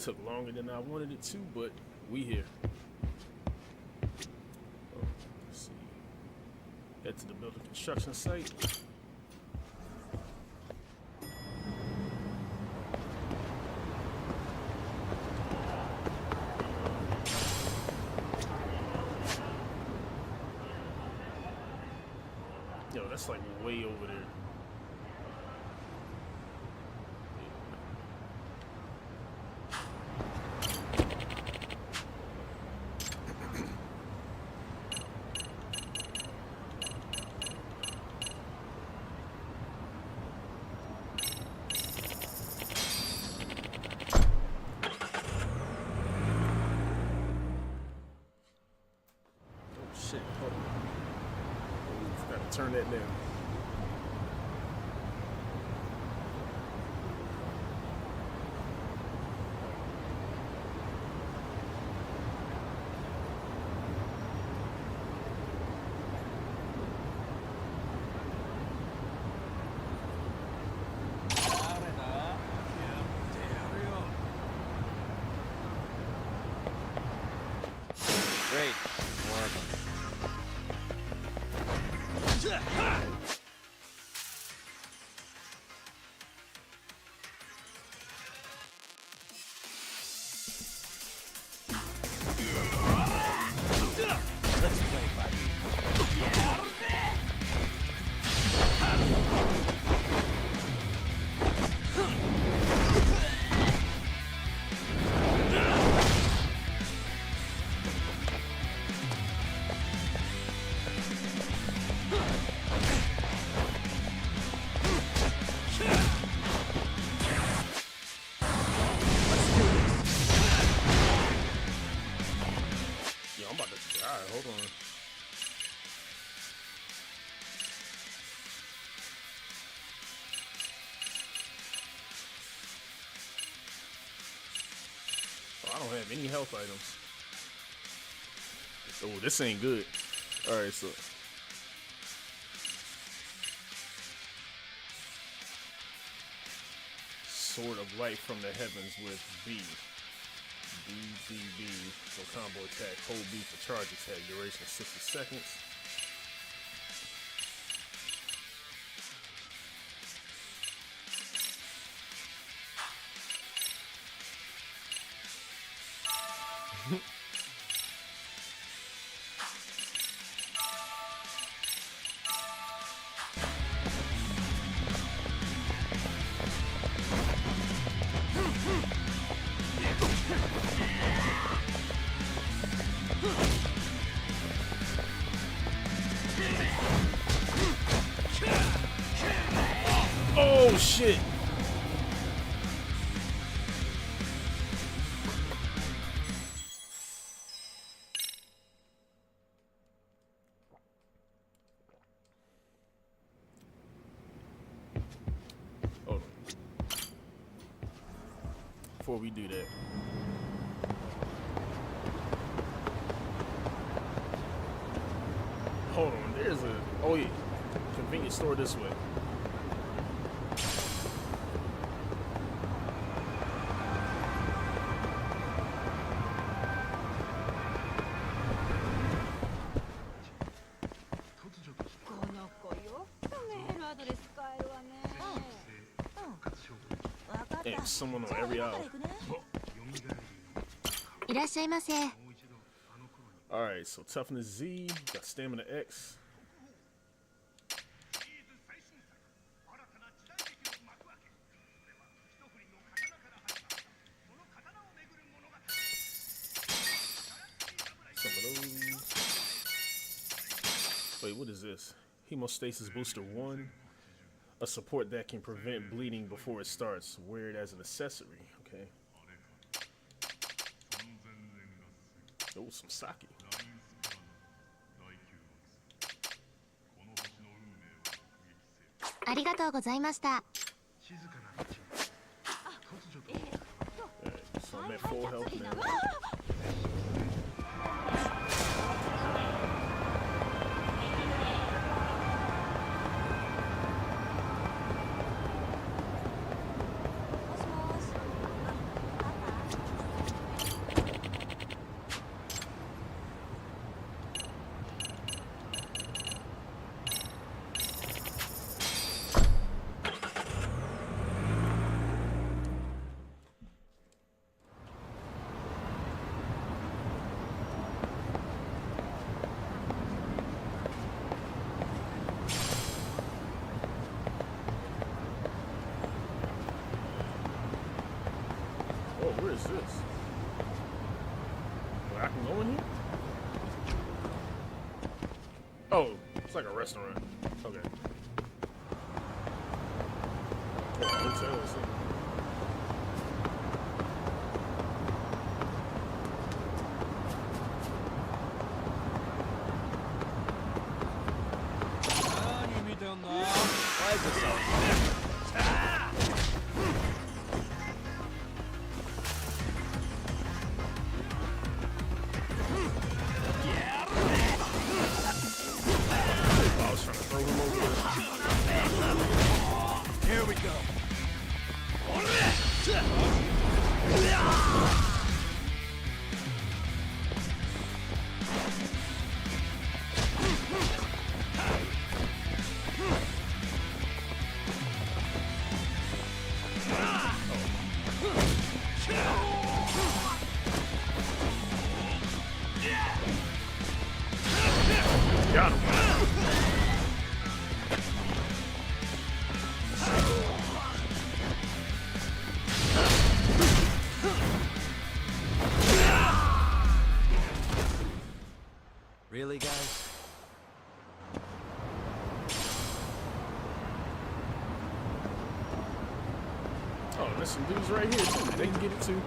Took longer than I wanted it to, but we here. Let's see. Head to the building construction site. Yo, that's like way over there. Shit, hold on. Oh, gotta turn that down. Great. More of them. Let's play, buddy. Yo, I'm about to die. Hold on. Oh, I don't have any health items. Oh, this ain't good. Alright, so. Sword of Light from the Heavens with B. BBB for combo attack. Hold B for charge attack. Duration 60 seconds. Oh shit! Hold on. Before we do that. Hold on, there's a, oh yeah, convenience store this way. Damn, someone on every aisle. いらっしゃいませ。 Alright, so toughness Z, got stamina X. Some of those. Wait, what is this? Hemostasis booster 1. A support that can prevent bleeding before it starts. Wear it as an accessory. Okay. Oh, some sake. ありがとうございました。 Alright, so I'm at full health now. Oh, it's like a restaurant. Okay. Or a hotel or something. Why is it so? I was trying to throw him over there. Here we go. Got him. Really, guys? Oh, there's some dudes right here too. They can get it too.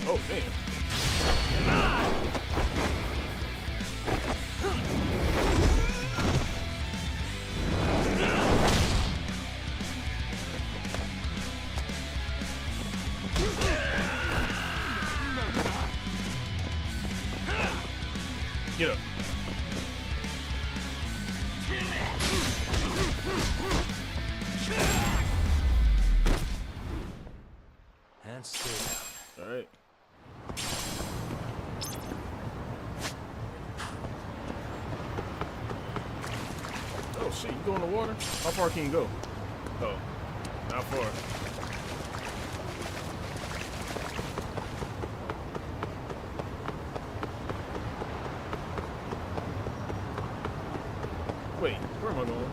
Oh, damn. Get up. And stay down. All right. Oh shit, you go in the water? How far can you go? Oh, not far. Wait, where am I going?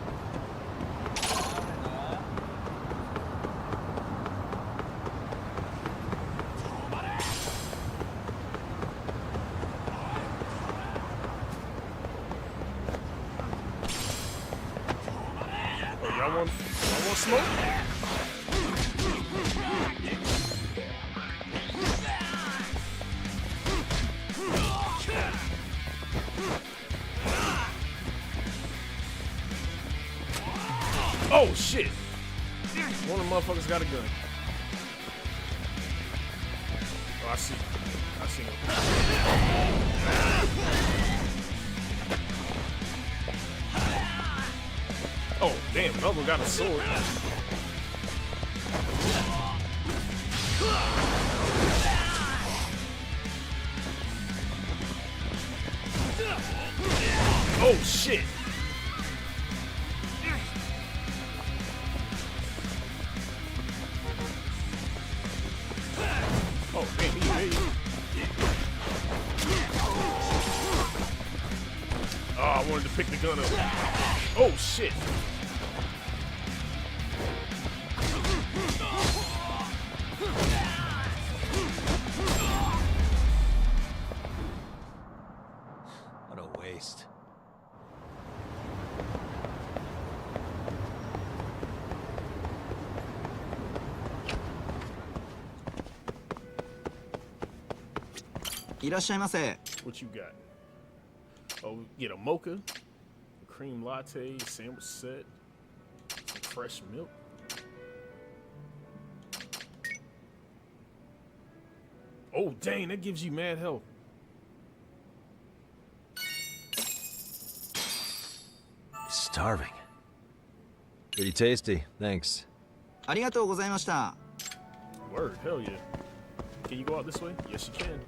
Oh, y'all want smoke? Oh shit! One of the motherfuckers got a gun. Oh, I see. I see him. Oh, damn, another one got a sword. Oh shit! Oh, damn, he made it. Oh, I wanted to pick the gun up. Oh, shit. What a waste. What you got? Oh, get a mocha, a cream latte, sandwich set, some fresh milk. Oh, dang, that gives you mad health. Starving. Pretty tasty, thanks. ありがとうございました。 Word, hell yeah. Can you go out this way? Yes, you can.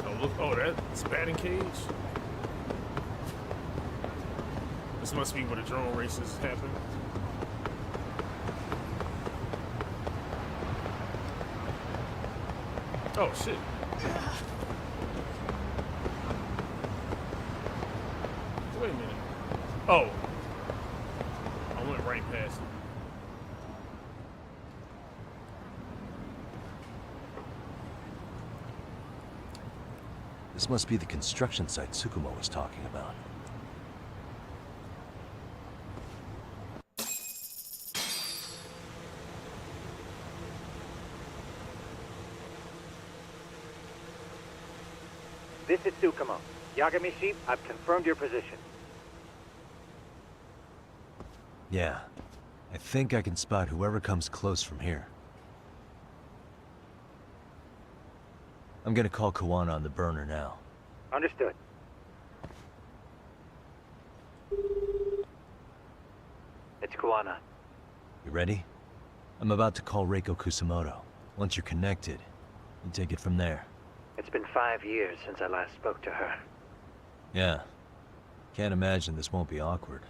Oh, look, oh, that's batting cage. This must be where the drone races happen. Oh shit. Wait a minute. Oh. I went right past it. This must be the construction site Tsukumo was talking about. This is Tsukumo. Yagami-shi, I've confirmed your position. Yeah. I think I can spot whoever comes close from here. I'm gonna call Kawana on the burner now. Understood. It's Kawana. You ready? I'm about to call Reiko Kusamoto. Once you're connected, you take it from there. It's been 5 years since I last spoke to her. Yeah. Can't imagine this won't be awkward.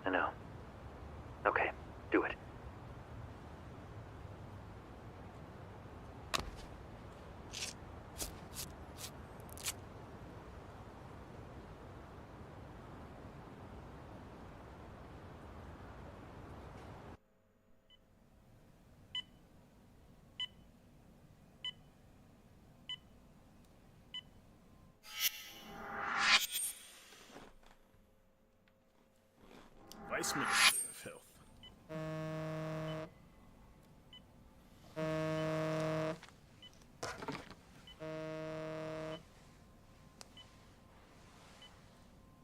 I know. Okay, do it. Vice Minister of Health.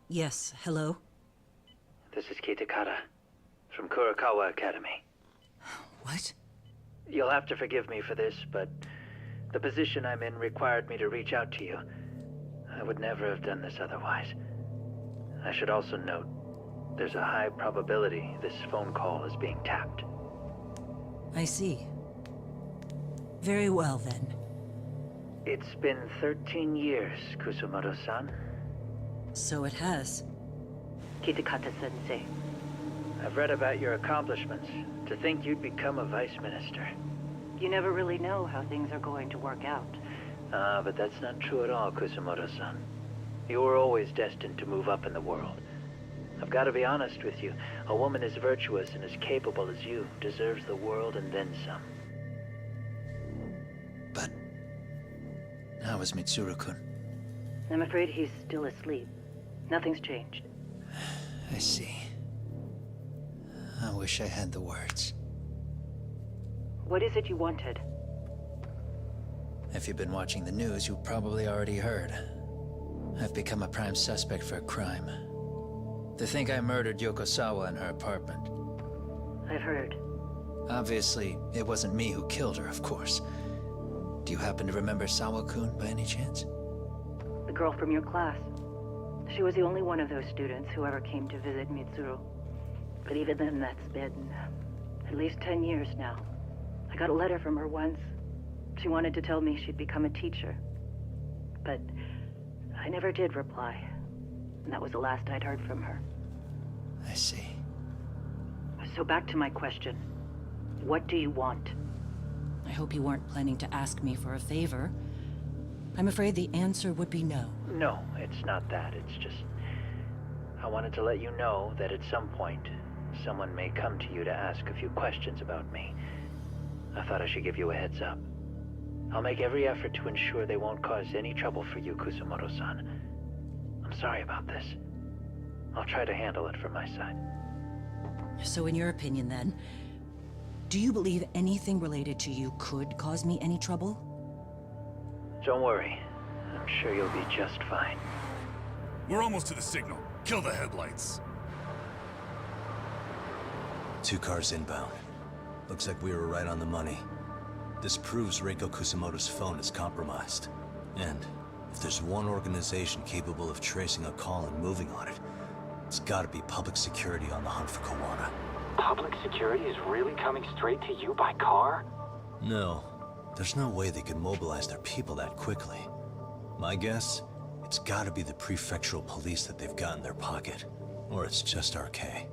Yes, hello? This is Kitakata, from Kurakawa Academy. What? You'll have to forgive me for this, but the position I'm in required me to reach out to you. I would never have done this otherwise. I should also note, there's a high probability this phone call is being tapped. I see. Very well, then. It's been 13 years, Kusumoto-san. So it has. Kitakata-sensei. I've read about your accomplishments. To think you'd become a vice minister. You never really know how things are going to work out. But that's not true at all, Kusumoto-san. You were always destined to move up in the world. I've got to be honest with you. A woman as virtuous and as capable as you deserves the world and then some. But how is Mitsuru-kun? I'm afraid he's still asleep. Nothing's changed. I see. I wish I had the words. What is it you wanted? If you've been watching the news, you probably already heard. I've become a prime suspect for a crime. They think I murdered Yokosawa in her apartment. I've heard. Obviously, it wasn't me who killed her, of course. Do you happen to remember Sawa-kun by any chance? The girl from your class. She was the only one of those students who ever came to visit Mitsuru. But even then, that's been at least 10 years now. I got a letter from her once. She wanted to tell me she'd become a teacher. But I never did reply. And that was the last I'd heard from her. I see. So back to my question. What do you want? I hope you weren't planning to ask me for a favor. I'm afraid the answer would be no. No, it's not that. It's just... I wanted to let you know that at some point, someone may come to you to ask a few questions about me. I thought I should give you a heads up. I'll make every effort to ensure they won't cause any trouble for you, Kusumoto-san. I'm sorry about this. I'll try to handle it from my side. So in your opinion, then, do you believe anything related to you could cause me any trouble? Don't worry. I'm sure you'll be just fine. We're almost to the signal. Kill the headlights. 2 cars inbound. Looks like we were right on the money. This proves Reiko Kusamoto's phone is compromised. And if there's one organization capable of tracing a call and moving on it, it's gotta be public security on the hunt for Kawana. Public security is really coming straight to you by car? No. There's no way they could mobilize their people that quickly. My guess? It's gotta be the prefectural police that they've got in their pocket. Or it's just RK.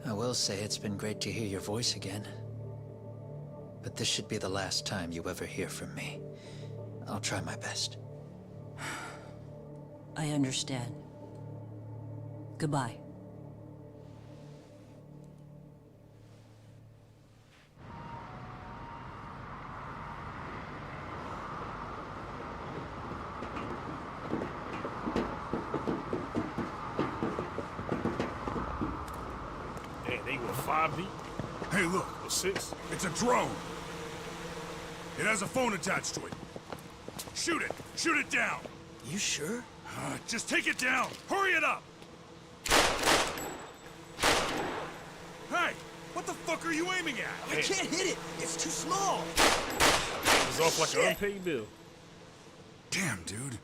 I will say it's been great to hear your voice again. but this should be the last time you ever hear from me. I'll try my best. I understand. Goodbye. Damn, they were 5 deep. Hey, look. Or 6. It's a drone. It has a phone attached to it. Shoot it. Shoot it down. You sure? Just take it down. Hurry it up. Hey, what the fuck are you aiming at? I can't hit it. It's too small. It was off like an unpaid bill. Damn, dude.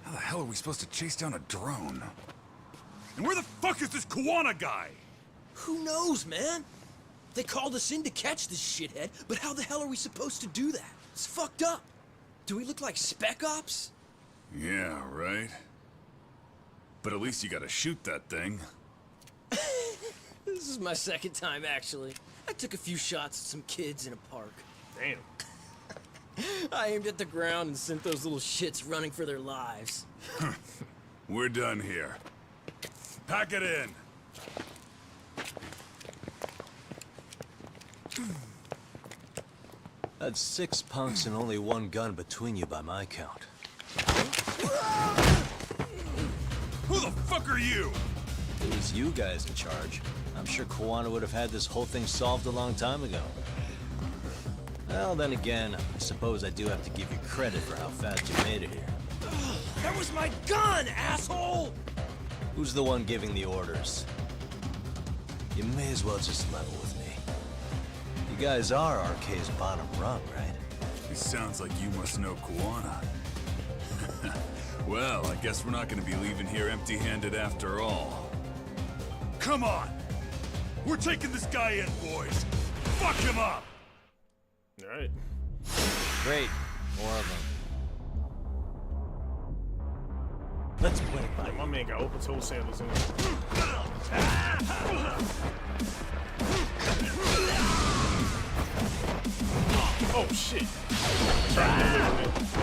How the hell are we supposed to chase down a drone? And where the fuck is this Kuwana guy? Who knows, man? They called us in to catch this shithead, but how the hell are we supposed to do that? It's fucked up. Do we look like Spec Ops? Yeah, right. But at least you gotta shoot that thing. This is my second time, actually. I took a few shots at some kids in a park. Damn. I aimed at the ground and sent those little shits running for their lives. We're done here. Pack it in. That's 6 punks and only 1 gun between you by my count. Who the fuck are you? It was you guys in charge. I'm sure Kuwana would have had this whole thing solved a long time ago. Well, then again, I suppose I do have to give you credit for how fast you made it here. That was my gun, asshole! Who's the one giving the orders? You may as well just level with me. You guys are RK's bottom rung, right? It sounds like you must know Kuwana. Well, I guess we're not gonna be leaving here empty-handed after all. Come on! We're taking this guy in, boys! Fuck him up! Alright. Great. More of them. Let's play it by Yeah, my man got open-toe sandals in. Oh shit! Trying to get away from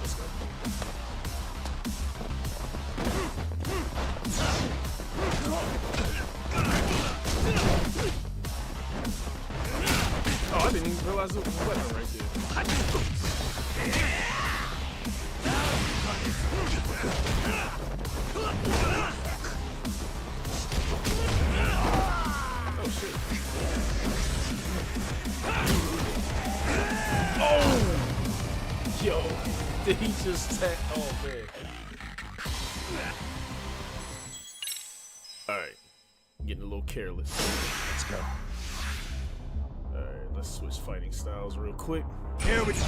Let's go. Oh, I didn't even realize it was a weapon right there. Oh shit. Oh! Yo, did he just tap? Oh man. Alright. Getting a little careless. Let's go. Alright, let's switch fighting styles real quick. Here we go.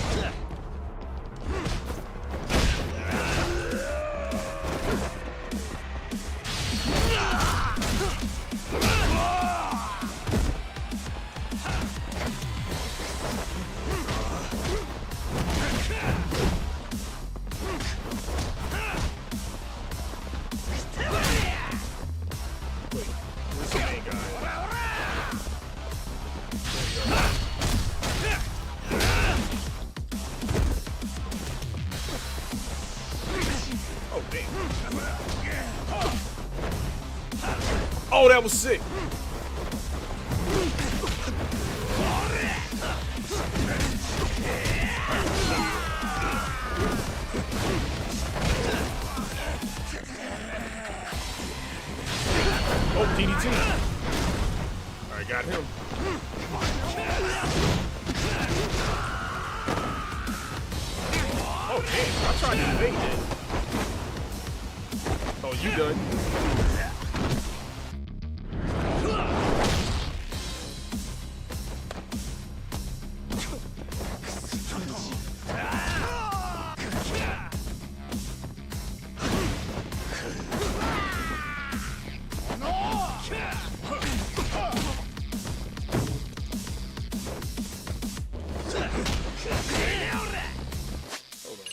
Wait, where's the main guy? Oh, damn. Oh, that was sick. Oh, DDT. Alright, got him. Oh, damn. I tried to evade that. Oh, you done. Hold on.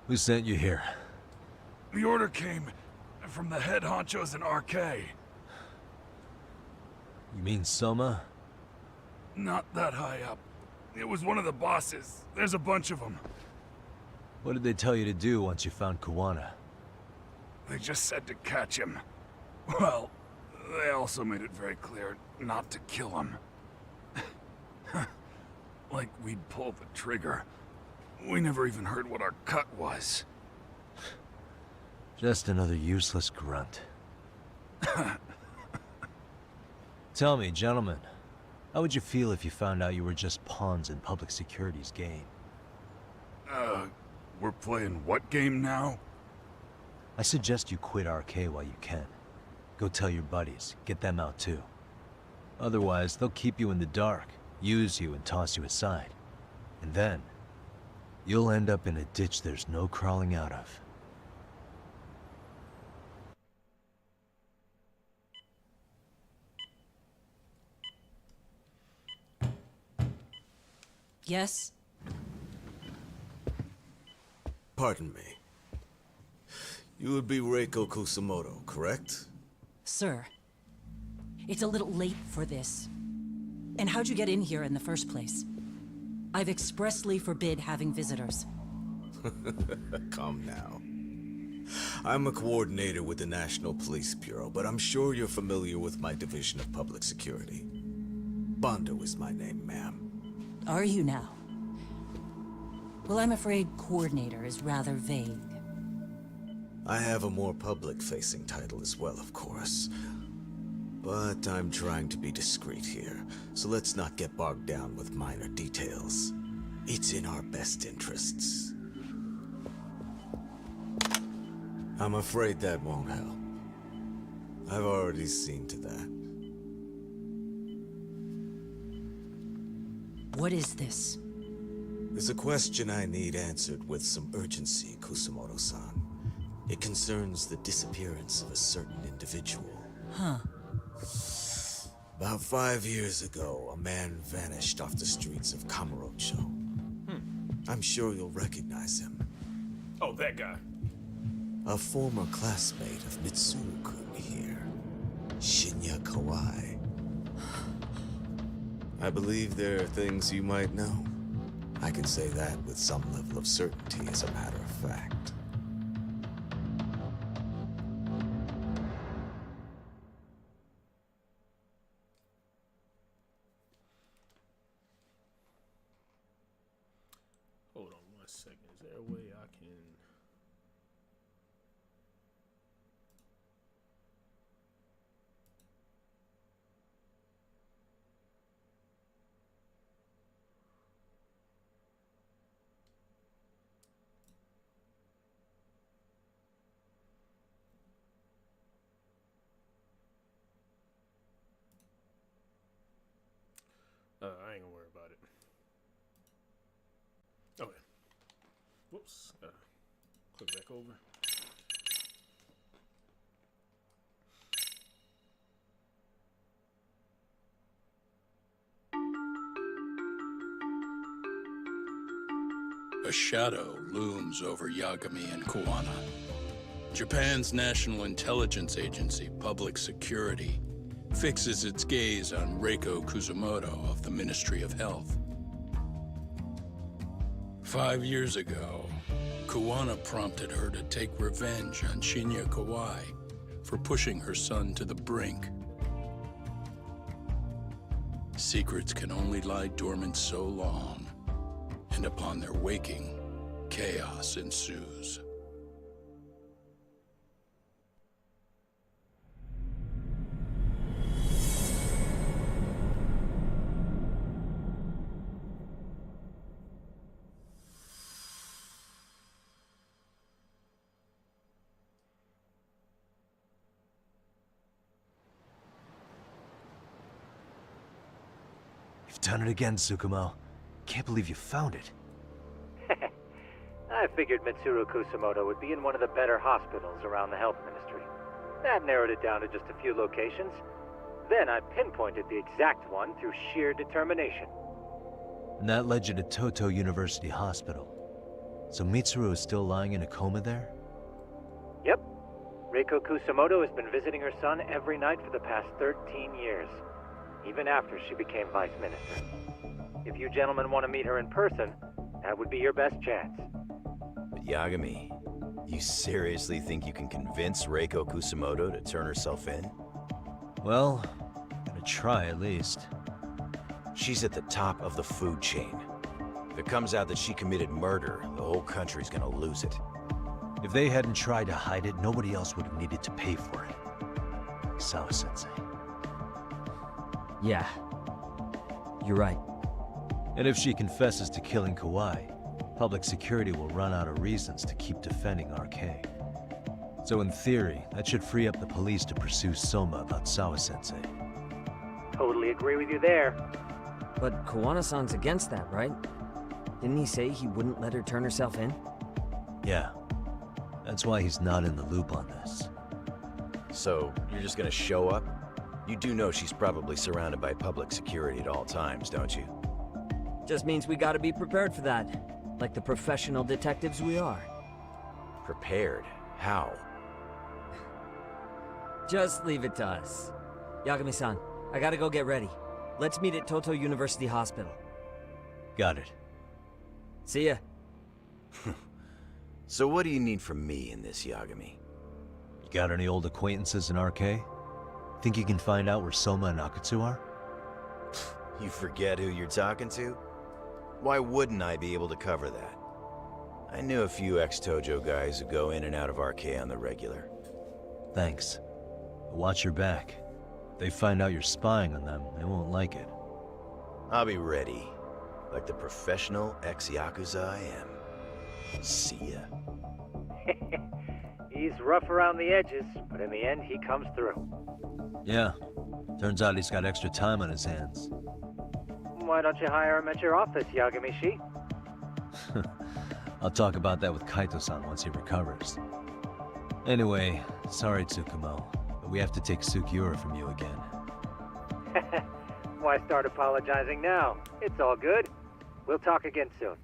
Who sent you here? The order came from the head honchos in RK. You mean Soma? Not that high up. It was one of the bosses. There's a bunch of them. What did they tell you to do once you found Kuwana? They just said to catch him. Well, they also made it very clear not to kill him. Like we'd pull the trigger. We never even heard what our cut was. Just another useless grunt. Tell me, gentlemen, how would you feel if you found out you were just pawns in public security's game? We're playing what game now? I suggest you quit RK while you can. Go tell your buddies, get them out too. Otherwise, they'll keep you in the dark, use you and toss you aside. And then, you'll end up in a ditch there's no crawling out of. Yes? Pardon me. You would be Reiko Kusamoto, correct? Sir. It's a little late for this. And how'd you get in here in the first place? I've expressly forbid having visitors. Come now. I'm a coordinator with the National Police Bureau, but I'm sure you're familiar with my Division of Public Security. Bondo is my name, ma'am. Are you now? Well, I'm afraid coordinator is rather vague. I have a more public-facing title as well, of course. But I'm trying to be discreet here, so let's not get bogged down with minor details. It's in our best interests. I'm afraid that won't help. I've already seen to that. What is this? There's a question I need answered with some urgency, Kusamoto-san. It concerns the disappearance of a certain individual. Huh. About 5 years ago, a man vanished off the streets of Kamurocho. I'm sure you'll recognize him. Oh, that guy. A former classmate of Mitsuru-kun here, Shinya Kawai. I believe there are things you might know. I can say that with some level of certainty, as a matter of fact. Hold on 1 second. Is there a way I can... I ain't gonna worry about it. Okay. Whoops. Click back over. A shadow looms over Yagami and Kuwana. Japan's National Intelligence Agency, Public Security, fixes its gaze on Reiko Kusamoto of the Ministry of Health. 5 years ago, Kuwana prompted her to take revenge on Shinya Kawai for pushing her son to the brink. Secrets can only lie dormant so long, and upon their waking, chaos ensues. You've done it again, Tsukumo. Can't believe you found it. I figured Mitsuru Kusamoto would be in one of the better hospitals around the health ministry. That narrowed it down to just a few locations. Then I pinpointed the exact one through sheer determination. And that led you to Toto University Hospital. So Mitsuru is still lying in a coma there? Yep. Reiko Kusamoto has been visiting her son every night for the past 13 years, even after she became vice minister. If you gentlemen want to meet her in person, that would be your best chance. But Yagami, you seriously think you can convince Reiko Kusamoto to turn herself in? Well, I'm gonna try at least. She's at the top of the food chain. If it comes out that she committed murder, the whole country's gonna lose it. If they hadn't tried to hide it, nobody else would have needed to pay for it. Sawa-sensei. Yeah. You're right. And if she confesses to killing Kawhi, public security will run out of reasons to keep defending RK. So in theory, that should free up the police to pursue Soma about Sawa-sensei. Totally agree with you there. But Kowana-san's against that, right? Didn't he say he wouldn't let her turn herself in? Yeah. That's why he's not in the loop on this. So, you're just gonna show up? You do know she's probably surrounded by public security at all times, don't you? Just means we gotta be prepared for that. Like the professional detectives we are. Prepared? How? Just leave it to us. Yagami-san, I gotta go get ready. Let's meet at Toto University Hospital. Got it. See ya. So what do you need from me in this, Yagami? You got any old acquaintances in RK? Think you can find out where Soma and Akutsu are? You forget who you're talking to? Why wouldn't I be able to cover that? I knew a few ex-Tojo guys who go in and out of RK on the regular. Thanks. But watch your back. If they find out you're spying on them, they won't like it. I'll be ready. Like the professional ex-Yakuza I am. See ya. He's rough around the edges, but in the end, he comes through. Yeah. Turns out he's got extra time on his hands. Why don't you hire him at your office, Yagami-shi? I'll talk about that with Kaito-san once he recovers. Anyway, sorry Tsukumo, but we have to take Sukiura from you again. Why start apologizing now? It's all good. We'll talk again soon.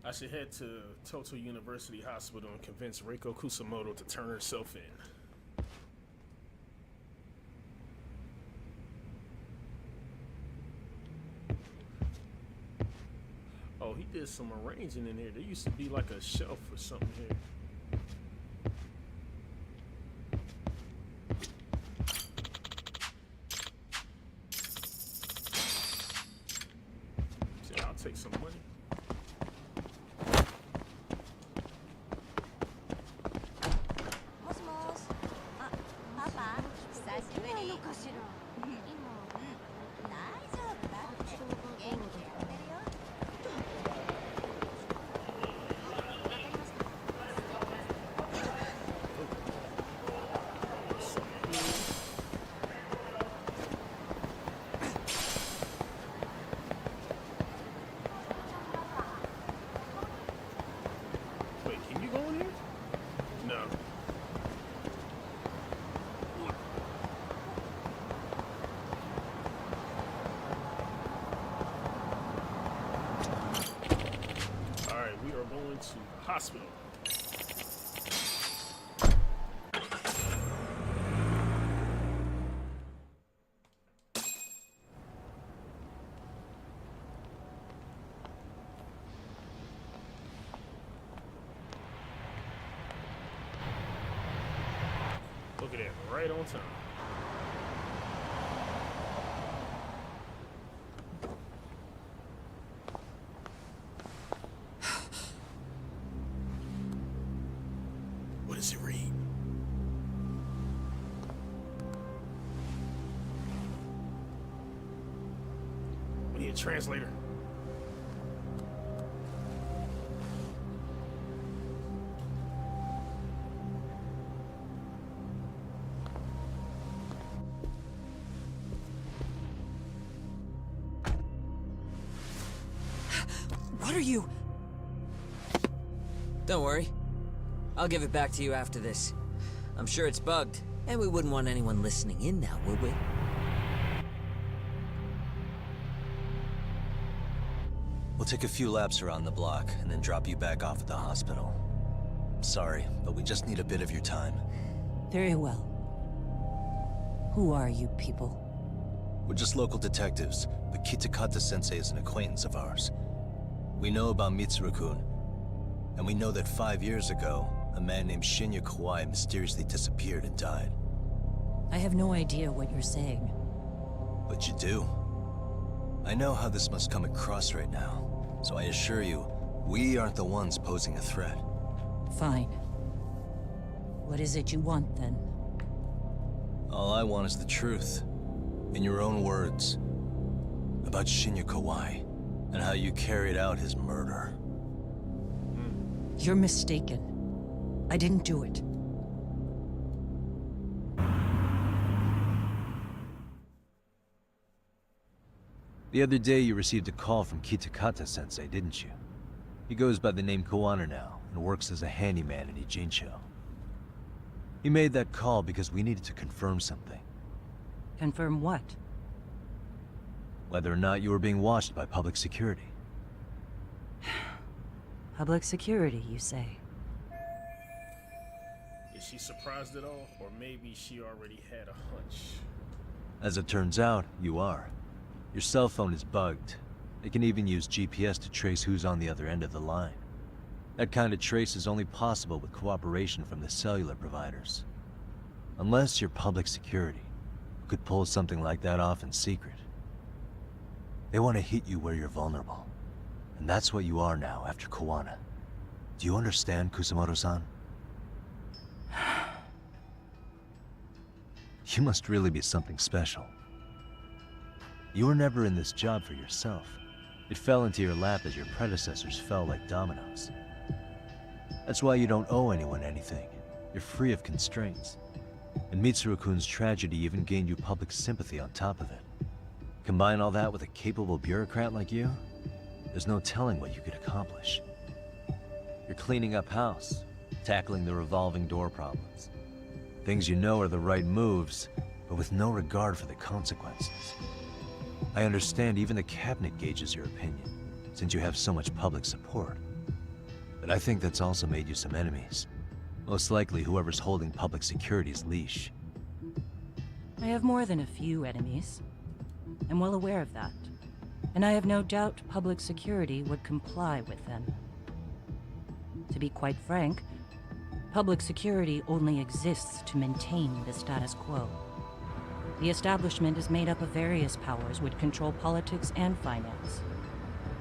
I should head to Toto University Hospital and convince Reiko Kusamoto to turn herself in. Oh, he did some arranging in here. There used to be like a shelf or something here. See, I'll take some money. To the hospital. Look at that, right on time. What does it read? We need a translator. What are you? Don't worry. I'll give it back to you after this. I'm sure it's bugged, and we wouldn't want anyone listening in now, would we? We'll take a few laps around the block and then drop you back off at the hospital. Sorry, but we just need a bit of your time. Very well. Who are you people? We're just local detectives, but Kitakata-sensei is an acquaintance of ours. We know about Mitsuru-kun, and we know that 5 years ago, a man named Shinya Kawai mysteriously disappeared and died. I have no idea what you're saying. But you do. I know how this must come across right now, so I assure you, we aren't the ones posing a threat. Fine. What is it you want, then? All I want is the truth. In your own words. About Shinya Kawai, and how you carried out his murder. You're mistaken. I didn't do it. The other day you received a call from Kitakata-sensei, didn't you? He goes by the name Kuwana now, and works as a handyman in Ijincho. He made that call because we needed to confirm something. Confirm what? Whether or not you were being watched by public security. Public security, you say? Is she surprised at all? Or maybe she already had a hunch? As it turns out, you are. Your cell phone is bugged. It can even use GPS to trace who's on the other end of the line. That kind of trace is only possible with cooperation from the cellular providers. Unless you're public security, who could pull something like that off in secret. They want to hit you where you're vulnerable. And that's what you are now after Kuwana. Do you understand, Kusamoto-san? You must really be something special. You were never in this job for yourself. It fell into your lap as your predecessors fell like dominoes. That's why you don't owe anyone anything. You're free of constraints. And Mitsuru-kun's tragedy even gained you public sympathy on top of it. Combine all that with a capable bureaucrat like you, there's no telling what you could accomplish. You're cleaning up house, tackling the revolving door problems. Things you know are the right moves, but with no regard for the consequences. I understand even the cabinet gauges your opinion, since you have so much public support. But I think that's also made you some enemies. Most likely whoever's holding public security's leash. I have more than a few enemies. I'm well aware of that. And I have no doubt public security would comply with them. To be quite frank, public security only exists to maintain the status quo. The establishment is made up of various powers which control politics and finance.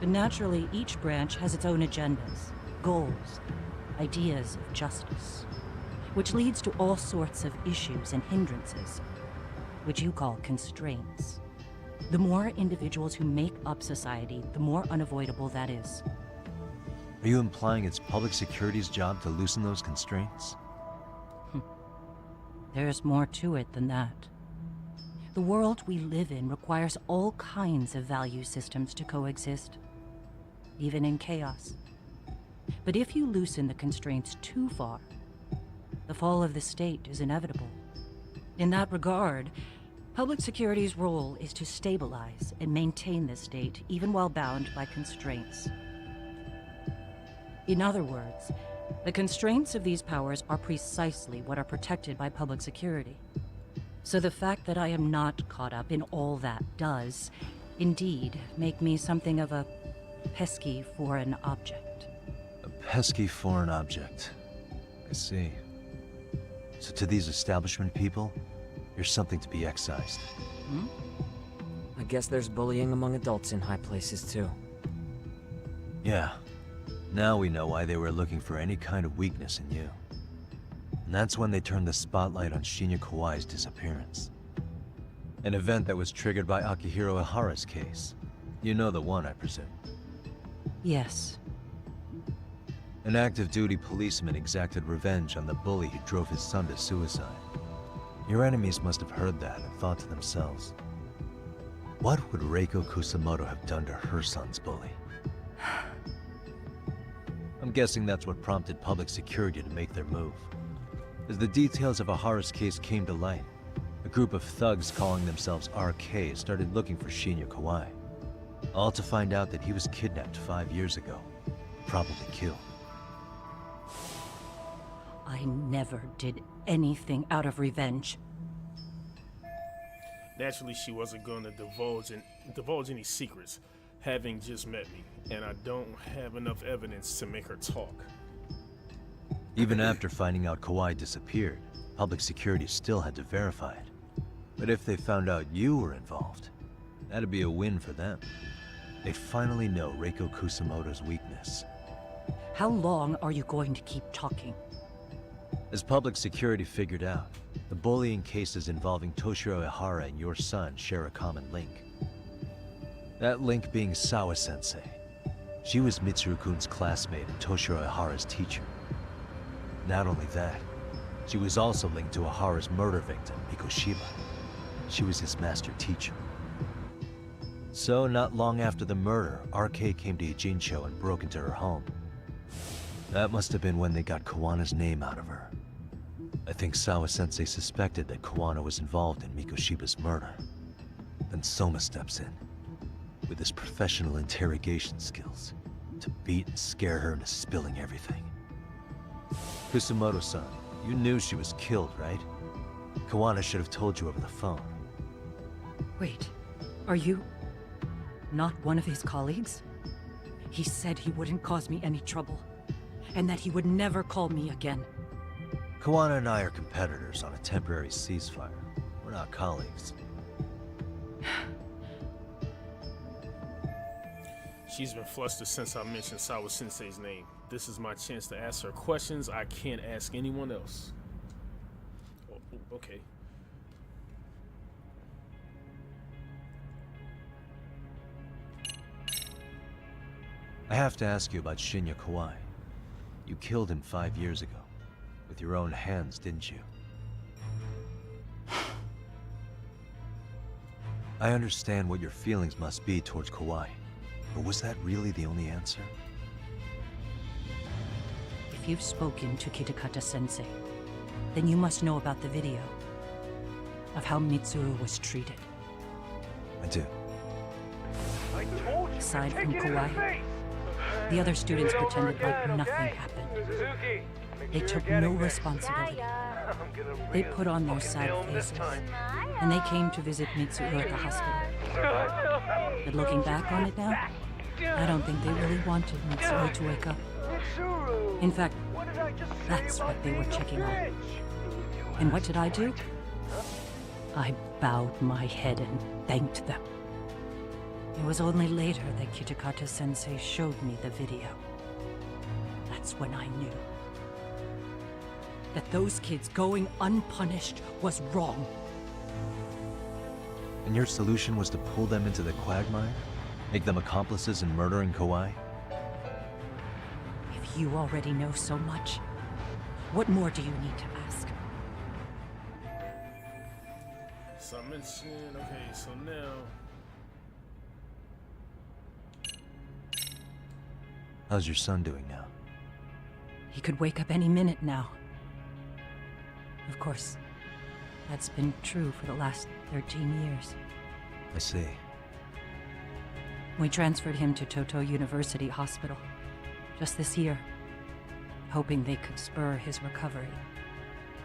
But naturally, each branch has its own agendas, goals, ideas of justice, which leads to all sorts of issues and hindrances, which you call constraints. The more individuals who make up society, the more unavoidable that is. Are you implying it's public security's job to loosen those constraints? There's more to it than that. The world we live in requires all kinds of value systems to coexist, even in chaos. But if you loosen the constraints too far, the fall of the state is inevitable. In that regard, public security's role is to stabilize and maintain the state, even while bound by constraints. In other words, the constraints of these powers are precisely what are protected by public security. So the fact that I am not caught up in all that does, indeed, make me something of a pesky foreign object. A pesky foreign object. I see. So to these establishment people, you're something to be excised. I guess there's bullying among adults in high places, too. Yeah. Now we know why they were looking for any kind of weakness in you. And that's when they turned the spotlight on Shinya Kawai's disappearance. An event that was triggered by Akihiro Ihara's case. You know the one, I presume. Yes. An active duty policeman exacted revenge on the bully who drove his son to suicide. Your enemies must have heard that and thought to themselves, what would Reiko Kusamoto have done to her son's bully? I'm guessing that's what prompted public security to make their move. As the details of Ihara's case came to light, a group of thugs calling themselves RK started looking for Shinya Kawai. All to find out that he was kidnapped 5 years ago, probably killed. I never did anything out of revenge. Naturally, she wasn't going to divulge any secrets, having just met me, and I don't have enough evidence to make her talk. Even after finding out Kawhi disappeared, public security still had to verify it. But if they found out you were involved, that'd be a win for them. They'd finally know Reiko Kusamoto's weakness. How long are you going to keep talking? As public security figured out, the bullying cases involving Toshiro Ihara and your son share a common link. That link being Sawa-sensei. She was Mitsuru-kun's classmate and Toshiro Ihara's teacher. Not only that, she was also linked to Ihara's murder victim, Mikoshiba. She was his master teacher. So, not long after the murder, RK came to Ijincho and broke into her home. That must have been when they got Kawana's name out of her. I think Sawa-sensei suspected that Kawana was involved in Mikoshiba's murder. Then Soma steps in, with his professional interrogation skills, to beat and scare her into spilling everything. Kusamoto-san, you knew she was killed, right? Kawana should have told you over the phone. Wait, are you not one of his colleagues? He said he wouldn't cause me any trouble, and that he would never call me again. Kawana and I are competitors on a temporary ceasefire. We're not colleagues. She's been flustered since I mentioned Sawa-sensei's name. This is my chance to ask her questions I can't ask anyone else. Oh, okay. I have to ask you about Shinya Kawai. You killed him 5 years ago. With your own hands, didn't you? I understand what your feelings must be towards Kawai, but was that really the only answer? If you've spoken to Kitakata-sensei, then you must know about the video of how Mitsuru was treated. I do. Aside from Kawhi, the other students pretended like nothing happened. They took no responsibility. They put on their sad faces, and they came to visit Mitsuru at the hospital. But looking back on it now, I don't think they really wanted Mitsuru to wake up. In fact, that's what they were checking on. And what did I do? I bowed my head and thanked them. It was only later that Kitakata-sensei showed me the video. That's when I knew that those kids going unpunished was wrong. And your solution was to pull them into the quagmire? Make them accomplices in murdering Kawai? If you already know so much, what more do you need to ask? So I mentioned, okay, so now... How's your son doing now? He could wake up any minute now. Of course, that's been true for the last 13 years. I see. We transferred him to Toto University Hospital just this year, hoping they could spur his recovery.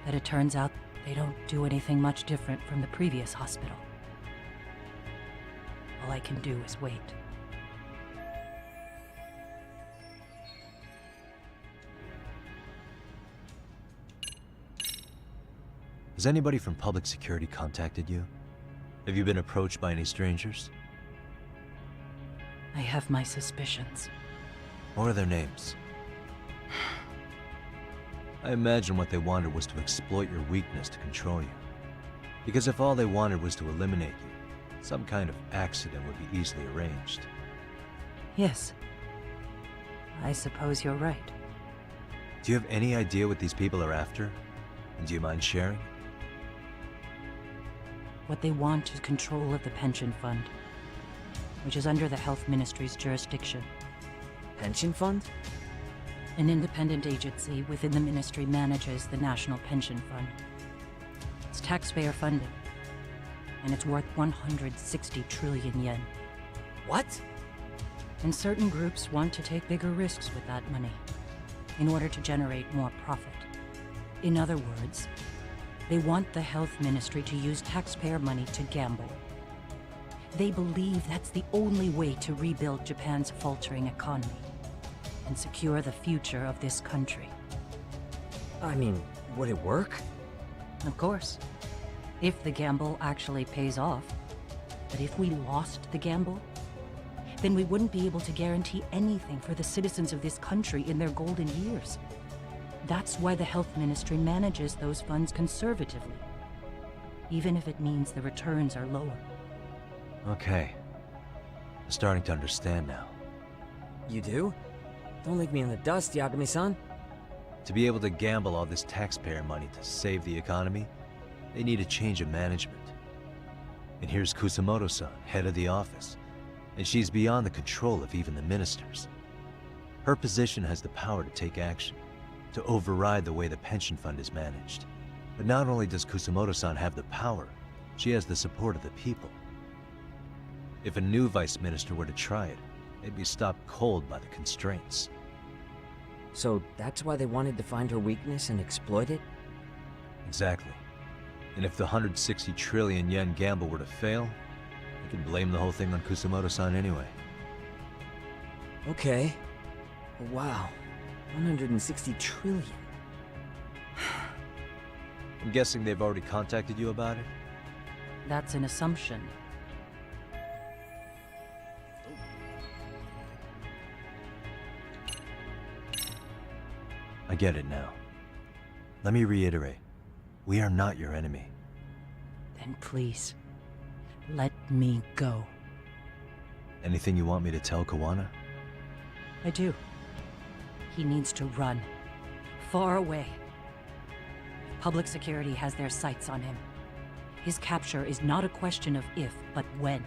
But it turns out they don't do anything much different from the previous hospital. All I can do is wait. Has anybody from public security contacted you? Have you been approached by any strangers? I have my suspicions. What are their names? I imagine what they wanted was to exploit your weakness to control you. Because if all they wanted was to eliminate you, some kind of accident would be easily arranged. Yes. I suppose you're right. Do you have any idea what these people are after? And do you mind sharing? What they want is control of the pension fund, which is under the Health Ministry's jurisdiction. Pension fund? An independent agency within the ministry manages the National Pension Fund. It's taxpayer funded, and it's worth 160 trillion yen. What? And certain groups want to take bigger risks with that money in order to generate more profit. In other words, they want the health ministry to use taxpayer money to gamble. They believe that's the only way to rebuild Japan's faltering economy and secure the future of this country. I mean, would it work? Of course, if the gamble actually pays off. But if we lost the gamble, then we wouldn't be able to guarantee anything for the citizens of this country in their golden years. That's why the health ministry manages those funds conservatively, even if it means the returns are lower. Okay. I'm starting to understand now. You do? Don't leave me in the dust, Yagami-san. To be able to gamble all this taxpayer money to save the economy, they need a change of management. And here's Kusamoto-san, head of the office, and she's beyond the control of even the ministers. Her position has the power to take action, to override the way the pension fund is managed. But not only does Kusamoto-san have the power, she has the support of the people. If a new vice minister were to try it, they'd be stopped cold by the constraints. So that's why they wanted to find her weakness and exploit it? Exactly. And if the 160 trillion yen gamble were to fail, they could blame the whole thing on Kusamoto-san anyway. Okay. Wow. 160 trillion. I'm guessing they've already contacted you about it? That's an assumption. I get it now. Let me reiterate. We are not your enemy. Then please, let me go. Anything you want me to tell Kawana? I do. He needs to run. Far away. Public security has their sights on him. His capture is not a question of if, but when.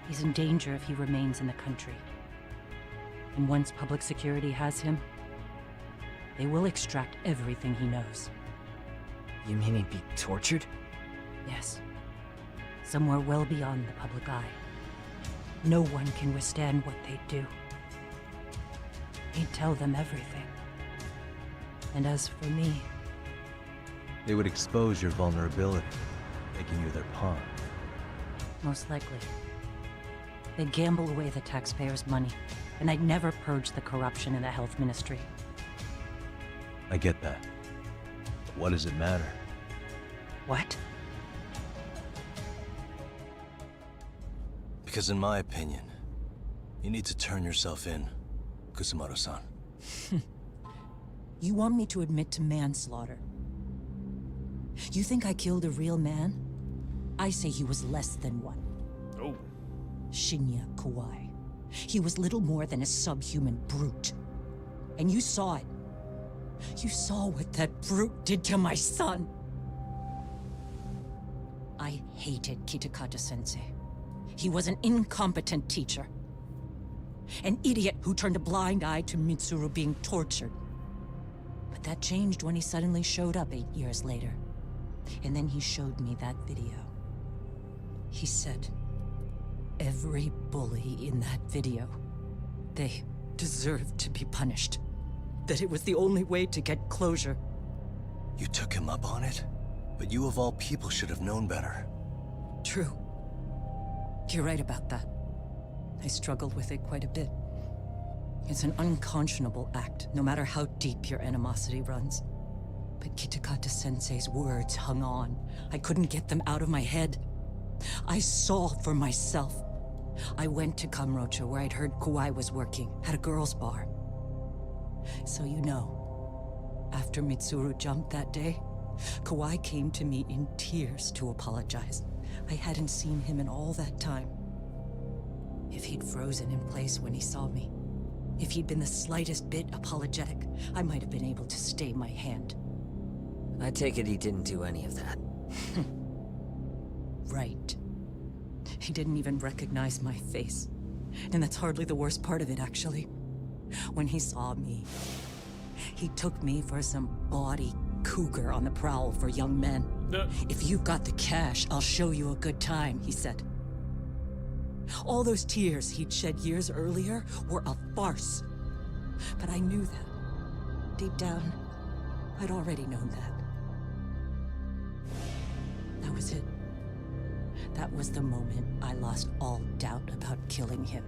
He's in danger if he remains in the country. And once public security has him, they will extract everything he knows. You mean he'd be tortured? Yes. Somewhere well beyond the public eye. No one can withstand what they do. He'd tell them everything. And as for me... They would expose your vulnerability, making you their pawn. Most likely. They'd gamble away the taxpayers' money, and I'd never purge the corruption in the health ministry. I get that. But what does it matter? What? Because in my opinion, you need to turn yourself in, Kusamoto-san. You want me to admit to manslaughter? You think I killed a real man? I say he was less than one. Oh. Shinya Kawai. He was little more than a subhuman brute. And you saw it. You saw what that brute did to my son. I hated Kitakata-sensei. He was an incompetent teacher. An idiot who turned a blind eye to Mitsuru being tortured. But that changed when he suddenly showed up 8 years later. And then he showed me that video. He said, every bully in that video, they deserved to be punished. That it was the only way to get closure. You took him up on it? But you of all people should have known better. True. You're right about that. I struggled with it quite a bit. It's an unconscionable act, no matter how deep your animosity runs. But Kitakata-sensei's words hung on. I couldn't get them out of my head. I saw for myself. I went to Kamurocho, where I'd heard Kawai was working, at a girls' bar. So you know, after Mitsuru jumped that day, Kawai came to me in tears to apologize. I hadn't seen him in all that time. If he'd frozen in place when he saw me, if he'd been the slightest bit apologetic, I might have been able to stay my hand. I take it he didn't do any of that. Right. He didn't even recognize my face. And that's hardly the worst part of it, actually. When he saw me, he took me for some bawdy cougar on the prowl for young men. If you've got the cash, I'll show you a good time, he said. All those tears he'd shed years earlier were a farce. But I knew that. Deep down, I'd already known that. That was it. That was the moment I lost all doubt about killing him.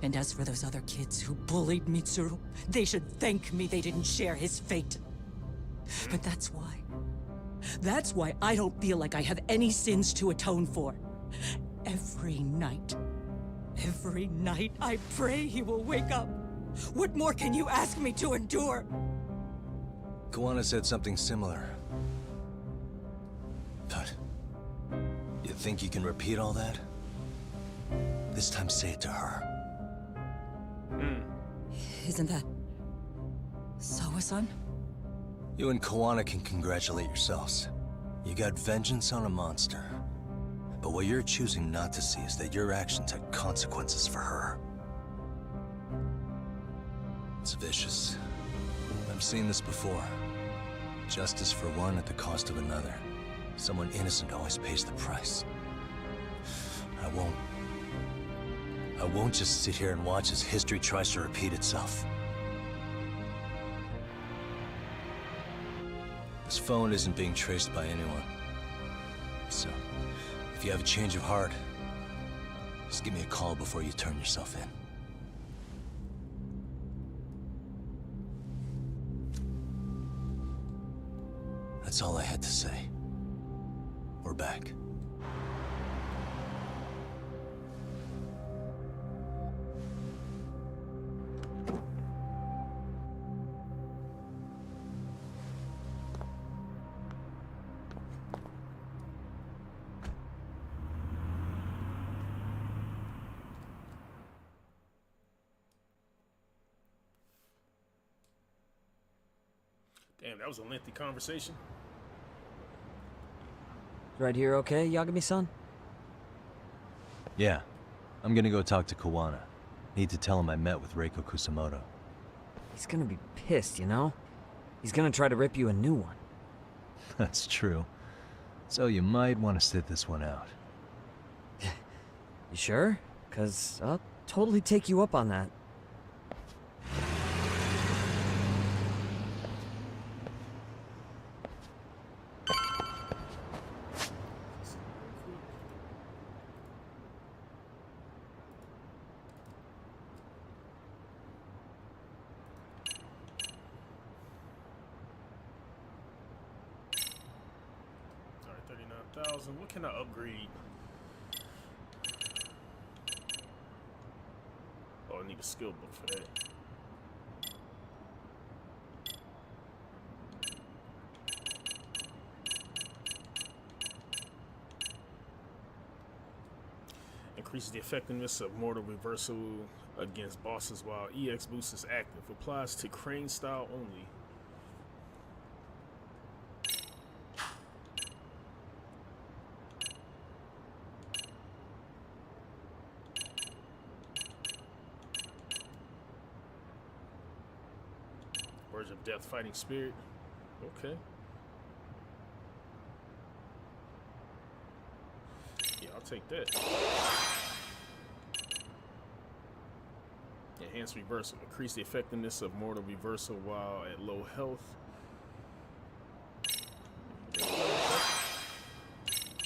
And as for those other kids who bullied Mitsuru, they should thank me they didn't share his fate. But that's why. That's why I don't feel like I have any sins to atone for. Every night I pray he will wake up. What more can you ask me to endure? Kuwana said something similar. But you think you can repeat all that? This time say it to her. Isn't that Sawa-san? You and Kuwana can congratulate yourselves. You got vengeance on a monster. But what you're choosing not to see is that your actions had consequences for her. It's vicious. I've seen this before. Justice for one at the cost of another. Someone innocent always pays the price. I won't just sit here and watch as history tries to repeat itself. This phone isn't being traced by anyone. So, if you have a change of heart, just give me a call before you turn yourself in. That's all I had to say. We're back. Damn, that was a lengthy conversation. Right here okay, Yagami-san? Yeah. I'm gonna go talk to Kuwana. Need to tell him I met with Reiko Kusamoto. He's gonna be pissed, you know? He's gonna try to rip you a new one. That's true. So you might want to sit this one out. You sure? 'Cause I'll totally take you up on that. Alright, 39,000. What can I upgrade? Oh, I need a skill book for that. Increases the effectiveness of mortal reversal against bosses while EX boost is active. Applies to crane style only. Words of Death Fighting Spirit. Okay. Yeah, I'll take that. Enhanced Reversal. Increase the effectiveness of mortal reversal while at low health.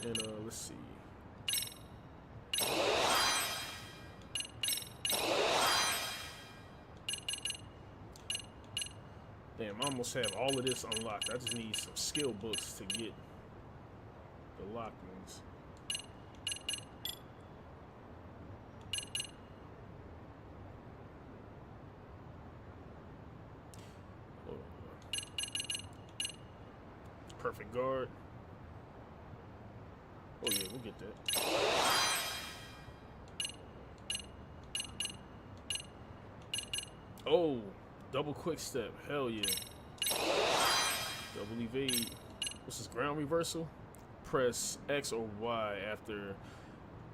And let's see. Damn, I almost have all of this unlocked. I just need some skill books to get the locked ones. Perfect guard. Oh yeah, we'll get that. Oh, double quick step. Hell yeah. Double evade. What's this, ground reversal? Press X or Y after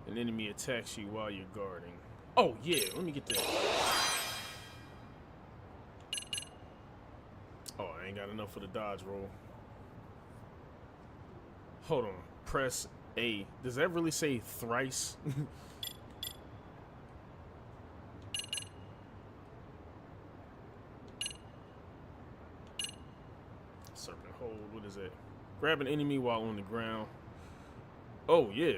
an enemy attacks you while you're guarding. Oh yeah, let me get that. Oh, I ain't got enough for the dodge roll. Hold on. Press A. Does that really say thrice? Hold, what is it? Grab an enemy while on the ground. Oh, yeah.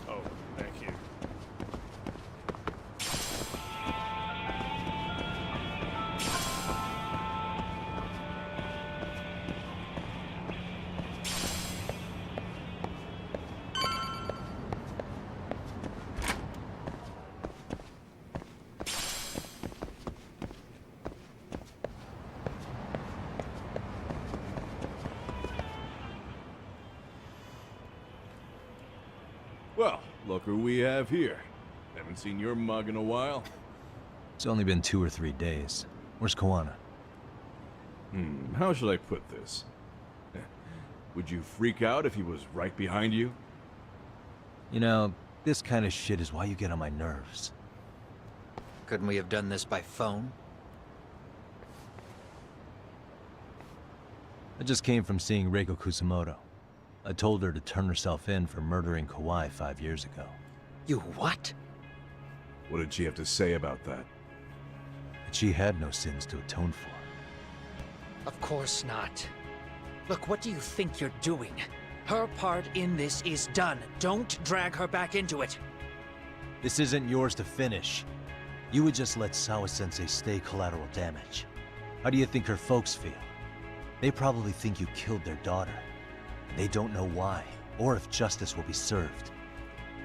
Oh, thank you. Well, look who we have here. Haven't seen your mug in a while. It's only been 2 or 3 days. Where's Koana? How should I put this? Would you freak out if he was right behind you? You know, this kind of shit is why you get on my nerves. Couldn't we have done this by phone? I just came from seeing Reiko Kusamoto. I told her to turn herself in for murdering Kawhi 5 years ago. You what? What did she have to say about that? That she had no sins to atone for. Of course not. Look, what do you think you're doing? Her part in this is done. Don't drag her back into it. This isn't yours to finish. You would just let Sawa-sensei stay collateral damage. How do you think her folks feel? They probably think you killed their daughter. They don't know why, or if justice will be served.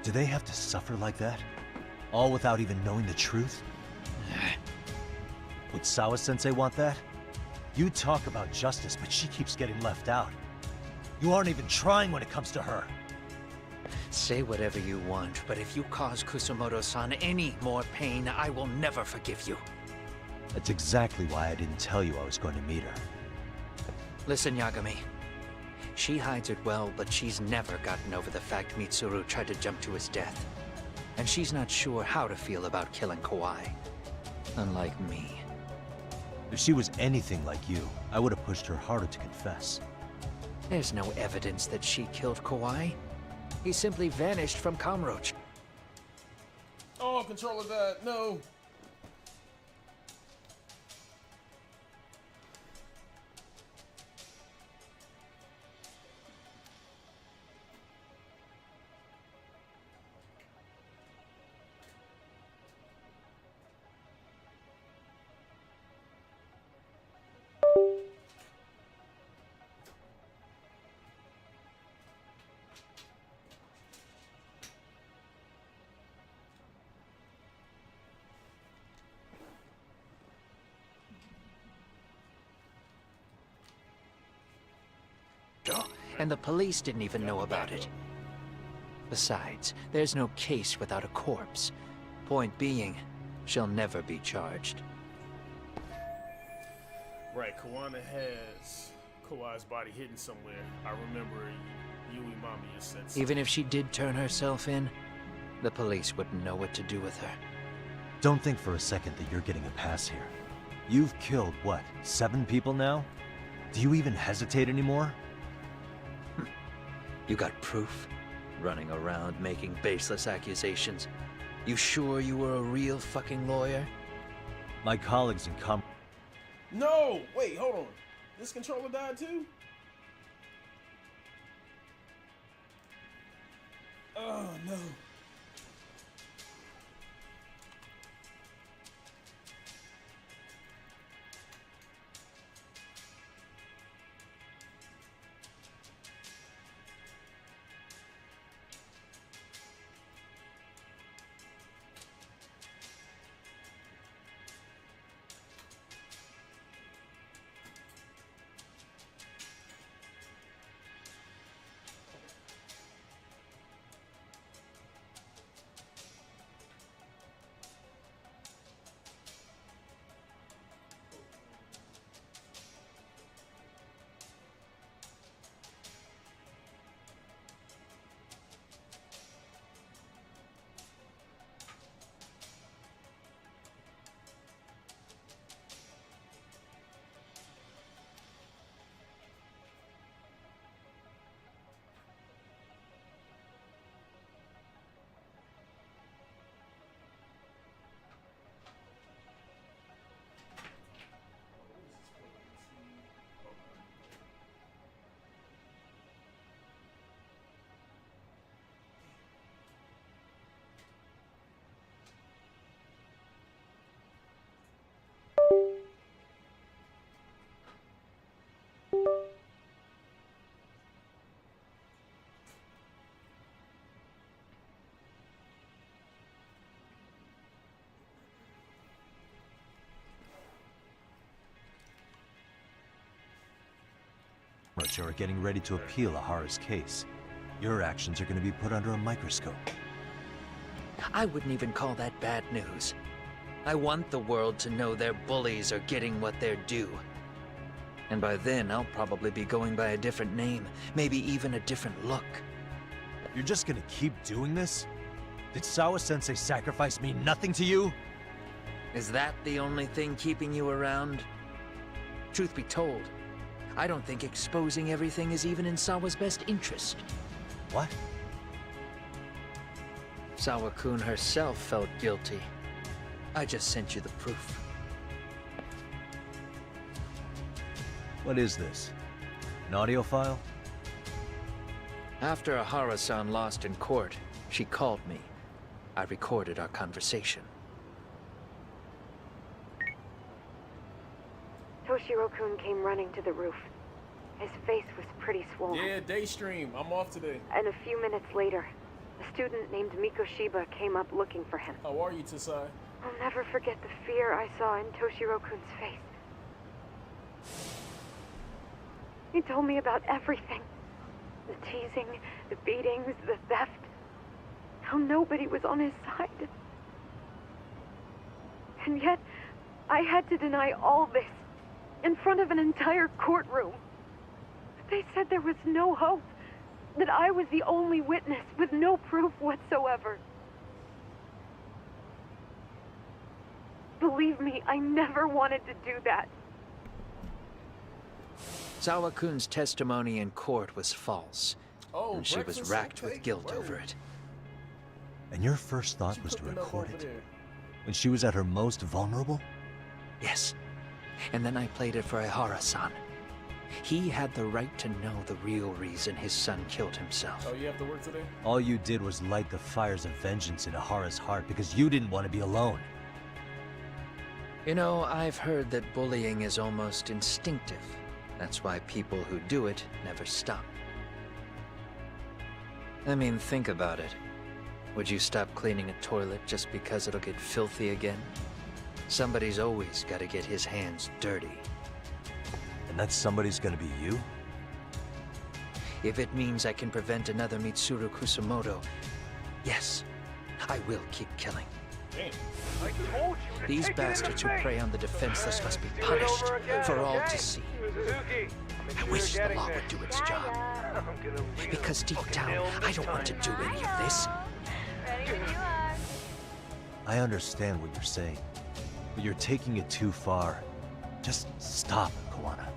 Do they have to suffer like that? All without even knowing the truth? Would Sawa-sensei want that? You talk about justice, but she keeps getting left out. You aren't even trying when it comes to her. Say whatever you want, but if you cause Kusamoto-san any more pain, I will never forgive you. That's exactly why I didn't tell you I was going to meet her. Listen, Yagami. She hides it well, but she's never gotten over the fact Mitsuru tried to jump to his death. And she's not sure how to feel about killing Kawhi. Unlike me. If she was anything like you, I would have pushed her harder to confess. There's no evidence that she killed Kawhi. He simply vanished from Kamroch. Oh, controller died. No. And the police didn't even know about it. Besides, there's no case without a corpse. Point being, she'll never be charged. Right, Koana has Kawhi's body hidden somewhere. I remember Yui Mamiya said so. Even if she did turn herself in, the police wouldn't know what to do with her. Don't think for a second that you're getting a pass here. You've killed, what, 7 people now? Do you even hesitate anymore? You got proof? Running around making baseless accusations. You sure you were a real fucking lawyer? My colleagues in No! Wait, hold on. This controller died too? Oh, no. Orochi are getting ready to appeal Ahara's case. Your actions are going to be put under a microscope. I wouldn't even call that bad news. I want the world to know their bullies are getting what they're due. And by then, I'll probably be going by a different name, maybe even a different look. You're just gonna keep doing this? Did Sawa-sensei sacrifice mean nothing to you? Is that the only thing keeping you around? Truth be told, I don't think exposing everything is even in Sawa's best interest. What? Sawa-kun herself felt guilty. I just sent you the proof. What is this? An audio file? After Ahara-san lost in court, she called me. I recorded our conversation. Toshiro-kun came running to the roof. His face was pretty swollen. Yeah, Daystream. I'm off today. And a few minutes later, a student named Mikoshiba came up looking for him. How are you, Tasai? I'll never forget the fear I saw in Toshiro-kun's face. He told me about everything. The teasing, the beatings, the theft. How nobody was on his side. And yet, I had to deny all this in front of an entire courtroom. They said there was no hope, that I was the only witness with no proof whatsoever. Believe me, I never wanted to do that. Sawa-kun's testimony in court was false, Oh, and she was breakfast? racked Okay, with guilt word. over it. And your first thought was to Cooking up record over it? there. When she was at her most vulnerable? Yes. And then I played it for Ihara-san. He had the right to know the real reason his son killed himself. Oh, you have to work today? All you did was light the fires of vengeance in Ahara's heart because you didn't want to be alone. You know, I've heard that bullying is almost instinctive. That's why people who do it never stop. I mean, think about it. Would you stop cleaning a toilet just because it'll get filthy again? Somebody's always got to get his hands dirty. And that somebody's gonna be you? If it means I can prevent another Mitsuru Kusamoto, yes, I will keep killing. Damn. These bastards who prey on the defenseless must be punished for all to see. I wish the law would do its job. Because deep down, I don't want to do any of this. I understand what you're saying, but you're taking it too far. Just stop, Kawana.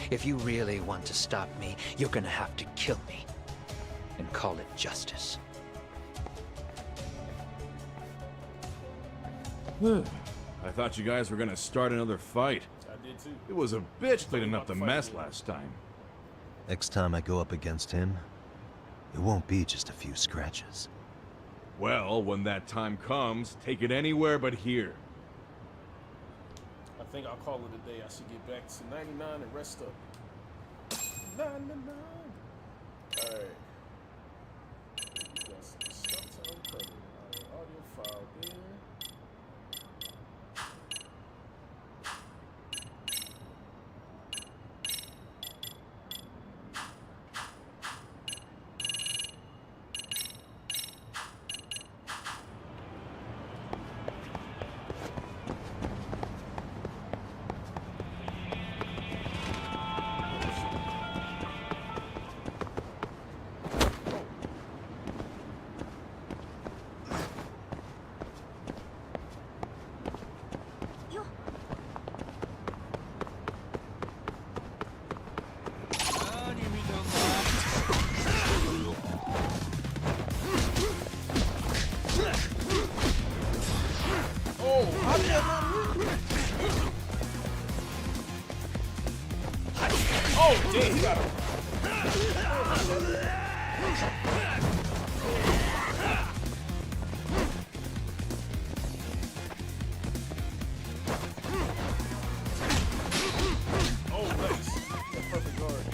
If you really want to stop me, you're gonna have to kill me. And call it justice. I thought you guys were gonna start another fight. I did too. It was a bitch cleaning up the mess last time. Next time I go up against him, it won't be just a few scratches. Well, when that time comes, take it anywhere but here. I think I'll call it a day. I should get back to 99 and rest up. 99. Alright. Got some stuff to uncover. Alright, audio file there. Oh, damn, you got him. Oh, nice. That's perfect guard.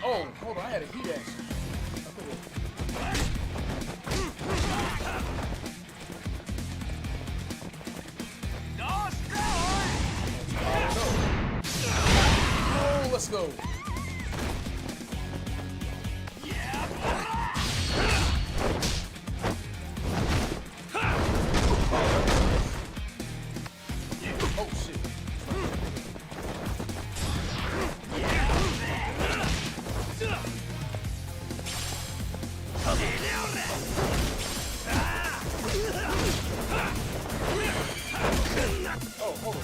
Oh, hold on, I had a heat action. Let's go. Oh shit. Oh, hold on.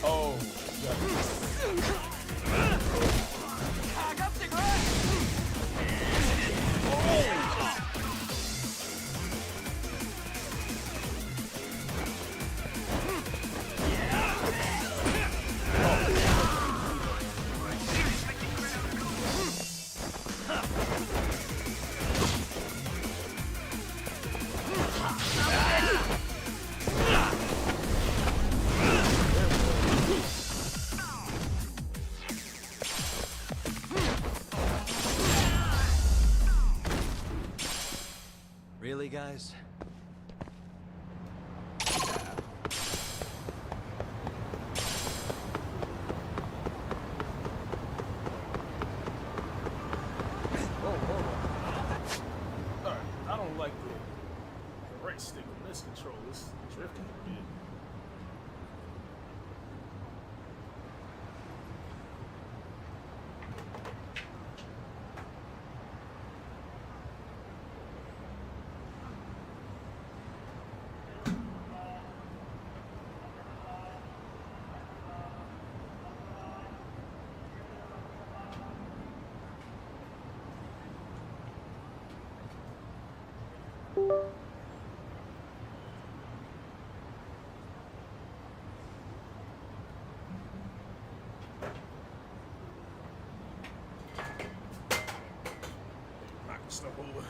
Oh, Really, guys? Alright, I don't like the right stick on this control. It's drifting a bit. Knock stuff over. Okay.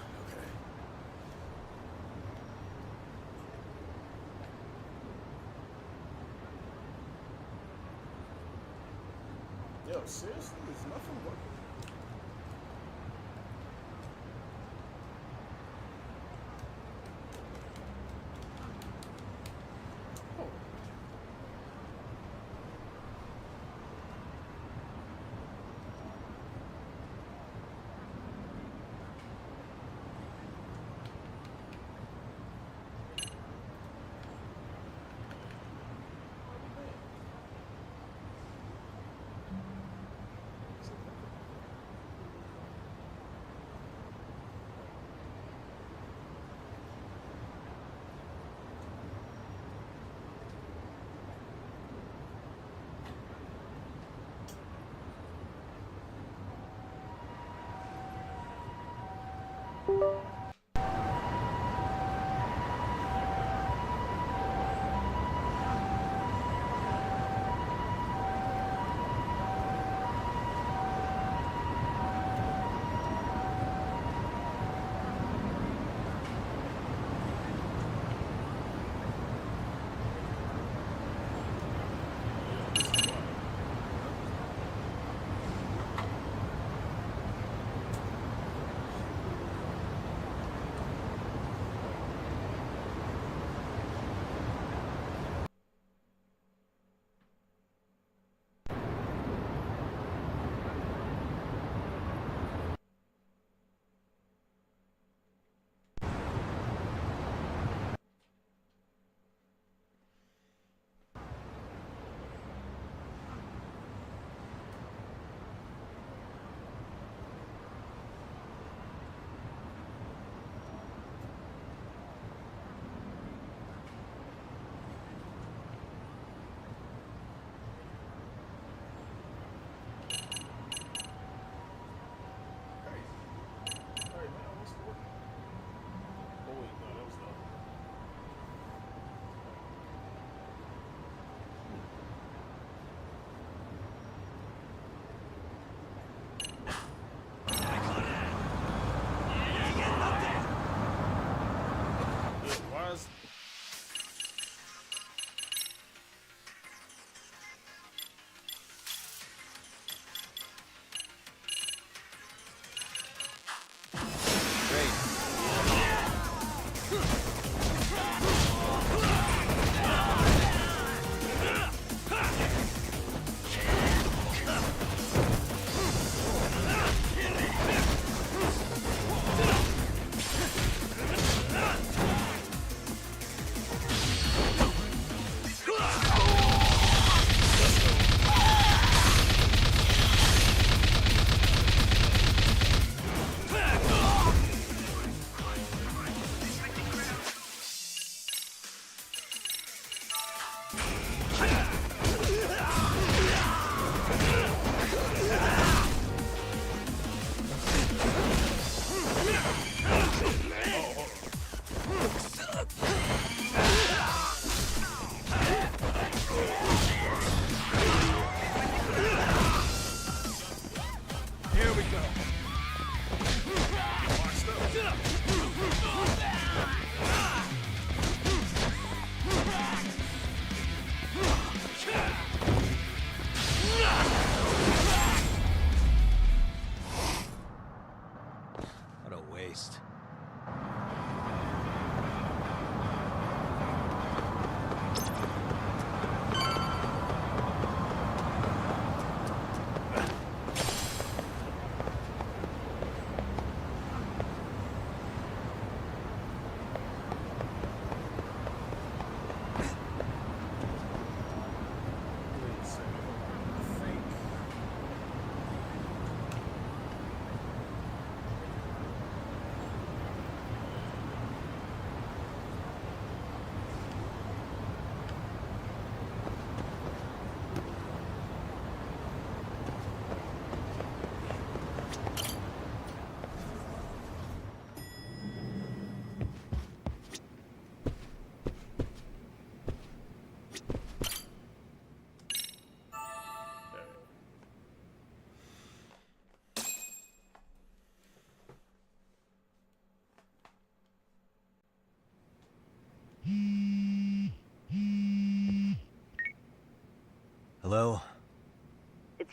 Yo, seriously, there's nothing working.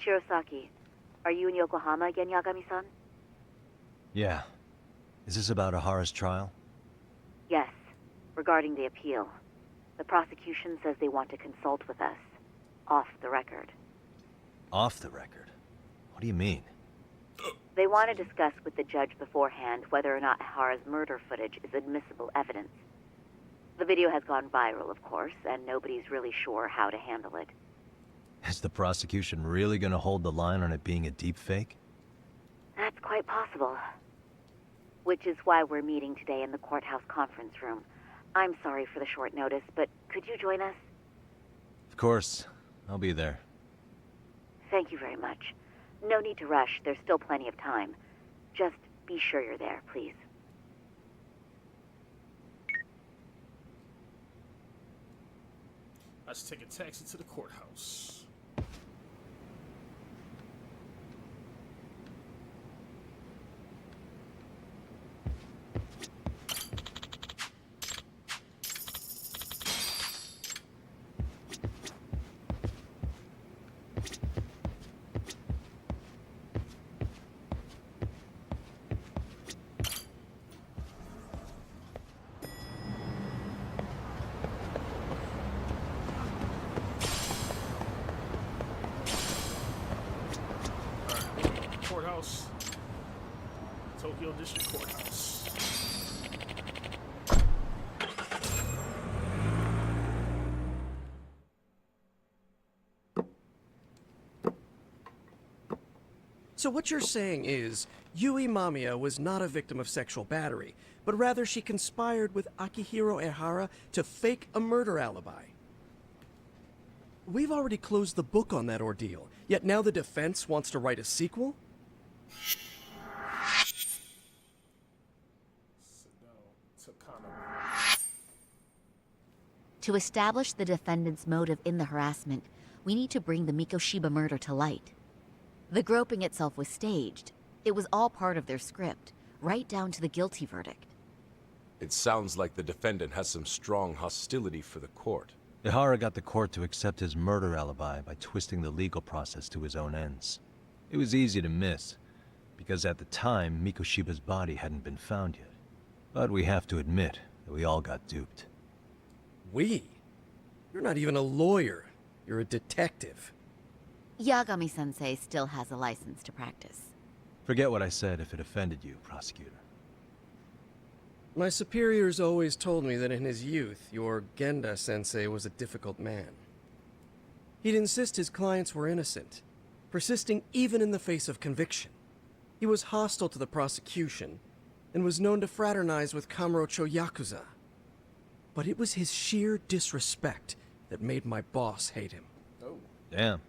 Shirosaki. Are you in Yokohama again, Yagami-san? Yeah. Is this about Ahara's trial? Yes. Regarding the appeal. The prosecution says they want to consult with us. Off the record. Off the record? What do you mean? They want to discuss with the judge beforehand whether or not Ahara's murder footage is admissible evidence. The video has gone viral, of course, and nobody's really sure how to handle it. Is the prosecution really gonna hold the line on it being a deepfake? That's quite possible. Which is why we're meeting today in the courthouse conference room. I'm sorry for the short notice, but could you join us? Of course. I'll be there. Thank you very much. No need to rush. There's still plenty of time. Just be sure you're there, please. Let's take a taxi to the courthouse. Courthouse. Tokyo District Courthouse. So what you're saying is, Yui Mamiya was not a victim of sexual battery, but rather she conspired with Akihiro Ehara to fake a murder alibi. We've already closed the book on that ordeal, yet now the defense wants to write a sequel? To establish the defendant's motive in the harassment, we need to bring the Mikoshiba murder to light. The groping itself was staged. It was all part of their script, right down to the guilty verdict. It sounds like the defendant has some strong hostility for the court. Ehara got the court to accept his murder alibi by twisting the legal process to his own ends. It was easy to miss, because at the time, Mikoshiba's body hadn't been found yet. But we have to admit that we all got duped. We? You're not even a lawyer. You're a detective. Yagami-sensei still has a license to practice. Forget what I said if it offended you, prosecutor. My superiors always told me that in his youth, your Genda-sensei was a difficult man. He'd insist his clients were innocent, persisting even in the face of conviction. He was hostile to the prosecution, and was known to fraternize with Kamurocho Yakuza. But it was his sheer disrespect that made my boss hate him. Oh. Damn.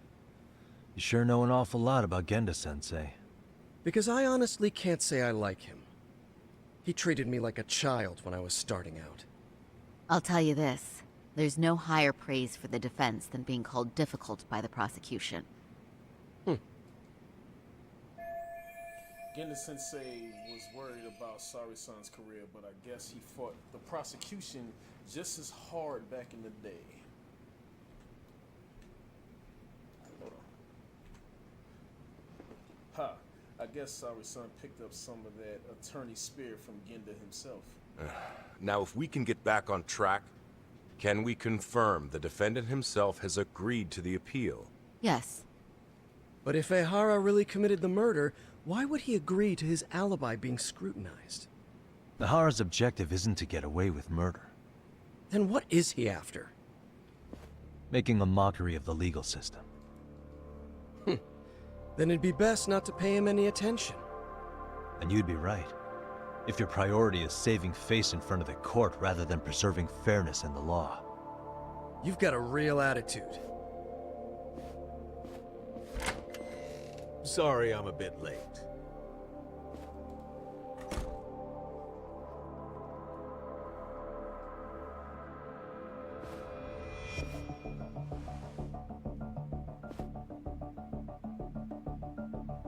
You sure know an awful lot about Genda-sensei. Because I honestly can't say I like him. He treated me like a child when I was starting out. I'll tell you this. There's no higher praise for the defense than being called difficult by the prosecution. Genda-sensei was worried about Sari-san's career, but I guess he fought the prosecution just as hard back in the day. Hold on. Ha! I guess Sari-san picked up some of that attorney spirit from Genda himself. Now, if we can get back on track, can we confirm the defendant himself has agreed to the appeal? Yes. But if Ehara really committed the murder, why would he agree to his alibi being scrutinized? Ehara's objective isn't to get away with murder. Then what is he after? Making a mockery of the legal system. Then it'd be best not to pay him any attention. And you'd be right. If your priority is saving face in front of the court rather than preserving fairness in the law. You've got a real attitude. Sorry I'm a bit late.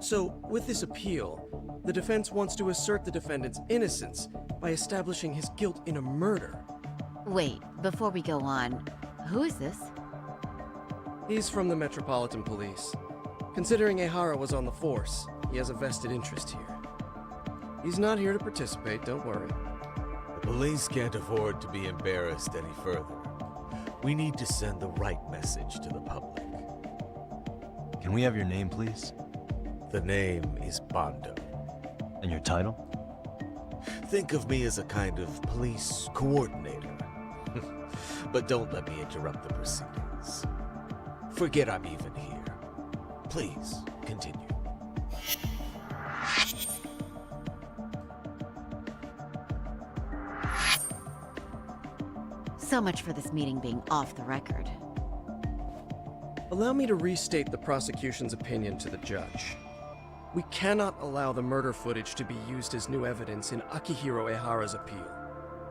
So, with this appeal, the defense wants to assert the defendant's innocence by establishing his guilt in a murder. Wait, before we go on, who is this? He's from the Metropolitan Police. Considering Ehara was on the force, he has a vested interest here. He's not here to participate, don't worry. The police can't afford to be embarrassed any further. We need to send the right message to the public. Can we have your name, please? The name is Bondo. And your title? Think of me as a kind of police coordinator. But don't let me interrupt the proceedings. Forget I'm even here. Please, continue. So much for this meeting being off the record. Allow me to restate the prosecution's opinion to the judge. We cannot allow the murder footage to be used as new evidence in Akihiro Ehara's appeal.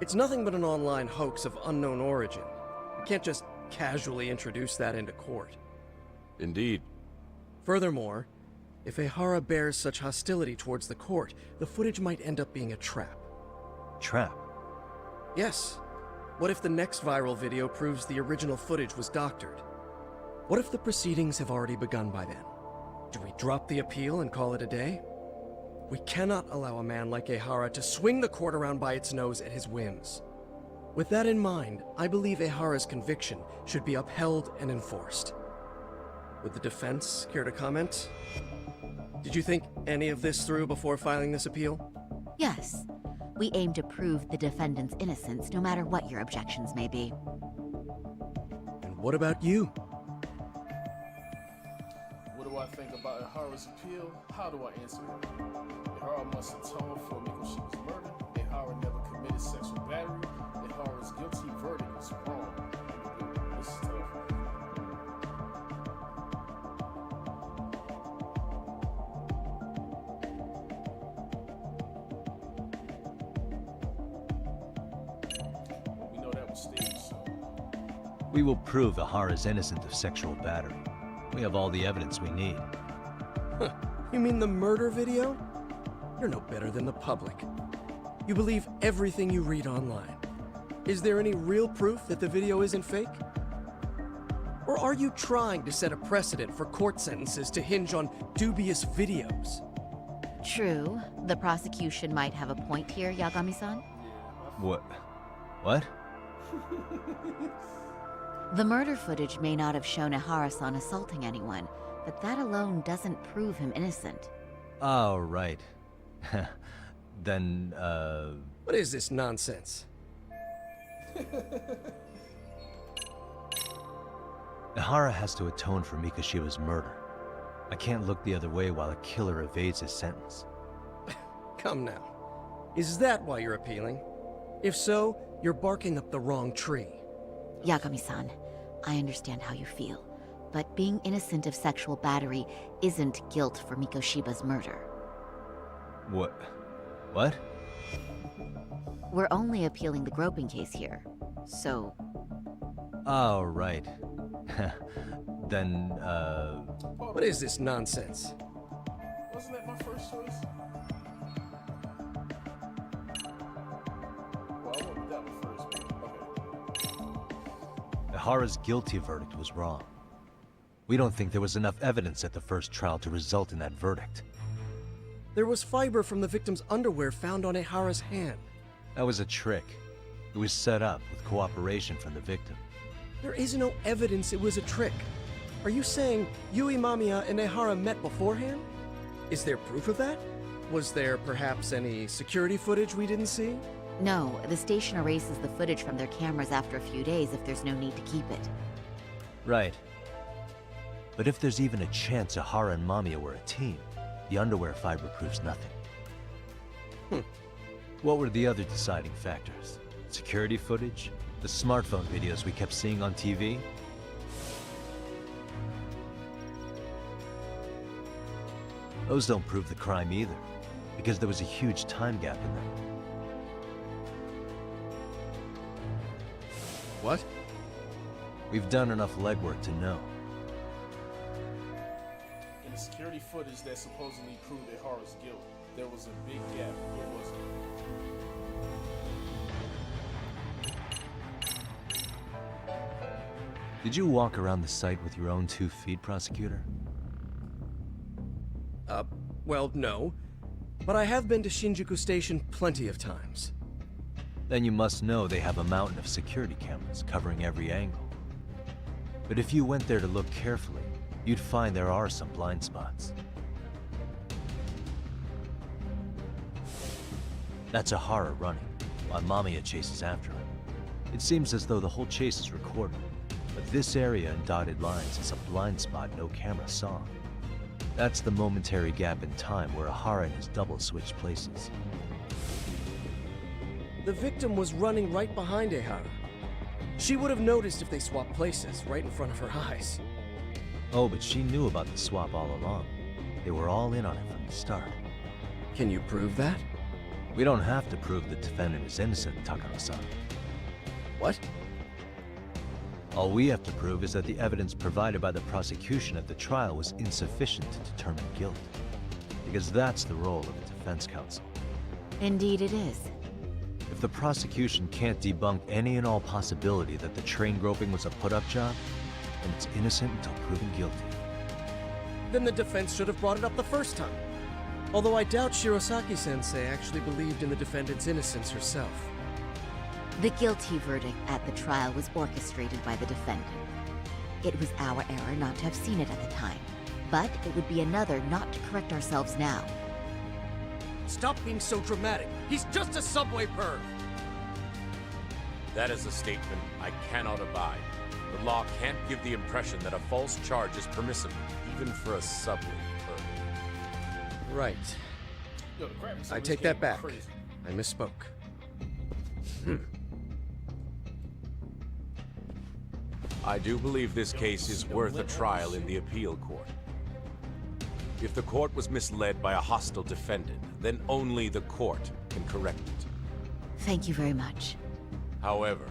It's nothing but an online hoax of unknown origin. We can't just casually introduce that into court. Indeed. Furthermore, if Ehara bears such hostility towards the court, the footage might end up being a trap. Trap? Yes. What if the next viral video proves the original footage was doctored? What if the proceedings have already begun by then? Do we drop the appeal and call it a day? We cannot allow a man like Ehara to swing the court around by its nose at his whims. With that in mind, I believe Ehara's conviction should be upheld and enforced. Would the defense care to comment? Did you think any of this through before filing this appeal? Yes. We aim to prove the defendant's innocence, no matter what your objections may be. And what about you? What do I think about Ehara's appeal? How do I answer it? Ehara must atone for Mikoshiba's murder. Ehara never committed sexual battery. Ehara's guilty verdict is wrong. This is tough. We know that was staged, so... We will prove Ehara is innocent of sexual battery. We have all the evidence we need. You mean the murder video? You're no better than the public. You believe everything you read online. Is there any real proof that the video isn't fake? Or are you trying to set a precedent for court sentences to hinge on dubious videos? True. The prosecution might have a point here, Yagami-san. What? What? The murder footage may not have shown Ehara-san assaulting anyone, but that alone doesn't prove him innocent. Oh, right. Then, What is this nonsense? Ehara has to atone for Mikoshiba's murder. I can't look the other way while a killer evades his sentence. Come now. Is that why you're appealing? If so, you're barking up the wrong tree. Yagami-san, I understand how you feel, but being innocent of sexual battery isn't guilt for Mikoshiba's murder. What? What? We're only appealing the groping case here, so... Oh, right. Then, What is this nonsense? Wasn't that my first choice? Well, I went with that one first, but okay. Ehara's guilty verdict was wrong. We don't think there was enough evidence at the first trial to result in that verdict. There was fiber from the victim's underwear found on Ehara's hand. That was a trick. It was set up with cooperation from the victim. There is no evidence it was a trick. Are you saying Yui Mamiya and Ehara met beforehand? Is there proof of that? Was there perhaps any security footage we didn't see? No, the station erases the footage from their cameras after a few days if there's no need to keep it. Right. But if there's even a chance Ehara and Mamiya were a team, the underwear fiber proves nothing. What were the other deciding factors? Security footage? The smartphone videos we kept seeing on TV? Those don't prove the crime either, because there was a huge time gap in them. What? We've done enough legwork to know. In the security footage that supposedly proved Ehara's guilt, there was a big gap. Where was it? Did you walk around the site with your own 2 feet, prosecutor? Well, no. But I have been to Shinjuku Station plenty of times. Then you must know they have a mountain of security cameras covering every angle. But if you went there to look carefully, you'd find there are some blind spots. That's Ahara running, while Mamiya chases after him. It seems as though the whole chase is recorded, but this area in dotted lines is a blind spot no camera saw. That's the momentary gap in time where Ahara and his double switched places. The victim was running right behind Ehara. She would have noticed if they swapped places right in front of her eyes. Oh, but she knew about the swap all along. They were all in on it from the start. Can you prove that? We don't have to prove the defendant is innocent, Takano-san. What? All we have to prove is that the evidence provided by the prosecution at the trial was insufficient to determine guilt. Because that's the role of the defense counsel. Indeed it is. If the prosecution can't debunk any and all possibility that the train groping was a put-up job, then it's innocent until proven guilty. Then the defense should have brought it up the first time. Although I doubt Shirosaki-sensei actually believed in the defendant's innocence herself. The guilty verdict at the trial was orchestrated by the defendant. It was our error not to have seen it at the time, but it would be another not to correct ourselves now. Stop being so dramatic. He's just a subway perv. That is a statement I cannot abide. The law can't give the impression that a false charge is permissible, even for a subway perv. Right. Yo, the graphics I on this take game that back. are crazy. I misspoke. I do believe this case is worth a trial in the appeal court. If the court was misled by a hostile defendant, then only the court can correct it. Thank you very much. However,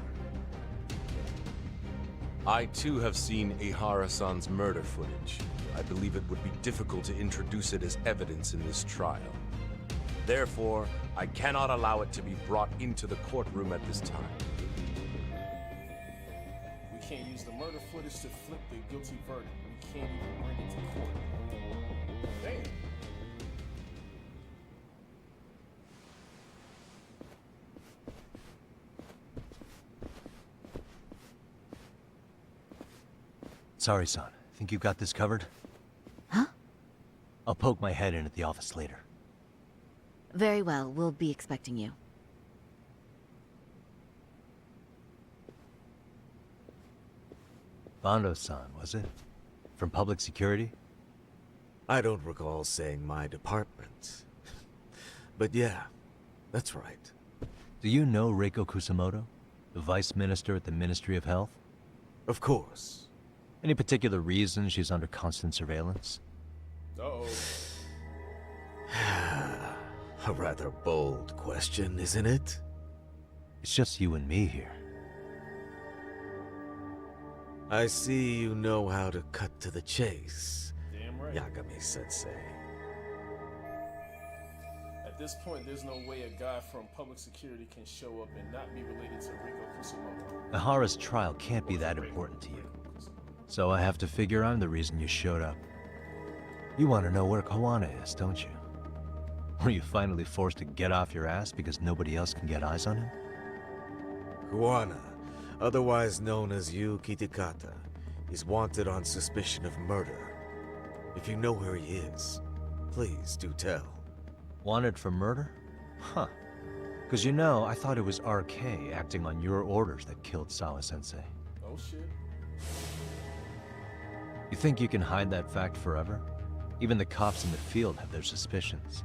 I too have seen Ehara-san's murder footage. I believe it would be difficult to introduce it as evidence in this trial. Therefore, I cannot allow it to be brought into the courtroom at this time. We can't use the murder footage to flip the guilty verdict. We can't even bring it to court. Damn. Sorry, son. Think you've got this covered? Huh? I'll poke my head in at the office later. Very well, we'll be expecting you. Bando-san, was it? From public security? I don't recall saying my department. But yeah, that's right. Do you know Reiko Kusamoto? The vice minister at the Ministry of Health? Of course. Any particular reason she's under constant surveillance? Uh-oh. A rather bold question, isn't it? It's just you and me here. I see you know how to cut to the chase. Damn right. Yagami-sensei. At this point, there's no way a guy from public security can show up and not be related to Reiko Kusamoto. Ahara's trial can't be that important to you. So I have to figure I'm the reason you showed up. You want to know where Kawana is, don't you? Were you finally forced to get off your ass because nobody else can get eyes on him? Kuwana, otherwise known as Yu Kitakata, is wanted on suspicion of murder. If you know where he is, please do tell. Wanted for murder? Huh. Because you know, I thought it was RK acting on your orders that killed Sawa-sensei. Oh shit. You think you can hide that fact forever? Even the cops in the field have their suspicions.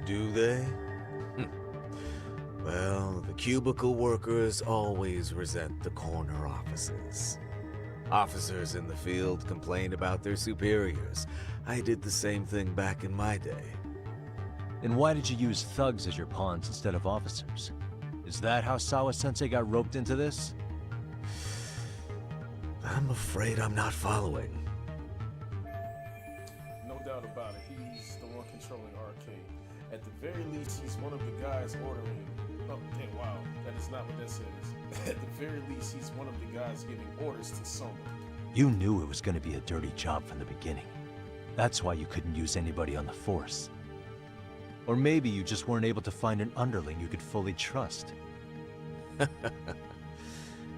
Do they? Well, the cubicle workers always resent the corner offices. Officers in the field complain about their superiors. I did the same thing back in my day. Then why did you use thugs as your pawns instead of officers? Is that how Sawa-sensei got roped into this? I'm afraid I'm not following. No doubt about it. He's the one controlling RK. At the very least, he's one of the guys ordering. Oh, damn, wow. That is not what that says. At the very least, he's one of the guys giving orders to Soma. You knew it was going to be a dirty job from the beginning. That's why you couldn't use anybody on the force. Or maybe you just weren't able to find an underling you could fully trust.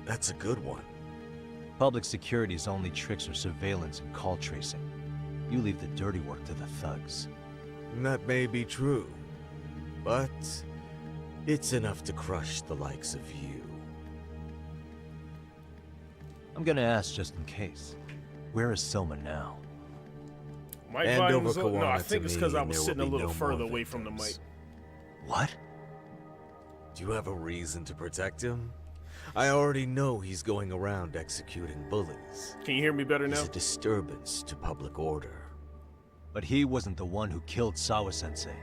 That's a good one. Public security's only tricks are surveillance and call tracing. You leave the dirty work to the thugs. That may be true, but it's enough to crush the likes of you. I'm gonna ask just in case. Where is Soma now? Mic Hand volume over was up. No, I Kawana think to it's me because I and was there sitting a will be little no further more away from the mic. victims. What? Do you have a reason to protect him? I already know he's going around executing bullies. Can you hear me better now? He's a disturbance to public order. But he wasn't the one who killed Sawa-sensei.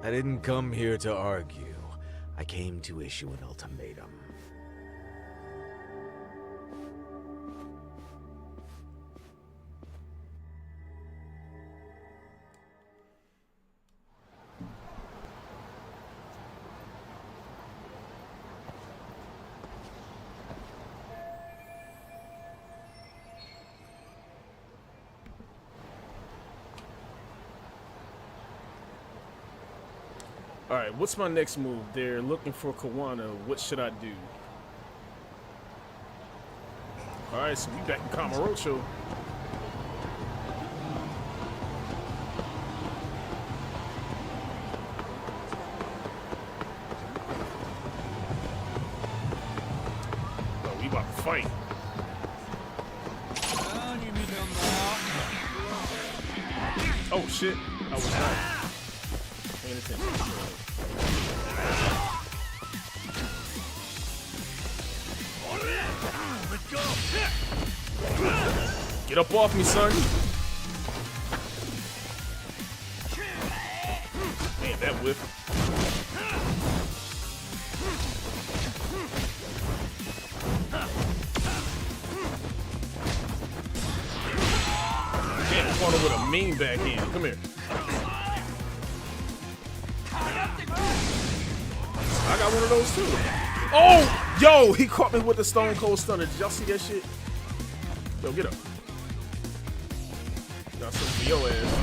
I didn't come here to argue. I came to issue an ultimatum. Alright, what's my next move? They're looking for Kawana. What should I do? Alright, so we back in Kamurocho. Oh, we about to fight. Oh shit, I was not paying attention. Get up off me, son. Man, that whip. Can't corner with a mean backhand. Come here. I got one of those too. Oh, yo, he caught me with the Stone Cold Stunner. Did y'all see that shit? Yo, get up. Got something for your ass.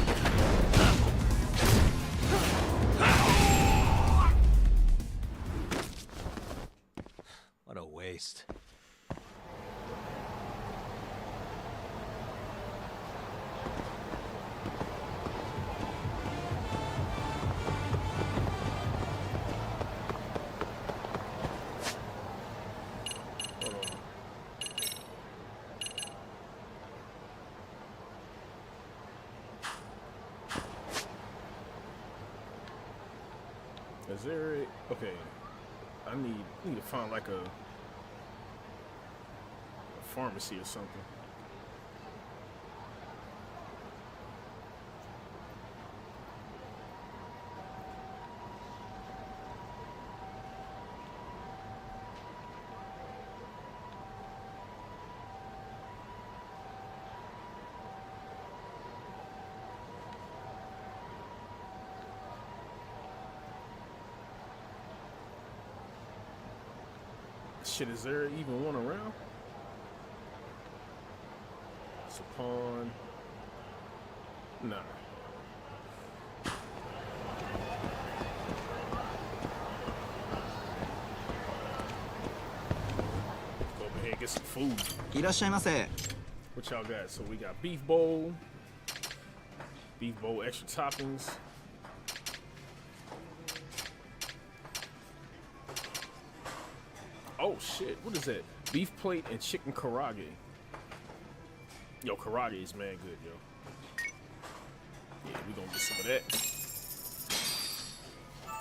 What a waste. Is there a, okay, I need to find like a pharmacy or something. Shit, is there even one around? It's a pawn. Nah. Go over here and get some food. いらっしゃいませ。 What y'all got? So we got beef bowl, extra toppings. Oh shit, what is that? Beef plate and chicken karage. Yo, karage is man good, yo. Yeah, we gonna get some of that.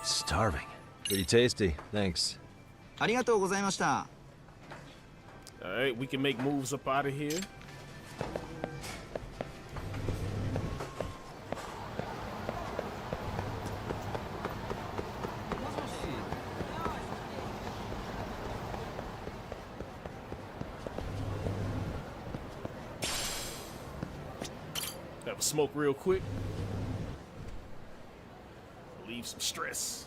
Starving. Pretty tasty, thanks. ありがとうございました。 Alright, we can make moves up out of here. Have a smoke real quick. Relieve some stress.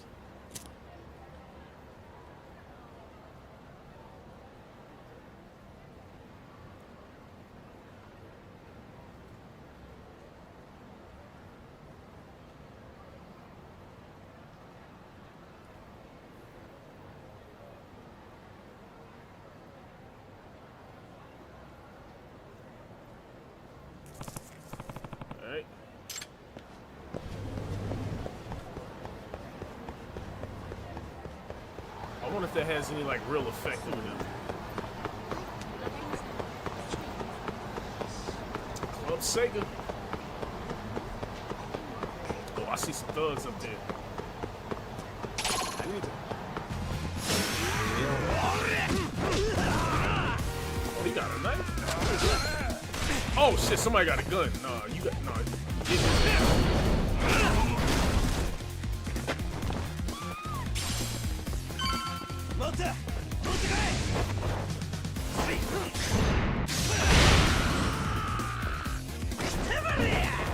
wonder if that has any like real effect on him. Club Sega. Oh, I see some thugs up there. Oh, he got a knife. Oh shit! Somebody got a gun. No, you got no. You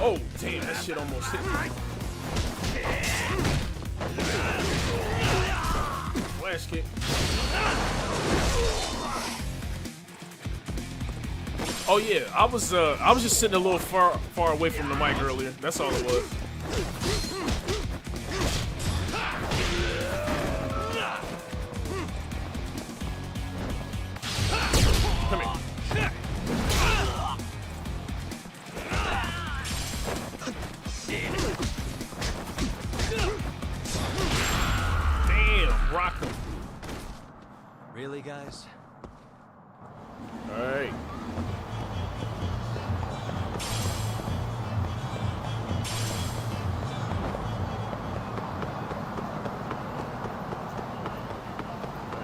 oh, damn, that shit almost hit me. Flash kick. Oh yeah, I was just sitting a little far away from the mic earlier. That's all it was. Come here. Damn, rock him. Really, guys? All right.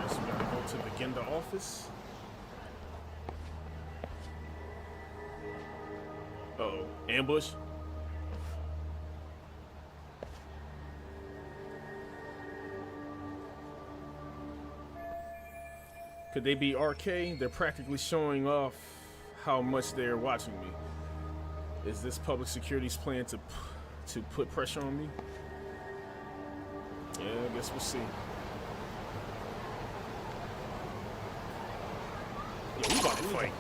So we gotta go to the Genda office. Uh-oh, ambush. Could they be RK? They're practically showing off how much they're watching me. Is this public security's plan to put pressure on me? Yeah, I guess we'll see. Yeah, we about to fight.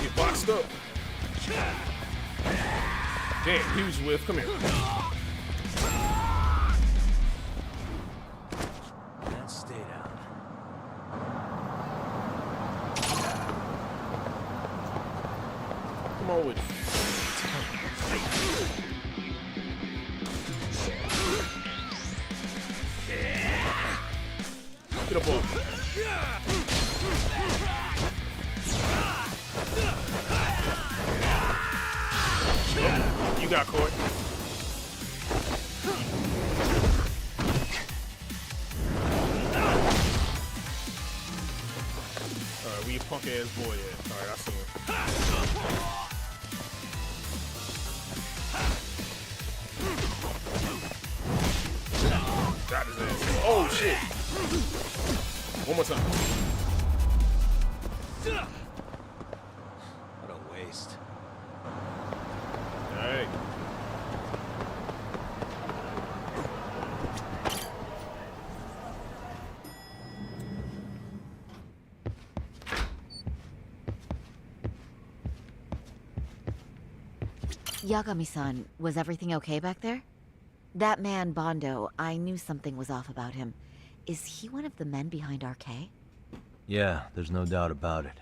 Get boxed up. Damn, huge whiff. Come here. And stay down. Come on with it. Get up on. You got caught. Alright, where your punk ass boy at? Alright, I see him. Got his ass. Oh shit. One more time. What a waste. Alright. Yagami-san, was everything okay back there? That man, Bondo, I knew something was off about him. Is he one of the men behind RK? Yeah, there's no doubt about it.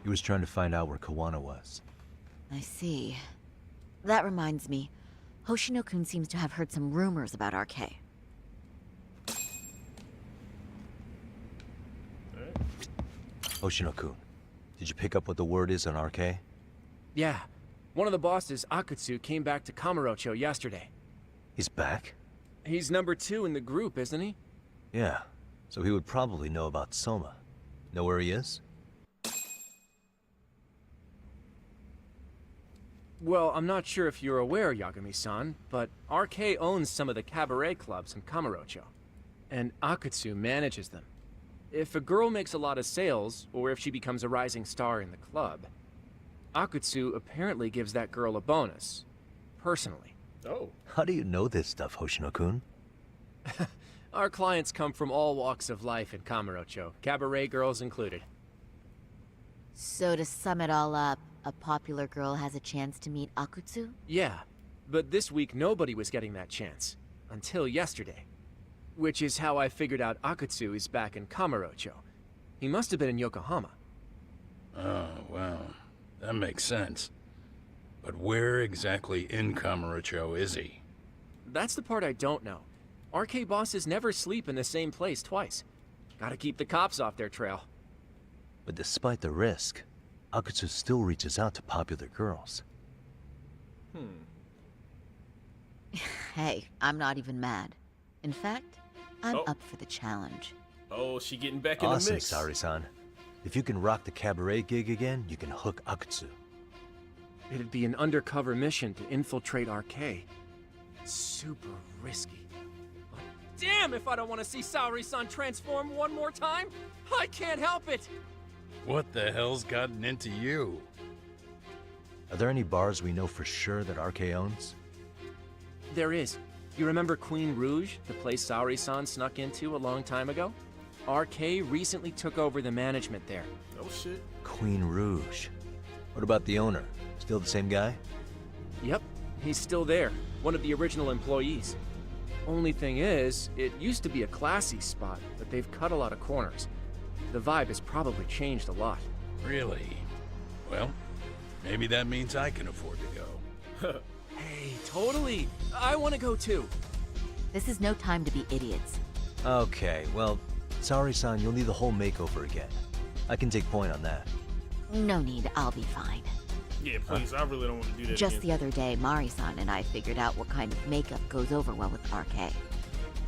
He was trying to find out where Kawana was. I see. That reminds me. Hoshino-kun seems to have heard some rumors about RK. Hoshino-kun, did you pick up what the word is on RK? Yeah. One of the bosses, Akutsu, came back to Kamurocho yesterday. He's back? He's number 2 in the group, isn't he? Yeah, so he would probably know about Soma. Know where he is? Well, I'm not sure if you're aware, Yagami-san, but RK owns some of the cabaret clubs in Kamurocho, and Akutsu manages them. If a girl makes a lot of sales, or if she becomes a rising star in the club, Akutsu apparently gives that girl a bonus, personally. Oh. How do you know this stuff, Hoshino-kun? Our clients come from all walks of life in Kamurocho, cabaret girls included. So to sum it all up, a popular girl has a chance to meet Akutsu? Yeah, but this week nobody was getting that chance. Until yesterday. Which is how I figured out Akutsu is back in Kamurocho. He must have been in Yokohama. Oh, well, that makes sense. But where exactly in Kamurocho is he? That's the part I don't know. RK bosses never sleep in the same place twice. Gotta keep the cops off their trail. But despite the risk, Akutsu still reaches out to popular girls. Hey, I'm not even mad. In fact, I'm Oh. up for the challenge. Oh, she getting back in the Awesome, mix. Saori-san. If you can rock the cabaret gig again, you can hook Akutsu. It'd be an undercover mission to infiltrate RK. Super risky. But damn if I don't want to see Saori-san transform one more time! I can't help it! What the hell's gotten into you? Are there any bars we know for sure that RK owns? There is. You remember Queen Rouge, the place Saori-san snuck into a long time ago? RK recently took over the management there. Oh shit. Queen Rouge. What about the owner? Still the same guy? Yep, he's still there. One of the original employees. Only thing is, it used to be a classy spot, but they've cut a lot of corners. The vibe has probably changed a lot. Really? Well, maybe that means I can afford to go. Hey, totally! I want to go too! This is no time to be idiots. Okay, well, Saori-san, you'll need the whole makeover again. I can take point on that. No need, I'll be fine. Yeah, please, I really don't want to do that Just again. the other day, Mari-san and I figured out what kind of makeup goes over well with RK.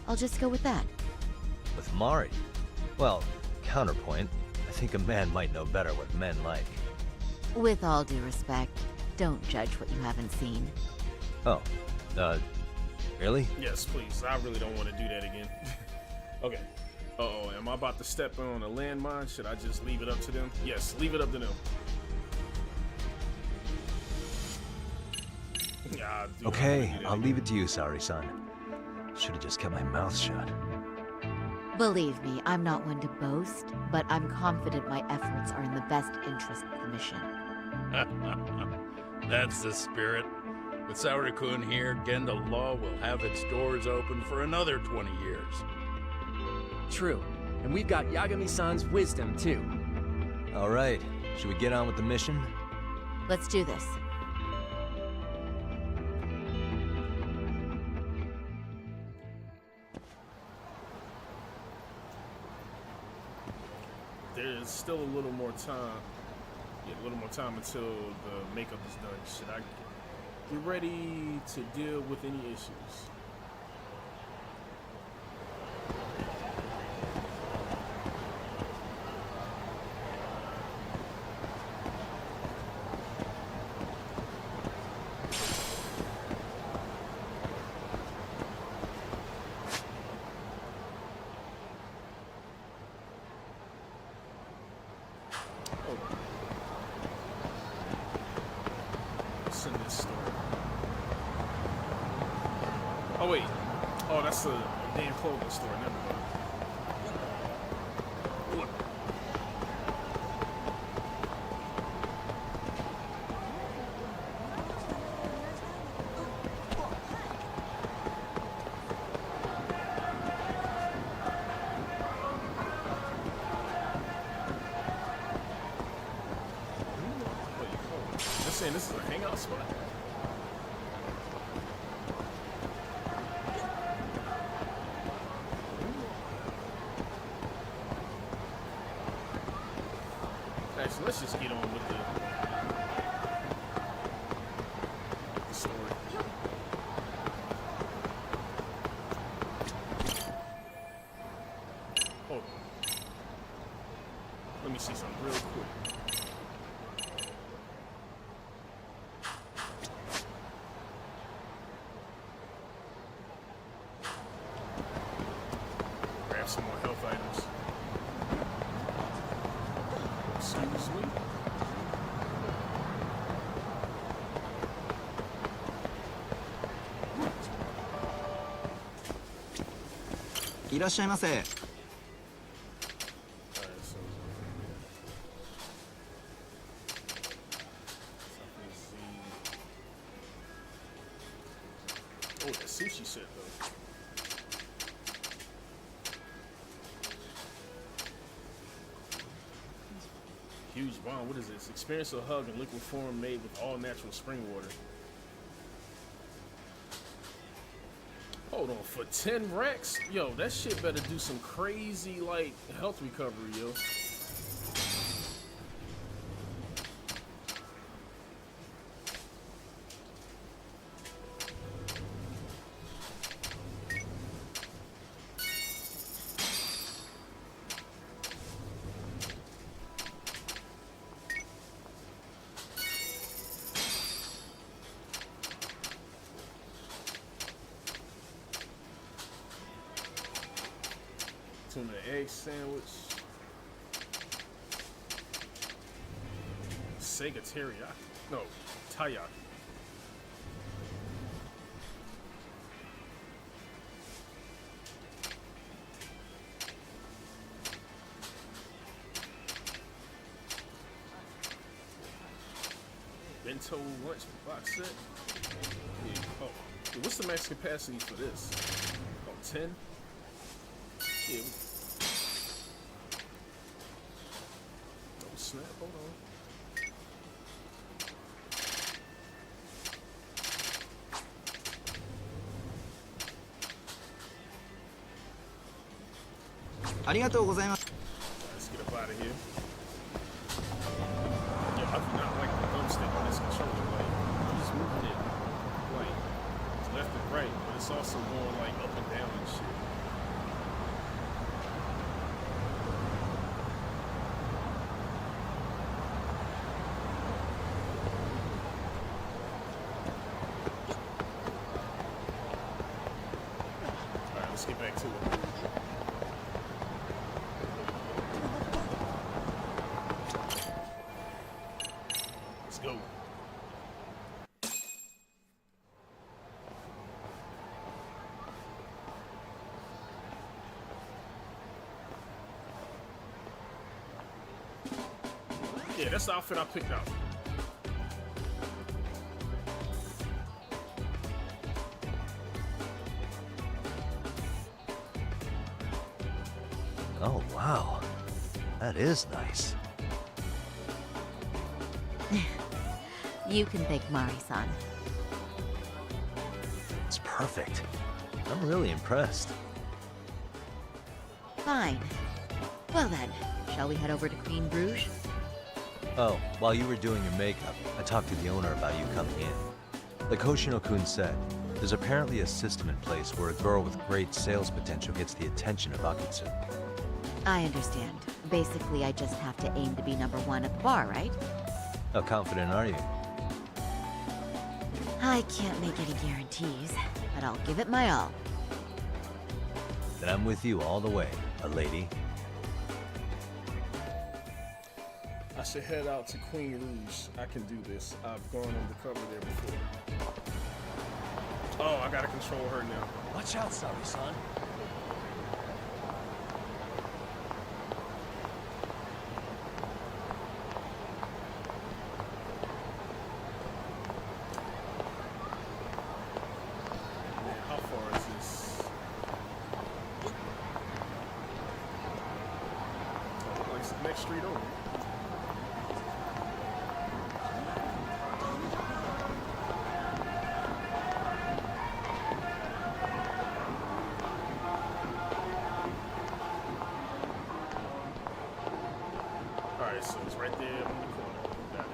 I'll just go with that. With Mari? Well, counterpoint, I think a man might know better what men like. With all due respect, don't judge what you haven't seen. Oh, really? Yes, please. I really don't want to do that again. Okay. Uh-oh, am I about to step on a landmine? Should I just leave it up to them? Yes, leave it up to them. Yeah, dude, Okay, I'll leave it to you, Saori-san. Should've just kept my mouth shut. Believe me, I'm not one to boast, but I'm confident my efforts are in the best interest of the mission. That's the spirit. With Saori-kun here, Genda Law will have its doors open for another 20 years. True. And we've got Yagami-san's wisdom, too. All right, should we get on with the mission? Let's do this. There's still a little more time. Yeah, a little more time until the makeup is done. Should I get ready to deal with any issues? What's in this store? Oh wait. Oh, that's a damn clothing store. Never mind. They're saying this is a hangout spot. Actually, let's just get on with the story. Hold on. Let me see something real quick. Grab some more health items. Excuse me. いらっしゃいませ。Alright, so oh, that sushi set though. Huge bomb. What is this? Experience a hug in liquid form made with all natural spring water. Hold on, for 10 racks? Yo, that shit better do some crazy, like, health recovery, yo. Tuna egg sandwich. Sega teriyaki. No, taiyaki. Bento lunch box set. Yeah. Oh, yeah, what's the max capacity for this? Oh, 10? Yeah. Oh snap, hold on. Arigatou gozaimasu. Let's get up out of here. Yo, I do not like the thumbstick on this controller. Like, I'm just moving it like left and right, but it's also going like up and down and shit. Let's get back to it. Let's go. Yeah, that's the outfit I picked out. Oh, wow. That is nice. You can thank Mari-san. It's perfect. I'm really impressed. Fine. Well then, shall we head over to Queen Bruges? Oh, while you were doing your makeup, I talked to the owner about you coming in. Like Hoshino-kun said, there's apparently a system in place where a girl with great sales potential gets the attention of Akitsu. I understand. Basically, I just have to aim to be #1 at the bar, right? How confident are you? I can't make any guarantees, but I'll give it my all. Then I'm with you all the way, a lady. I should head out to Queen Rouge. I can do this. I've gone undercover there before. Oh, I gotta control her now. Watch out, Sari-san. How far is this? Oh, like the next street over. Alright, so it's right there on the corner. Got it.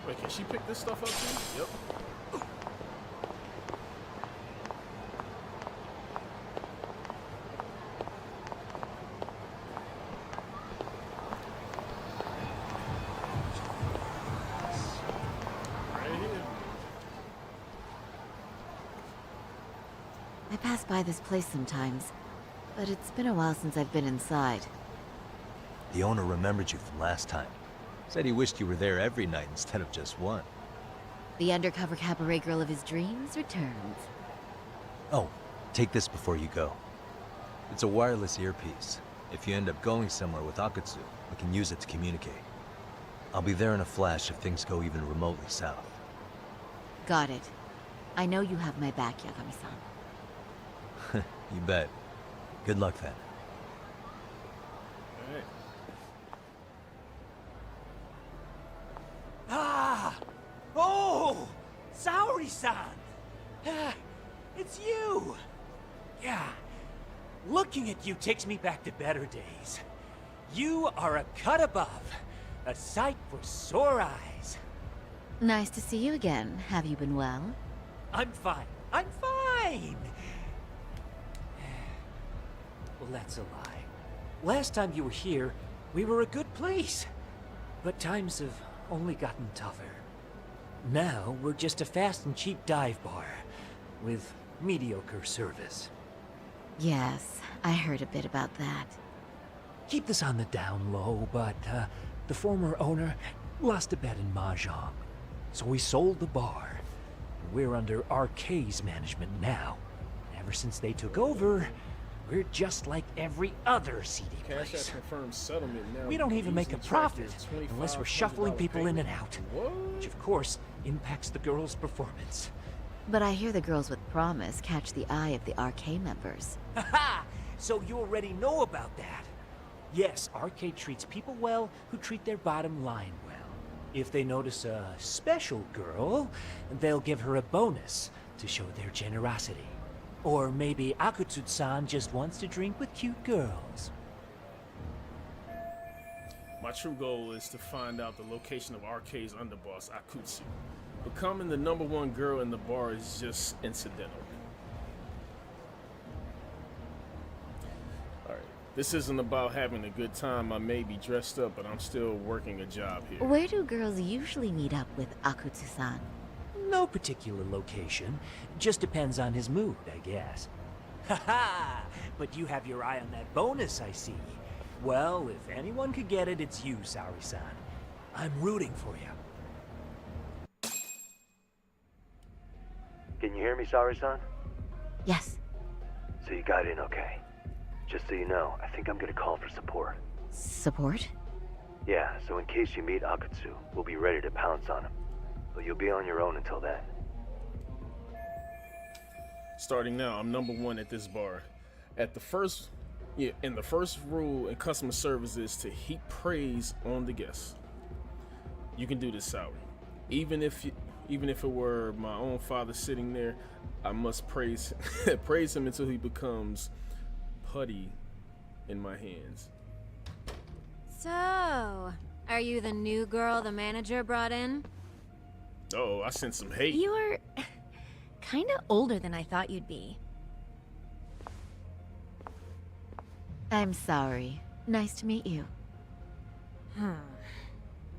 Wait, can she pick this stuff up too? Yep. Right here. I pass by this place sometimes, but it's been a while since I've been inside. The owner remembered you from last time. Said he wished you were there every night instead of just one. The undercover cabaret girl of his dreams returns. Oh, take this before you go. It's a wireless earpiece. If you end up going somewhere with Akutsu, we can use it to communicate. I'll be there in a flash if things go even remotely south. Got it. I know you have my back, Yagami-san. You bet. Good luck then. Alright. Ah! Oh! Saori-san! It's you! Yeah. Looking at you takes me back to better days. You are a cut above. A sight for sore eyes. Nice to see you again. Have you been well? I'm fine. I'm fine! Well, that's a lie. Last time you were here, we were a good place. But times have only gotten tougher. Now, we're just a fast and cheap dive bar. With mediocre service. Yes, I heard a bit about that. Keep this on the down low, but the former owner lost a bet in Mahjong. So we sold the bar. We're under RK's management now. Ever since they took over, we're just like every other CD Cash place. App confirmed settlement now. We don't even make a Easily profit tracking unless we're shuffling $2,500 people in and payment. out. What? Which of course impacts the girls' performance. But I hear the girls with promise catch the eye of the RK members. Haha! So you already know about that. Yes, Arcade treats people well who treat their bottom line well. If they notice a special girl, they'll give her a bonus to show their generosity. Or maybe Akutsu-san just wants to drink with cute girls. My true goal is to find out the location of RK's underboss, Akutsu. Becoming the #1 girl in the bar is just incidental. Alright, this isn't about having a good time. I may be dressed up, but I'm still working a job here. Where do girls usually meet up with Akutsu-san? No particular location. Just depends on his mood, I guess. Haha! But you have your eye on that bonus, I see. Well, if anyone could get it, it's you, Saori-san. I'm rooting for you. Can you hear me, Saori-san? Yes. So you got in okay. Just so you know, I think I'm gonna call for support. Support? Yeah, so in case you meet Akutsu, we'll be ready to pounce on him. But you'll be on your own until then. Starting now, I'm #1 at this bar. And the first rule in customer service is to heap praise on the guests. You can do this, Saori. Even if it were my own father sitting there, I must praise praise him until he becomes putty in my hands. So, are you the new girl the manager brought in? Oh, I sent some hate. You're kinda older than I thought you'd be. I'm sorry. Nice to meet you.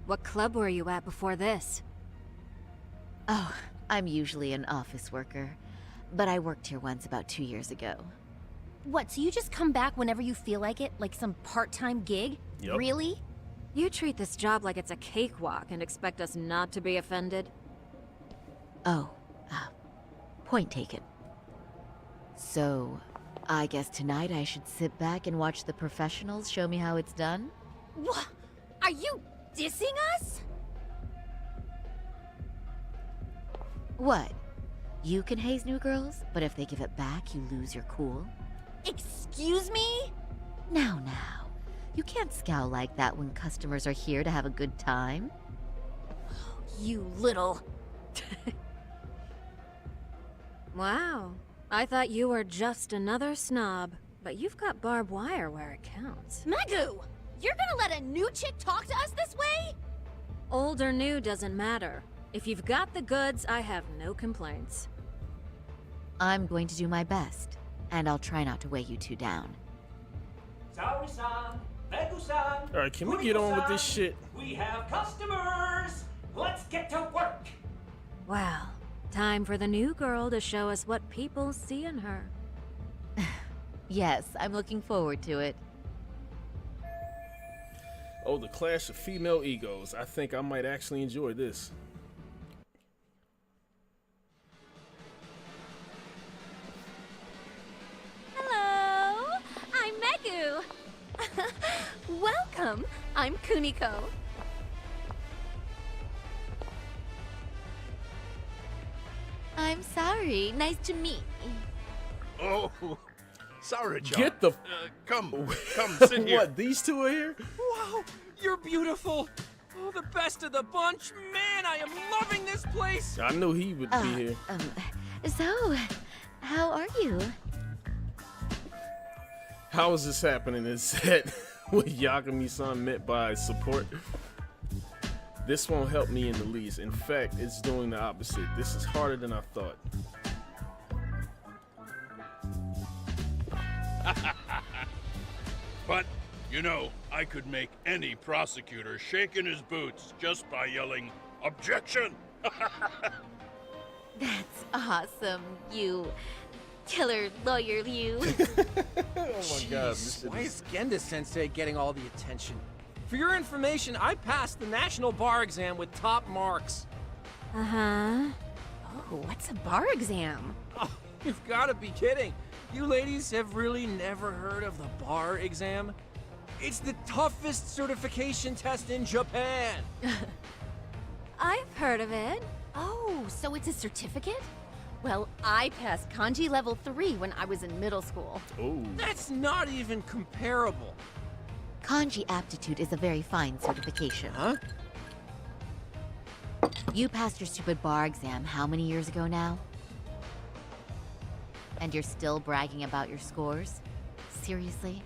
What club were you at before this? Oh, I'm usually an office worker, but I worked here once about 2 years ago. What, so you just come back whenever you feel like it? Like some part-time gig? Yep. Really? You treat this job like it's a cakewalk and expect us not to be offended? Oh, point taken. So, I guess tonight I should sit back and watch the professionals show me how it's done? What? Are you dissing us? What? You can haze new girls, but if they give it back, you lose your cool? Excuse me? Now. You can't scowl like that when customers are here to have a good time. You little... Wow. I thought you were just another snob, but you've got barbed wire where it counts. Megu! You're gonna let a new chick talk to us this way? Old or new doesn't matter. If you've got the goods, I have no complaints. I'm going to do my best, and I'll try not to weigh you two down. Saori-san, Megu-san. Alright, can we get on with this Kuriko-san, shit? We have customers. Let's get to work. Well, time for the new girl to show us what people see in her. Yes, I'm looking forward to it. Oh, the clash of female egos. I think I might actually enjoy this. Welcome. I'm Kuniko. I'm sorry. Nice to meet you. Oh, Sarah-chan. Get the... come sit here. What, these two are here? Wow, you're beautiful. Oh, the best of the bunch. Man, I am loving this place. I knew he would be here. So, how are you? How is this happening? Is that what Yagami-san meant by support? This won't help me in the least. In fact, it's doing the opposite. This is harder than I thought. But, you know, I could make any prosecutor shake in his boots just by yelling, "Objection!" That's awesome, you killer lawyer, you. Oh my god. Why is Genda-sensei getting all the attention? For your information, I passed the national bar exam with top marks. Uh-huh. Oh, what's a bar exam? Oh, you've got to be kidding. You ladies have really never heard of the bar exam? It's the toughest certification test in Japan. I've heard of it. Oh, so it's a certificate? Well, I passed kanji level 3 when I was in middle school. Oh. That's not even comparable. Kanji aptitude is a very fine certification. Huh? You passed your stupid bar exam how many years ago now? And you're still bragging about your scores? Seriously?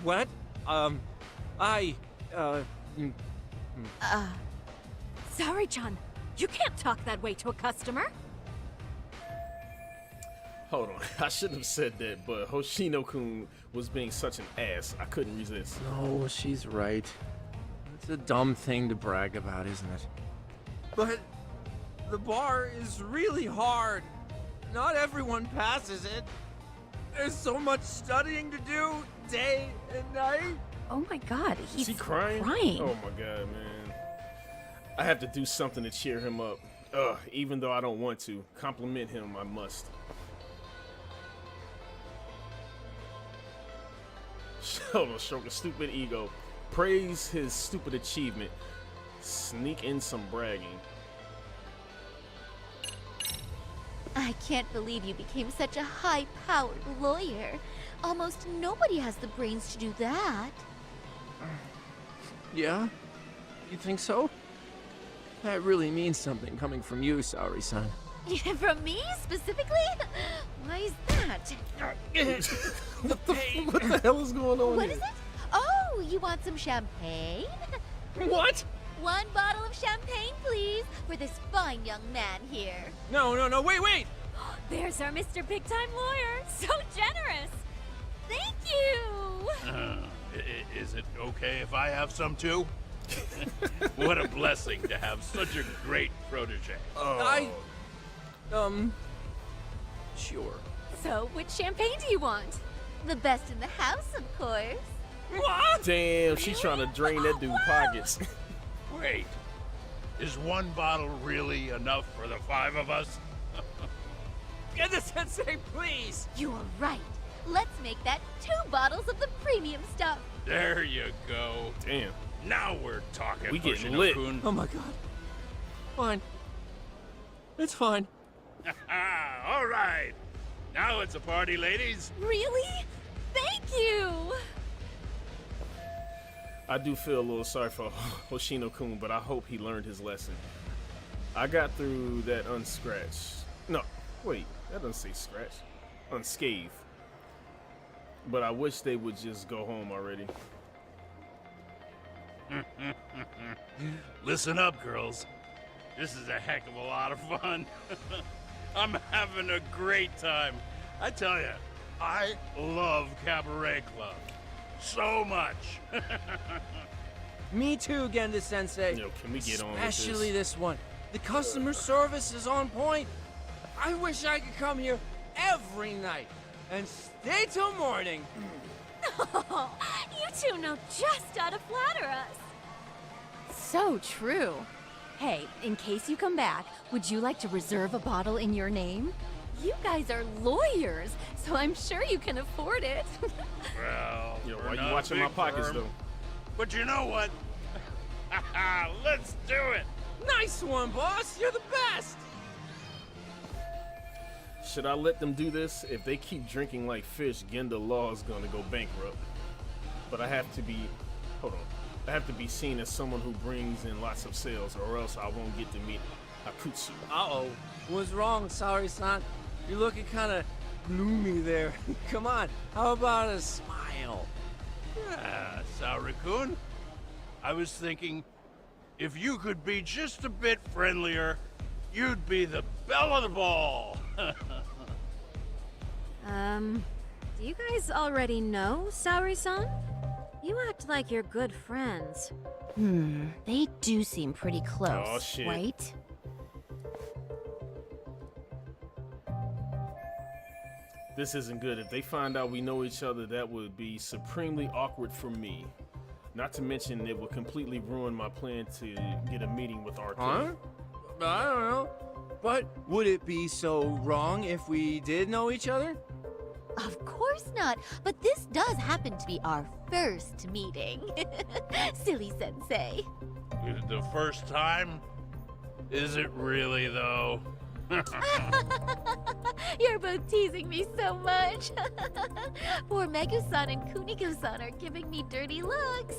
What? Sorry, Chan. You can't talk that way to a customer. Hold on. I shouldn't have said that, but Hoshino-kun was being such an ass. I couldn't resist. No, she's right. It's a dumb thing to brag about, isn't it? But the bar is really hard. Not everyone passes it. There's so much studying to do, day and night. Oh my god, Is he crying? Oh my god, man. I have to do something to cheer him up. Even though I don't want to. Compliment him, I must. Hold on, stroke a stupid ego. Praise his stupid achievement. Sneak in some bragging. I can't believe you became such a high-powered lawyer. Almost nobody has the brains to do that. Yeah? You think so? That really means something coming from you, Saori-san. From me, specifically? Why is that? What the hell is going on What here? is it? Oh, you want some champagne? What? 1 bottle of champagne, please, for this fine young man here. No, wait! There's our Mr. Big Time Lawyer. So generous. Thank you. Is it okay if I have some too? What a blessing to have such a great protege. Sure. So, which champagne do you want? The best in the house, of course. What? Damn, she's trying to drain that dude's pockets. Wait, is 1 bottle really enough for the 5 of us? Genda-sensei, please! You are right. Let's make that 2 bottles of the premium stuff. There you go. Damn. Now we're talking. We getting lit. Hoshino-kun. Oh my god. Fine. It's fine. All right. Now it's a party, ladies. Really? Thank you! I do feel a little sorry for Hoshino-kun, but I hope he learned his lesson. I got through that unscratched. No, wait, that doesn't say scratch. Unscathed. But I wish they would just go home already. Listen up, girls. This is a heck of a lot of fun. I'm having a great time. I tell you, I love Cabaret Club. So much. Me too, Genda-sensei. Yo, can we get on with this? Especially this one. The customer service is on point. I wish I could come here every night and stay till morning. Oh, you two know just how to flatter us. So true. Hey, in case you come back, would you like to reserve a bottle in your name? You guys are lawyers, so I'm sure you can afford it. Well, Yo, we're why you not a watching my big pockets, firm. though? But you know what? Let's do it! Nice one, boss! You're the best! Should I let them do this? If they keep drinking like fish, Genda Law is gonna go bankrupt. But I have to be, hold on. I have to be seen as someone who brings in lots of sales, or else I won't get to meet Akutsu. Uh-oh. What's wrong, Saori-san? You're looking kind of gloomy there. Come on, how about a smile? Yeah, Saori-kun. I was thinking, if you could be just a bit friendlier, you'd be the belle of the ball. Do you guys already know Saori-san? You act like you're good friends. They do seem pretty close, Oh, shit. right? This isn't good. If they find out we know each other, that would be supremely awkward for me. Not to mention, it would completely ruin my plan to get a meeting with RK. Huh? I don't know. But would it be so wrong if we did know each other? Of course not, but this does happen to be our first meeting. Silly sensei. The first time? Is it really, though? You're both teasing me so much. Poor Megu-san and Kuniko-san are giving me dirty looks.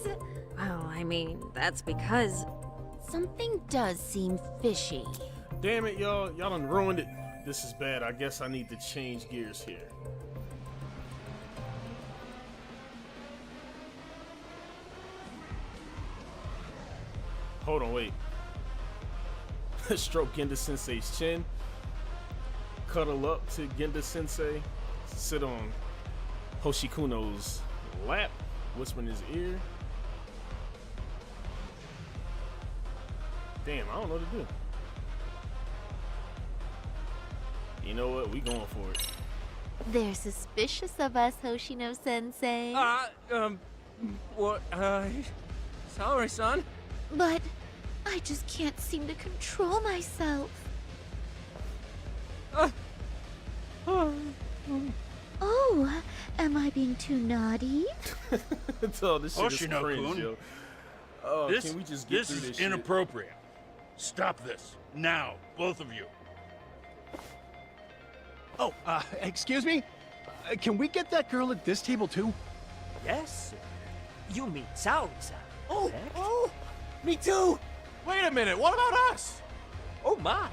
Well, I mean, that's because... Something does seem fishy. Damn it, y'all. Y'all done ruined it. This is bad. I guess I need to change gears here. Hold on, wait. Stroke Genda Sensei's chin. Cuddle up to Genda Sensei. Sit on Hoshikuno's lap. Whisper in his ear. Damn, I don't know what to do. You know what? We going for it. They're suspicious of us, Hoshino-sensei. What, sorry, son. But I just can't seem to control myself. Oh, am I being too naughty? Oh, this shit is Hoshino-kun, cringe, yo. Oh, this, can we just get through is this shit? inappropriate. Stop this. Now, both of you. Oh, excuse me? Can we get that girl at this table too? Yes, sir. You mean Saori-san. Oh, me too! Wait a minute, what about us? Oh my!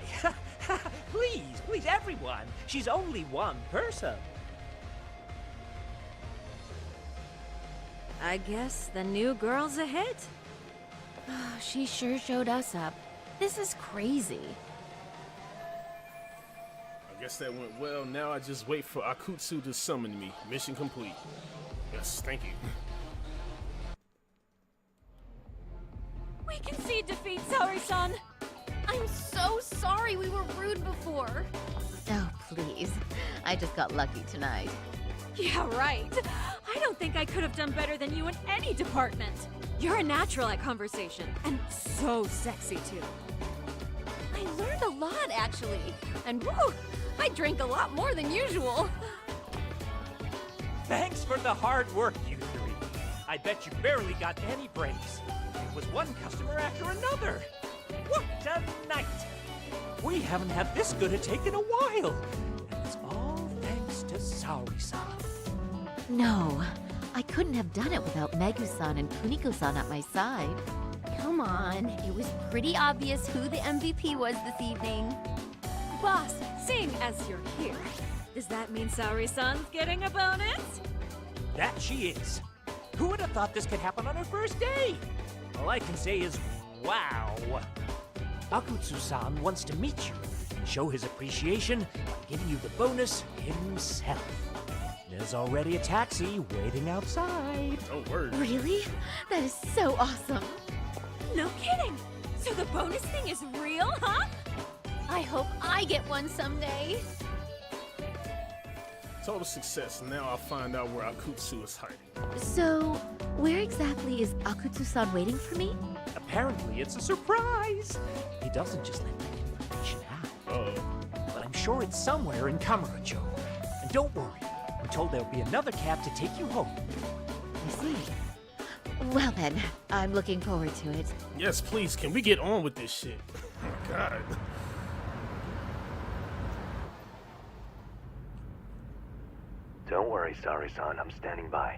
Please, everyone. She's only one person. I guess the new girl's a hit. She sure showed us up. This is crazy. I guess that went well. Now I just wait for Akutsu to summon me. Mission complete. Yes, thank you. We concede defeat, Saori-san. I'm so sorry we were rude before. Oh, please. I just got lucky tonight. Yeah, right. I don't think I could have done better than you in any department. You're a natural at conversation, and so sexy too. I learned a lot, actually. And woo, I drank a lot more than usual. Thanks for the hard work, you three. I bet you barely got any breaks. It was one customer after another. What a night! We haven't had this good a take in a while. And it's all thanks to Saori-san. No, I couldn't have done it without Megu-san and Kuniko-san at my side. Come on, it was pretty obvious who the MVP was this evening. Boss, seeing as you're here, does that mean Saori-san's getting a bonus? That she is. Who would have thought this could happen on her first day? All I can say is, wow. Akutsu-san wants to meet you and show his appreciation by giving you the bonus himself. There's already a taxi waiting outside. Oh, word. Really? That is so awesome. No kidding! So the bonus thing is real, huh? I hope I get one someday. Total success. Now I'll find out where Akutsu is hiding. So, where exactly is Akutsu-san waiting for me? Apparently, it's a surprise. He doesn't just let that information out. Uh-oh. But I'm sure it's somewhere in Kamurocho. And don't worry, I'm told there'll be another cab to take you home. I see. Well then, I'm looking forward to it. Yes, please. Can we get on with this shit? Oh my god. Don't worry, Sari-san. I'm standing by.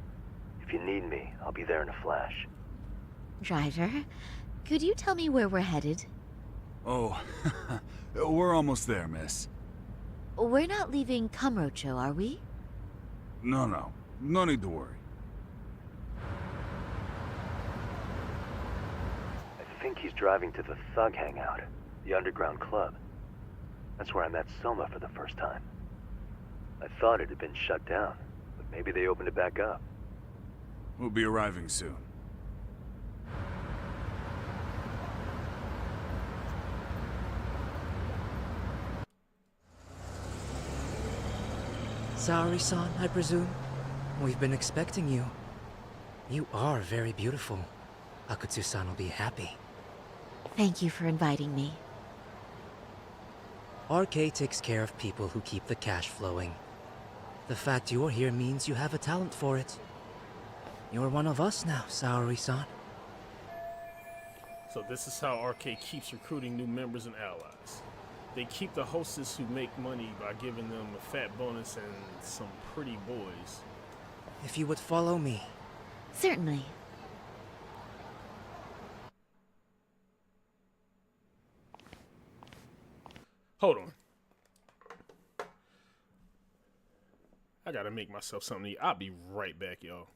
If you need me, I'll be there in a flash. Driver, could you tell me where we're headed? Oh, we're almost there, miss. We're not leaving Kamurocho, are we? No. No need to worry. I think he's driving to the Thug Hangout, the underground club. That's where I met Soma for the first time. I thought it had been shut down, but maybe they opened it back up. We'll be arriving soon. Saori-san, I presume? We've been expecting you. You are very beautiful. Akutsu-san will be happy. Thank you for inviting me. RK takes care of people who keep the cash flowing. The fact you're here means you have a talent for it. You're one of us now, Saori-san. So this is how RK keeps recruiting new members and allies. They keep the hostess who make money by giving them a fat bonus and some pretty boys. If you would follow me. Certainly. Hold on. I gotta make myself something to eat. I'll be right back, y'all.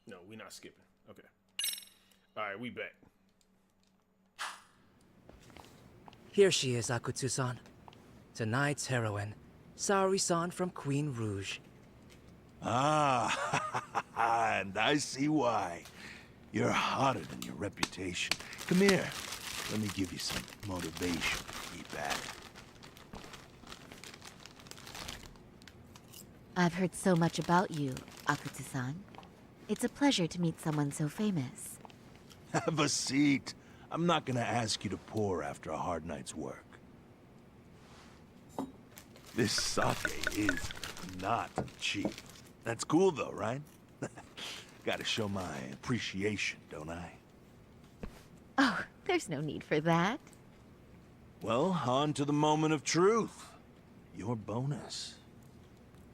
No, we're not skipping. Okay. All right, we back. Here she is, Akutsu-san. Tonight's heroine, Saori-san from Queen Rouge. Ah, and I see why. You're hotter than your reputation. Come here. Let me give you some motivation to keep at it. I've heard so much about you, Akutsu-san. It's a pleasure to meet someone so famous. Have a seat. I'm not gonna ask you to pour after a hard night's work. This sake is not cheap. That's cool though, right? Gotta show my appreciation, don't I? Oh, there's no need for that. Well, on to the moment of truth. Your bonus.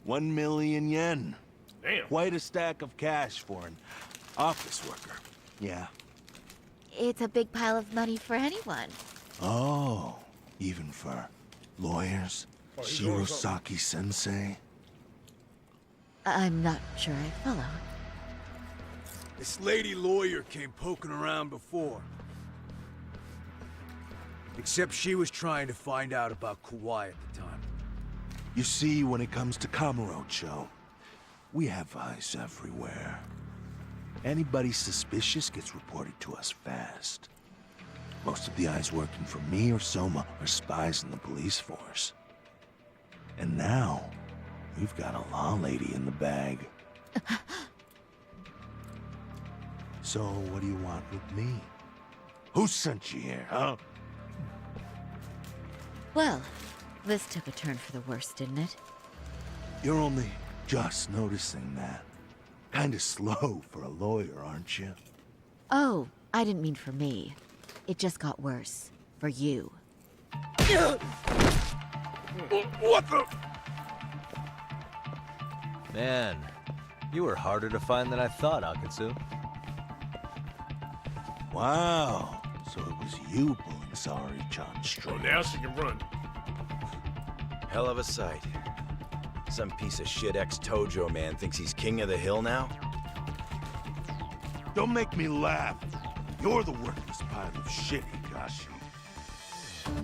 1 million yen. Damn. Quite a stack of cash for an office worker. Yeah. It's a big pile of money for anyone. Oh, even for lawyers? Oh, he's doing Shirosaki-sensei? I'm not sure I follow. This lady lawyer came poking around before. Except she was trying to find out about Kauai at the time. You see, when it comes to Kamurocho, we have eyes everywhere. Anybody suspicious gets reported to us fast. Most of the eyes working for me or Soma are spies in the police force. And now, we've got a law lady in the bag. So, what do you want with me? Who sent you here, huh? Well, this took a turn for the worse, didn't it? You're only just noticing that. Kinda slow for a lawyer, aren't you? Oh, I didn't mean for me. It just got worse. For you. What the? Man, you were harder to find than I thought, Akutsu. Wow, so it was you pulling Saori-chan straight. Oh, now she can run. Hell of a sight. Some piece of shit ex-Tojo man thinks he's king of the hill now? Don't make me laugh. You're the worthless pile of shit, Higashi.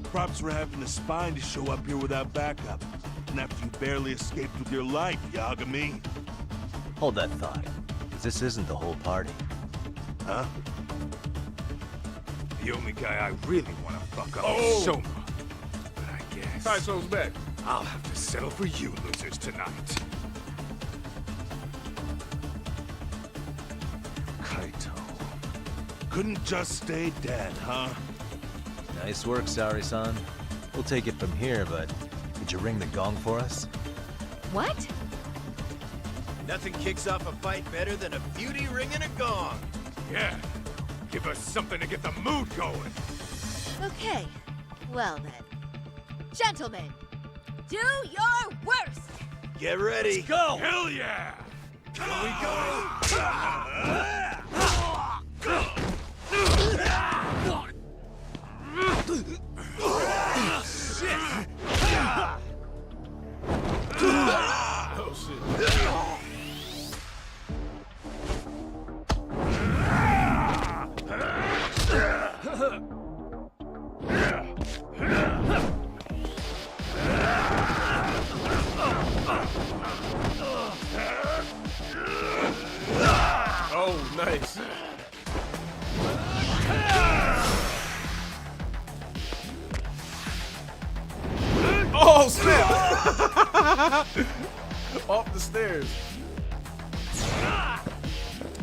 Props for having the spine to show up here without backup. And after you barely escaped with your life, Yagami. Hold that thought, 'cause this isn't the whole party. Huh? The only guy I really want to fuck up Oh. is Soma. But I guess Taiso's back. I'll have to settle for you losers tonight. Kaito. Couldn't just stay dead, huh? Nice work, Saori-san. We'll take it from here, but could you ring the gong for us? What? Nothing kicks off a fight better than a beauty ringing a gong. Yeah. Give us something to get the mood going. Okay. Well then. Gentlemen, do your worst! Get ready. Let's go! Hell yeah! Here we Oh, shit. Oh, nice. Oh, snap! Off the stairs.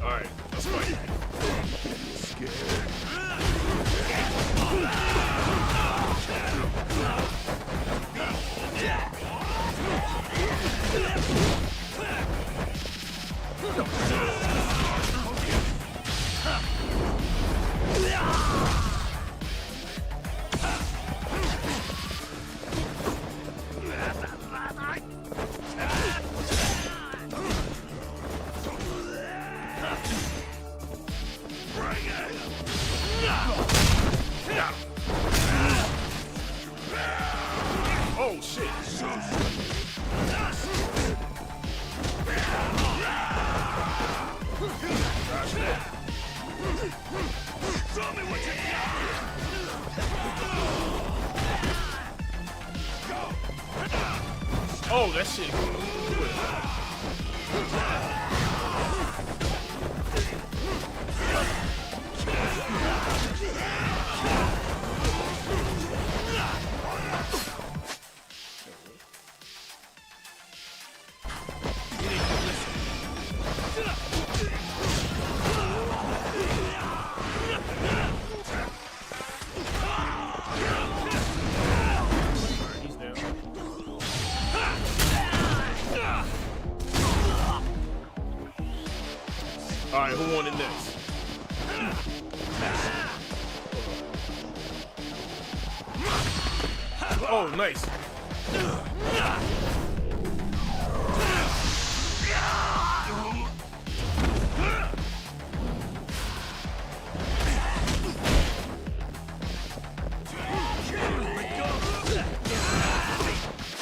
All right, let's fight. Oh, that shit. All right, who won it next? Oh, nice.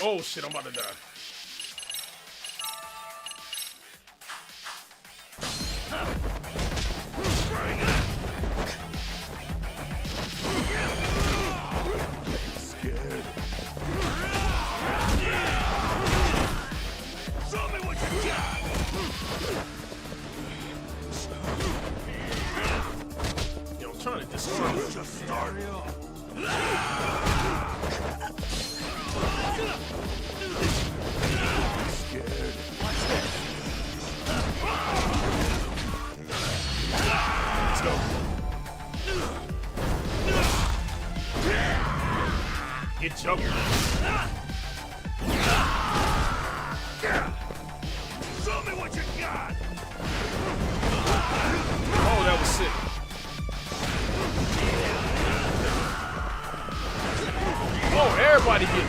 Oh shit, I'm about to die. Get choked. Show me what you got. Oh, that was sick. Oh, everybody get it.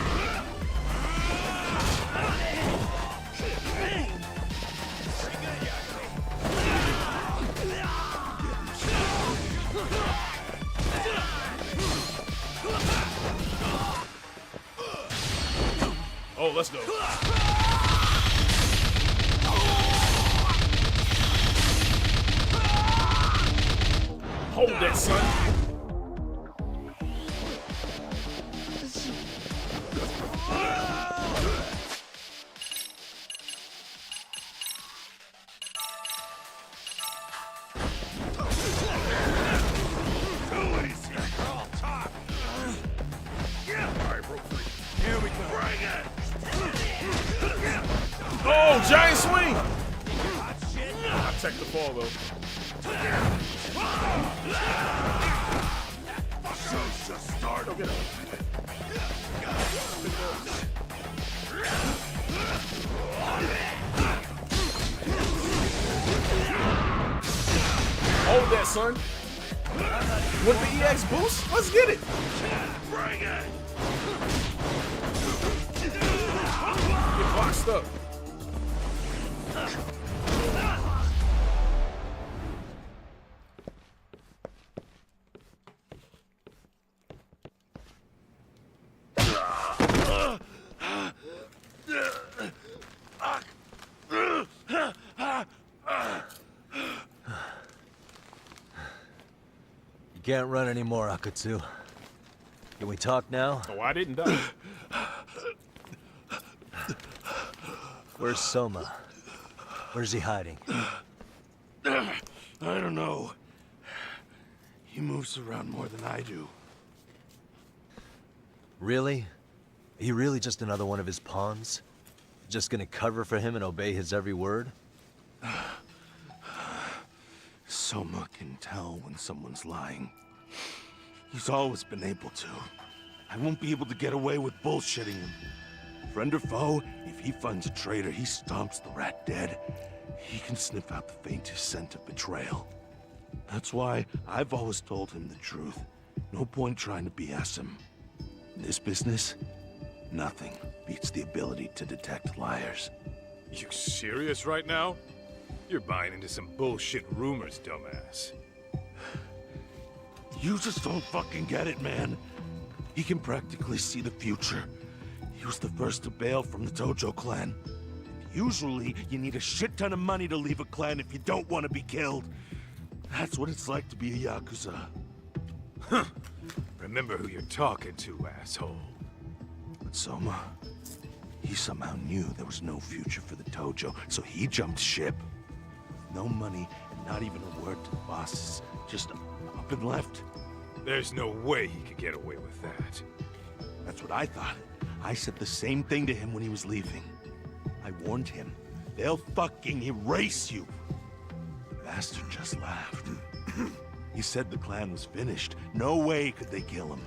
Oh, let's go. Hold that, son. Oh, giant swing! I checked the fall though. Just start. Go get him. Hold that, son. With the EX boost, let's get it. Bring it. Get boxed up. You can't run anymore, Akatsu. Can we talk now? Oh, I didn't die. Where's Soma? Where's he hiding? I don't know. He moves around more than I do. Really? Are you really just another one of his pawns? Just gonna cover for him and obey his every word? Soma can tell when someone's lying. He's always been able to. I won't be able to get away with bullshitting him. Friend or foe, if he finds a traitor, he stomps the rat dead. He can sniff out the faintest scent of betrayal. That's why I've always told him the truth. No point trying to BS him. In this business, nothing beats the ability to detect liars. You serious right now? You're buying into some bullshit rumors, dumbass. You just don't fucking get it, man. He can practically see the future. He was the first to bail from the Tojo clan. Usually, you need a shit ton of money to leave a clan if you don't want to be killed. That's what it's like to be a Yakuza. Remember who you're talking to, asshole. But Soma, He somehow knew there was no future for the Tojo, so he jumped ship. No money, and not even a word to the bosses. Just up and left. There's no way he could get away with that. That's what I thought. I said the same thing to him when he was leaving. I warned him. They'll fucking erase you. The bastard just laughed. He said the clan was finished. No way could they kill him.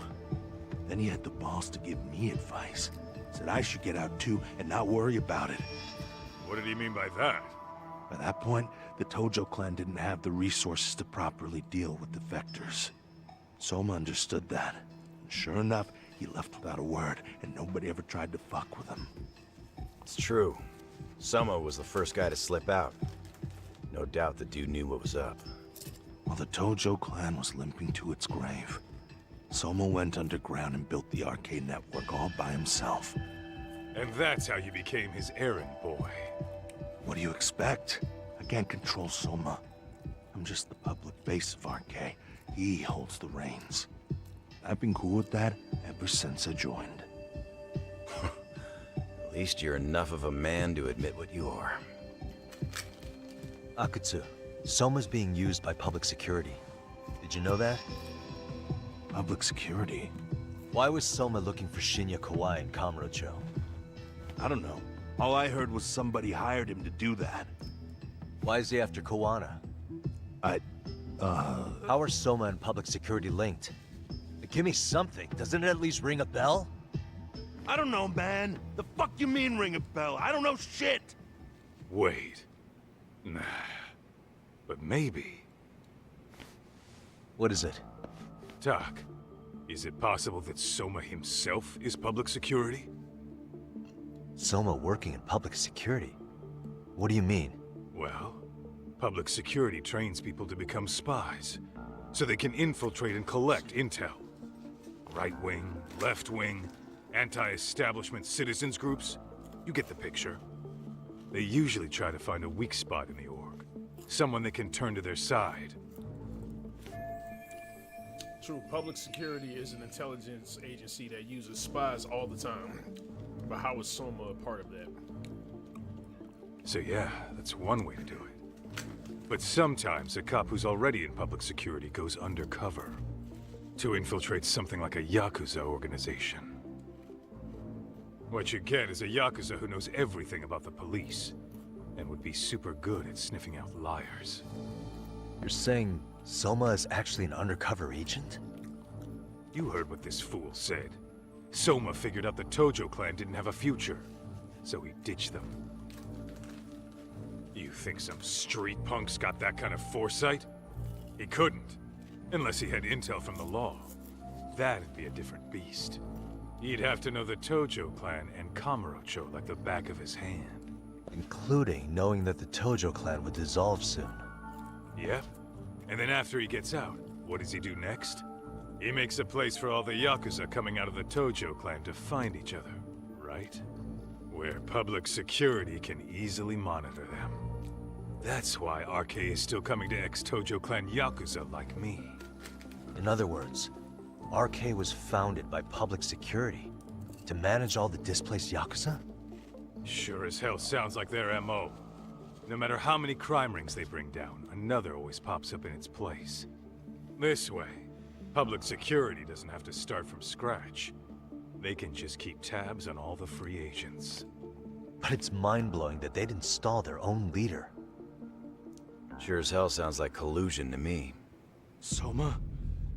Then he had the balls to give me advice. Said I should get out too and not worry about it. What did he mean by that? By that point, the Tojo clan didn't have the resources to properly deal with defectors. Soma understood that. And sure enough, he left without a word, and nobody ever tried to fuck with him. It's true. Soma was the first guy to slip out. No doubt the dude knew what was up. While the Tojo clan was limping to its grave, Soma went underground and built the arcade network all by himself. And that's how you became his errand boy. What do you expect? I can't control Soma. I'm just the public face of RK. He holds the reins. I've been cool with that ever since I joined. At least you're enough of a man to admit what you are. Akutsu, Soma's being used by public security. Did you know that? Public security? Why was Soma looking for Shinya Kawai in Kamurocho? I don't know. All I heard was somebody hired him to do that. Why is he after Kawana? How are Soma and public security linked? Give me something. Doesn't it at least ring a bell? I don't know, man. The fuck you mean ring a bell? I don't know shit! Wait. Nah. But maybe. What is it? Doc, is it possible that Soma himself is public security? Soma working in public security? What do you mean? Well, public security trains people to become spies, so they can infiltrate and collect intel. Right wing, left wing, anti-establishment citizens groups. You get the picture. They usually try to find a weak spot in the org. Someone they can turn to their side. True, public security is an intelligence agency that uses spies all the time. But how is Soma a part of that? So yeah, that's one way to do it. But sometimes a cop who's already in public security goes undercover to infiltrate something like a Yakuza organization. What you get is a Yakuza who knows everything about the police and would be super good at sniffing out liars. You're saying Soma is actually an undercover agent? You heard what this fool said. Soma figured out the Tojo clan didn't have a future, so he ditched them. You think some street punk's got that kind of foresight? He couldn't, unless he had intel from the law. That'd be a different beast. He'd have to know the Tojo clan and Kamurocho like the back of his hand. Including knowing that the Tojo clan would dissolve soon. Yep. And then after he gets out, what does he do next? He makes a place for all the Yakuza coming out of the Tojo clan to find each other, right? Where public security can easily monitor them. That's why RK is still coming to ex-Tojo clan Yakuza like me. In other words, RK was founded by public security to manage all the displaced Yakuza? Sure as hell sounds like their MO. No matter how many crime rings they bring down, another always pops up in its place. This way, public security doesn't have to start from scratch. They can just keep tabs on all the free agents. But it's mind-blowing that they'd install their own leader. Sure as hell sounds like collusion to me. Soma?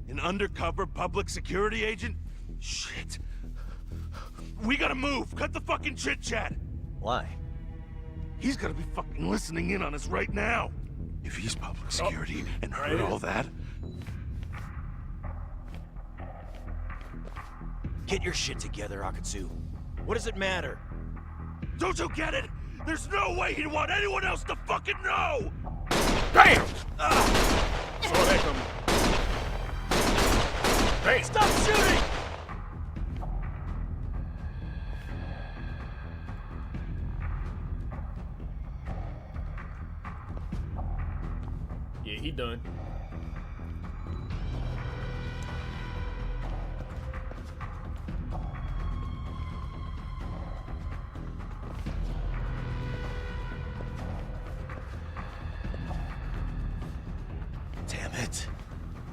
An undercover public security agent? Shit. We gotta move! Cut the fucking chit-chat! Why? He's gotta be fucking listening in on us right now! If he's public security and heard all that... Get your shit together, Akutsu. What does it matter? Don't you get it? There's no way he'd want anyone else to fucking know! Damn! Hey, stop shooting! Yeah, he done. it.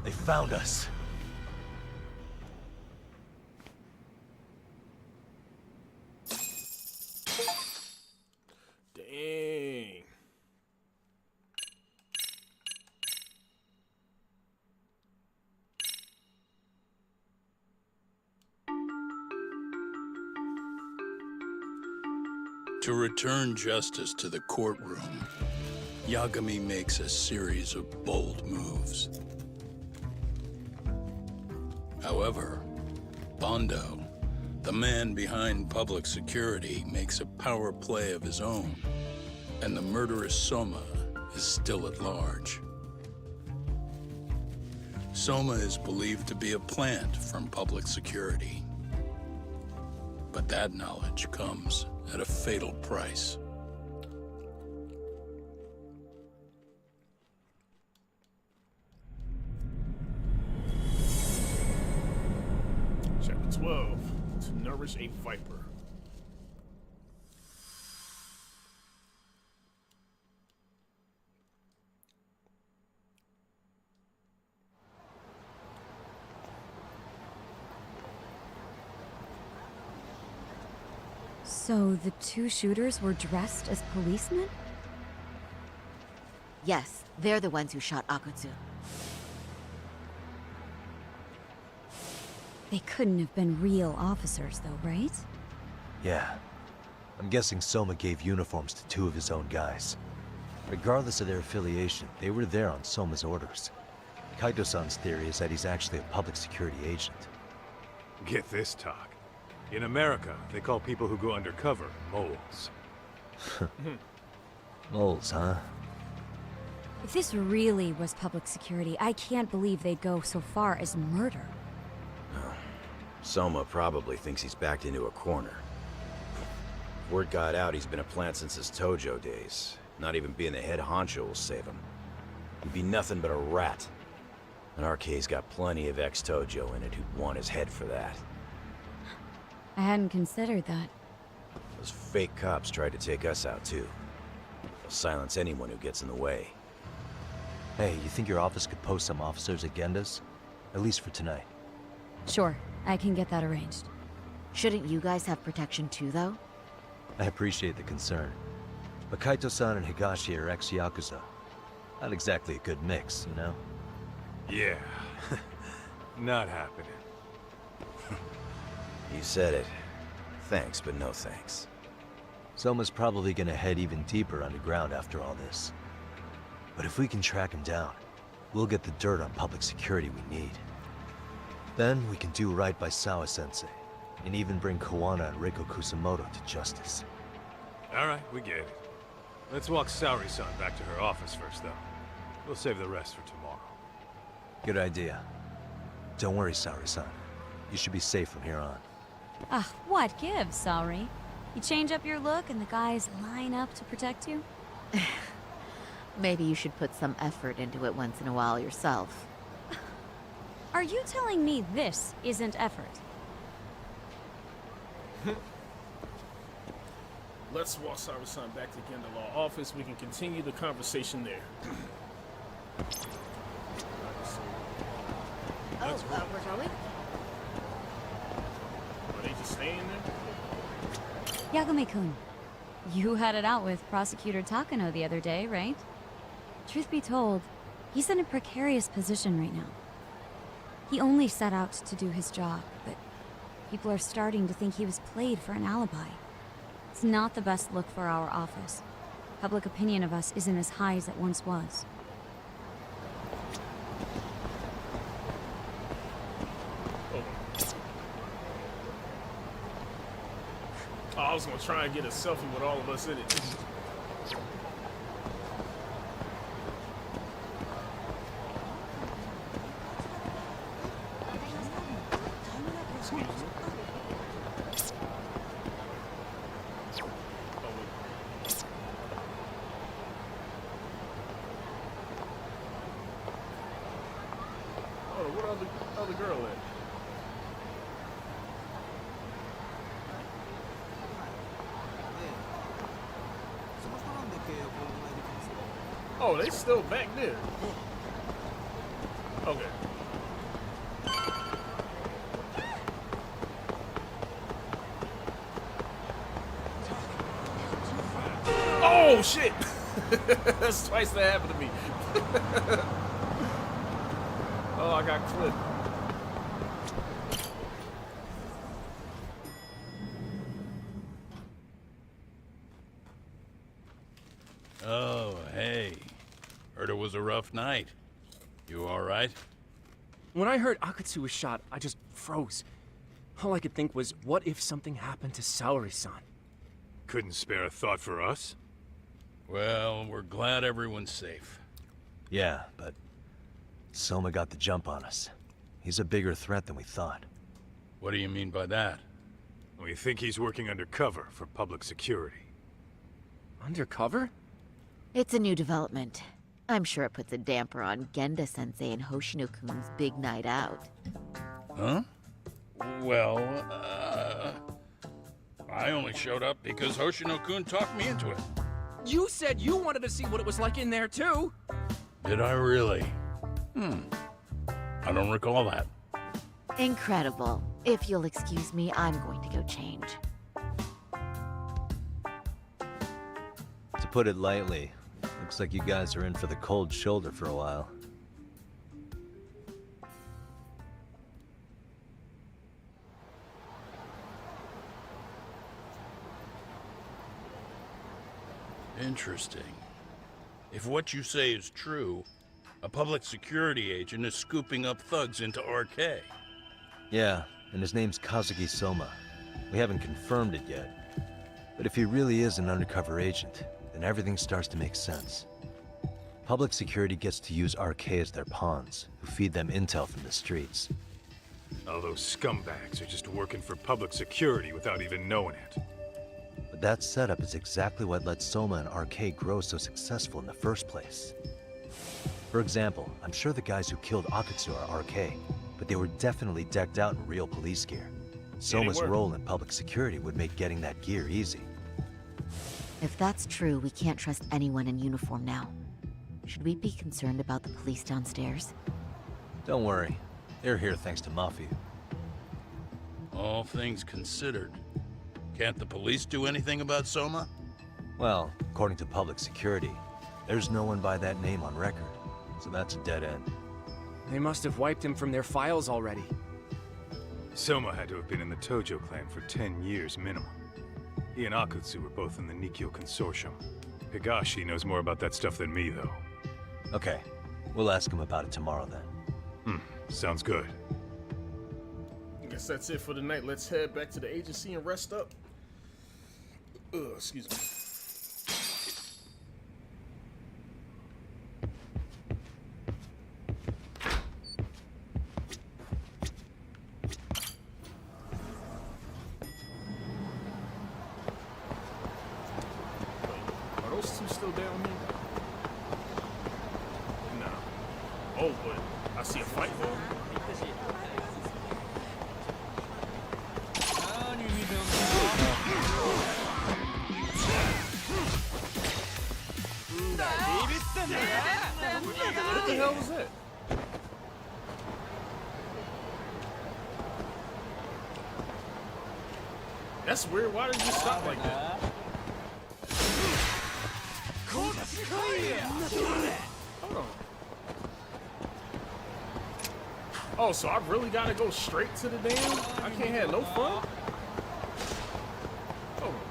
They found us. Dang. To return justice to the courtroom, Yagami makes a series of bold moves. However, Bondo, the man behind public security, makes a power play of his own, and the murderous Soma is still at large. Soma is believed to be a plant from public security. But that knowledge comes at a fatal price. Chapter 12, to nourish a viper. So the two shooters were dressed as policemen? Yes, they're the ones who shot Akutsu. They couldn't have been real officers, though, right? Yeah. I'm guessing Soma gave uniforms to two of his own guys. Regardless of their affiliation, they were there on Soma's orders. Kaito-san's theory is that he's actually a public security agent. Get this, talk. In America, they call people who go undercover moles. Moles, huh? If this really was public security, I can't believe they'd go so far as murder. Soma probably thinks he's backed into a corner. Word got out he's been a plant since his Tojo days. Not even being the head honcho will save him. He'd be nothing but a rat. And RK's got plenty of ex-Tojo in it who'd want his head for that. I hadn't considered that. Those fake cops tried to take us out too. They'll silence anyone who gets in the way. Hey, you think your office could post some officers at Genda's? At least for tonight. Sure, I can get that arranged. Shouldn't you guys have protection too, though? I appreciate the concern. But Kaito-san and Higashi are ex-Yakuza. Not exactly a good mix, you know? Yeah. Not happening. You said it. Thanks, but no thanks. Soma's probably gonna head even deeper underground after all this. But if we can track him down, we'll get the dirt on public security we need. Then we can do right by Sawa-sensei, and even bring Koana and Reiko Kusamoto to justice. Alright, we get it. Let's walk Saori-san back to her office first, though. We'll save the rest for tomorrow. Good idea. Don't worry, Saori-san. You should be safe from here on. Ah, what gives, sorry? You change up your look and the guys line up to protect you? Maybe you should put some effort into it once in a while yourself. Are you telling me this isn't effort? Let's walk Saori-san back to Genda Law office. We can continue the conversation there. We're going? Are they just staying there? Yagami-kun, you had it out with Prosecutor Takano the other day, right? Truth be told, he's in a precarious position right now. He only set out to do his job, but people are starting to think he was played for an alibi. It's not the best look for our office. Public opinion of us isn't as high as it once was. Oh, I was gonna try and get a selfie with all of us in it. Excuse me. Oh, what other girl at? Oh, they still back there. Okay. Oh shit! That's twice that happened to me. Oh, I got clipped. Oh, hey. Heard it was a rough night. You all right? When I heard Akatsu was shot, I just froze. All I could think was, what if something happened to Saori-san? Couldn't spare a thought for us? Well, we're glad everyone's safe. Yeah, but Soma got the jump on us. He's a bigger threat than we thought. What do you mean by that? We think he's working undercover for public security. Undercover? It's a new development. I'm sure it puts a damper on Genda-sensei and Hoshino-kun's big night out. Huh? Well, I only showed up because Hoshino-kun talked me into it. You said you wanted to see what it was like in there, too! Did I really? I don't recall that. Incredible. If you'll excuse me, I'm going to go change. To put it lightly, looks like you guys are in for the cold shoulder for a while. Interesting. If what you say is true, a public security agent is scooping up thugs into RK. Yeah, and his name's Kazuki Soma. We haven't confirmed it yet. But if he really is an undercover agent, then everything starts to make sense. Public security gets to use RK as their pawns, who feed them intel from the streets. All those scumbags are just working for public security without even knowing it. But that setup is exactly what let Soma and RK grow so successful in the first place. For example, I'm sure the guys who killed Akatsu are RK, but they were definitely decked out in real police gear. Soma's role in public security would make getting that gear easy. If that's true, we can't trust anyone in uniform now. Should we be concerned about the police downstairs? Don't worry. They're here thanks to Mafia. All things considered, can't the police do anything about Soma? Well, according to public security, there's no one by that name on record, so that's a dead end. They must have wiped him from their files already. Soma had to have been in the Tojo clan for 10 years minimum. He and Akutsu were both in the Nikyo Consortium. Higashi knows more about that stuff than me, though. Okay, we'll ask him about it tomorrow then. Sounds good. I guess that's it for the night. Let's head back to the agency and rest up. Excuse me. Are those two still down here? No. Oh, but I see a fight going on. What the hell was that? That's weird. Why did you stop like that? Hold on. Oh, so I really gotta go straight to the dam? I can't have no fun? Hold on.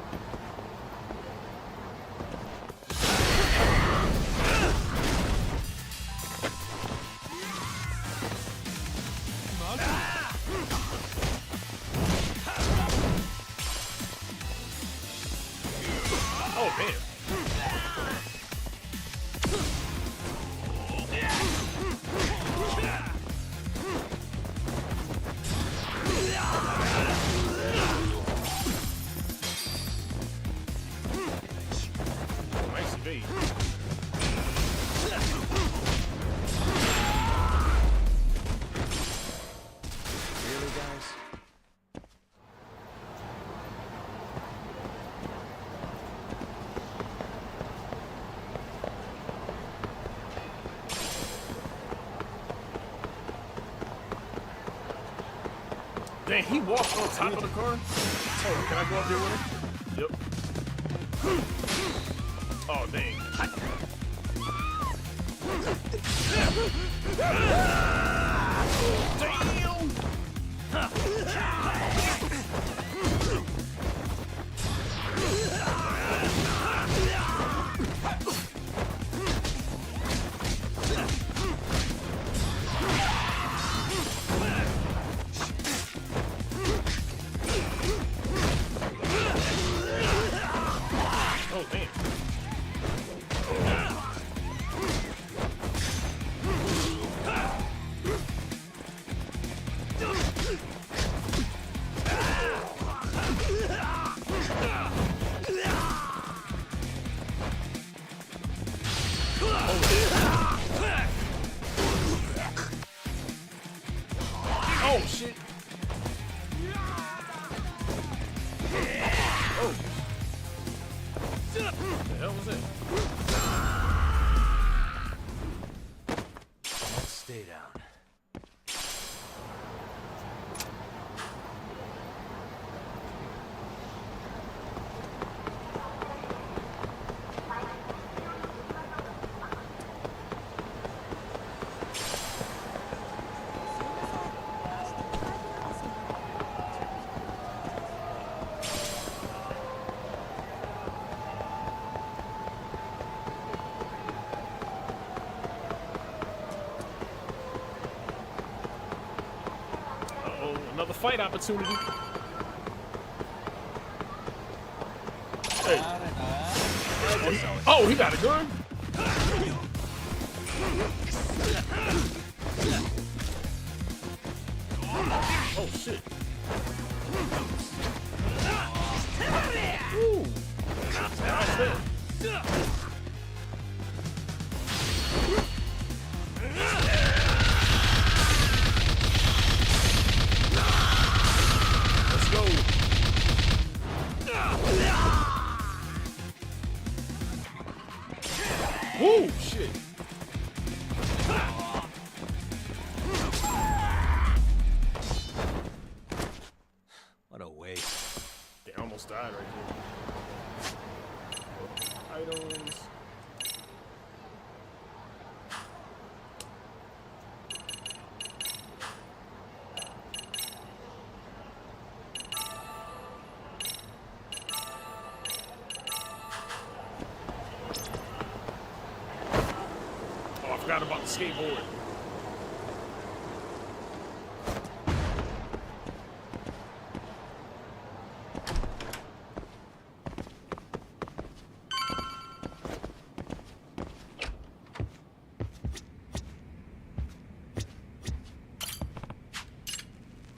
Oh, man. Damn, he walked on top of the car? Oh, can I go up there with him? Yep. Oh, dang. Oh, damn. Oh, shit. Oh. What the hell was that? Let's stay down. Another fight opportunity. Hey. Oh, he got a gun? Oh, shit. Ooh. How's that? Let's go. Woo, shit. What a waste. They almost died right there. Items. Oh, I forgot about the skateboard.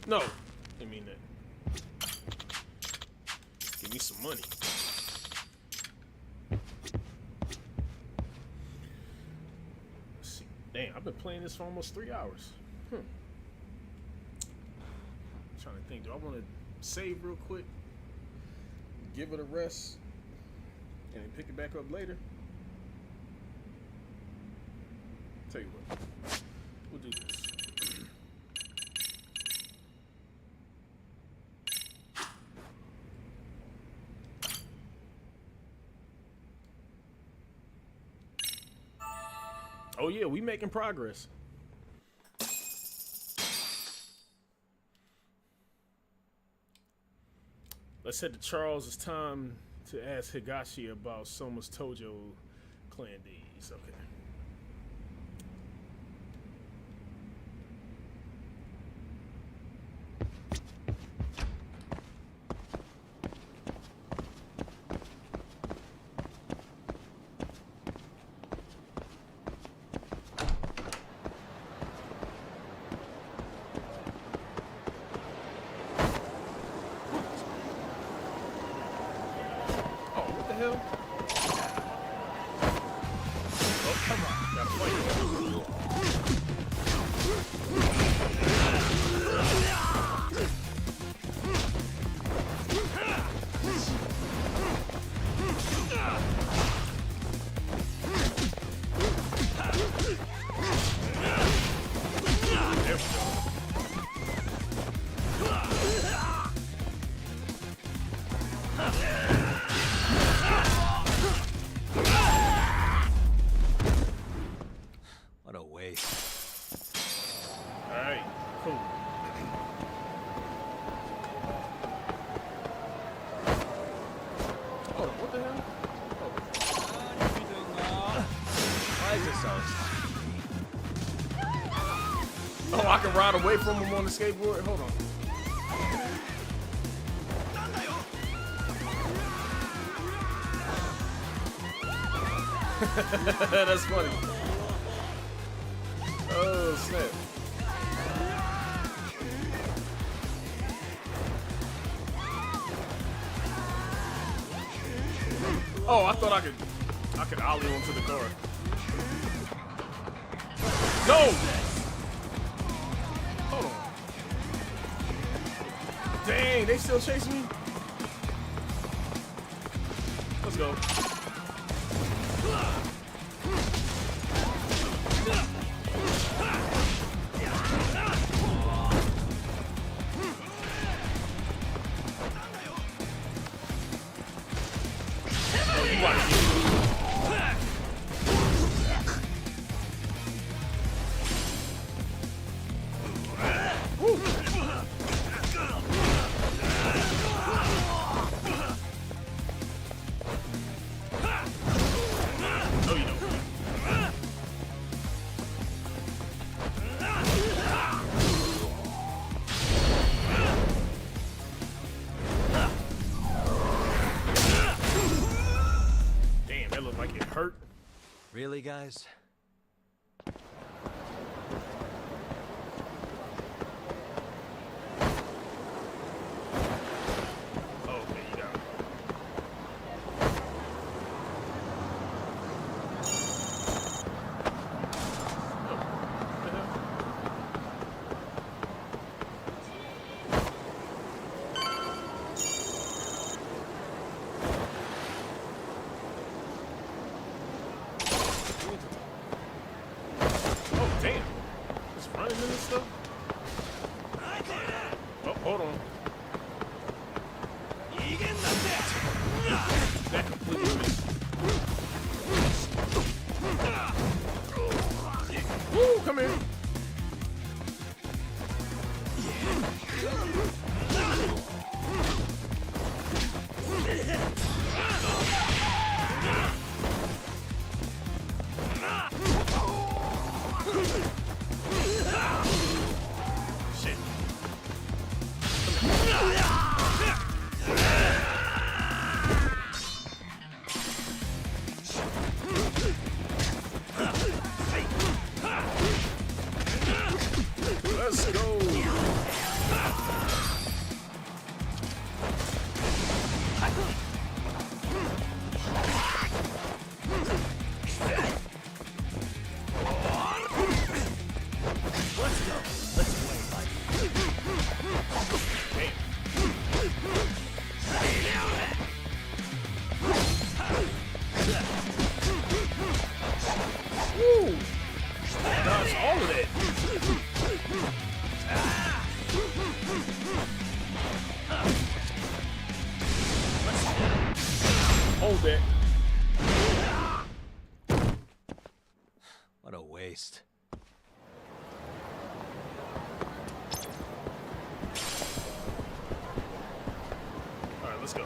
No, I mean that. Give me some money. Let's see. Damn, I've been playing this for almost 3 hours. Trying to think, do I want to save real quick? Give it a rest? And then pick it back up later? Tell you what, we'll do this. Oh yeah, we making progress. Let's head to Charles. It's time to ask Higashi about Soma's Tojo clan days. Okay. Oh, what the hell? Oh, What a waste. Alright, cool. Oh, what the hell? Why is this so? Oh, I can ride away from him on the skateboard? Hold on. That's funny. Oh, snap. Oh, I thought I could ollie onto the car. No! Hold on. Dang, they still chasing me? Let's go. Really, guys? Okay, you got it. Damn. Just running into stuff? Oh, hold on. That completely missed. Woo, come here. Shit. Let's go. Woo! Dodge all of that. Hold that. What a waste. All right, let's go.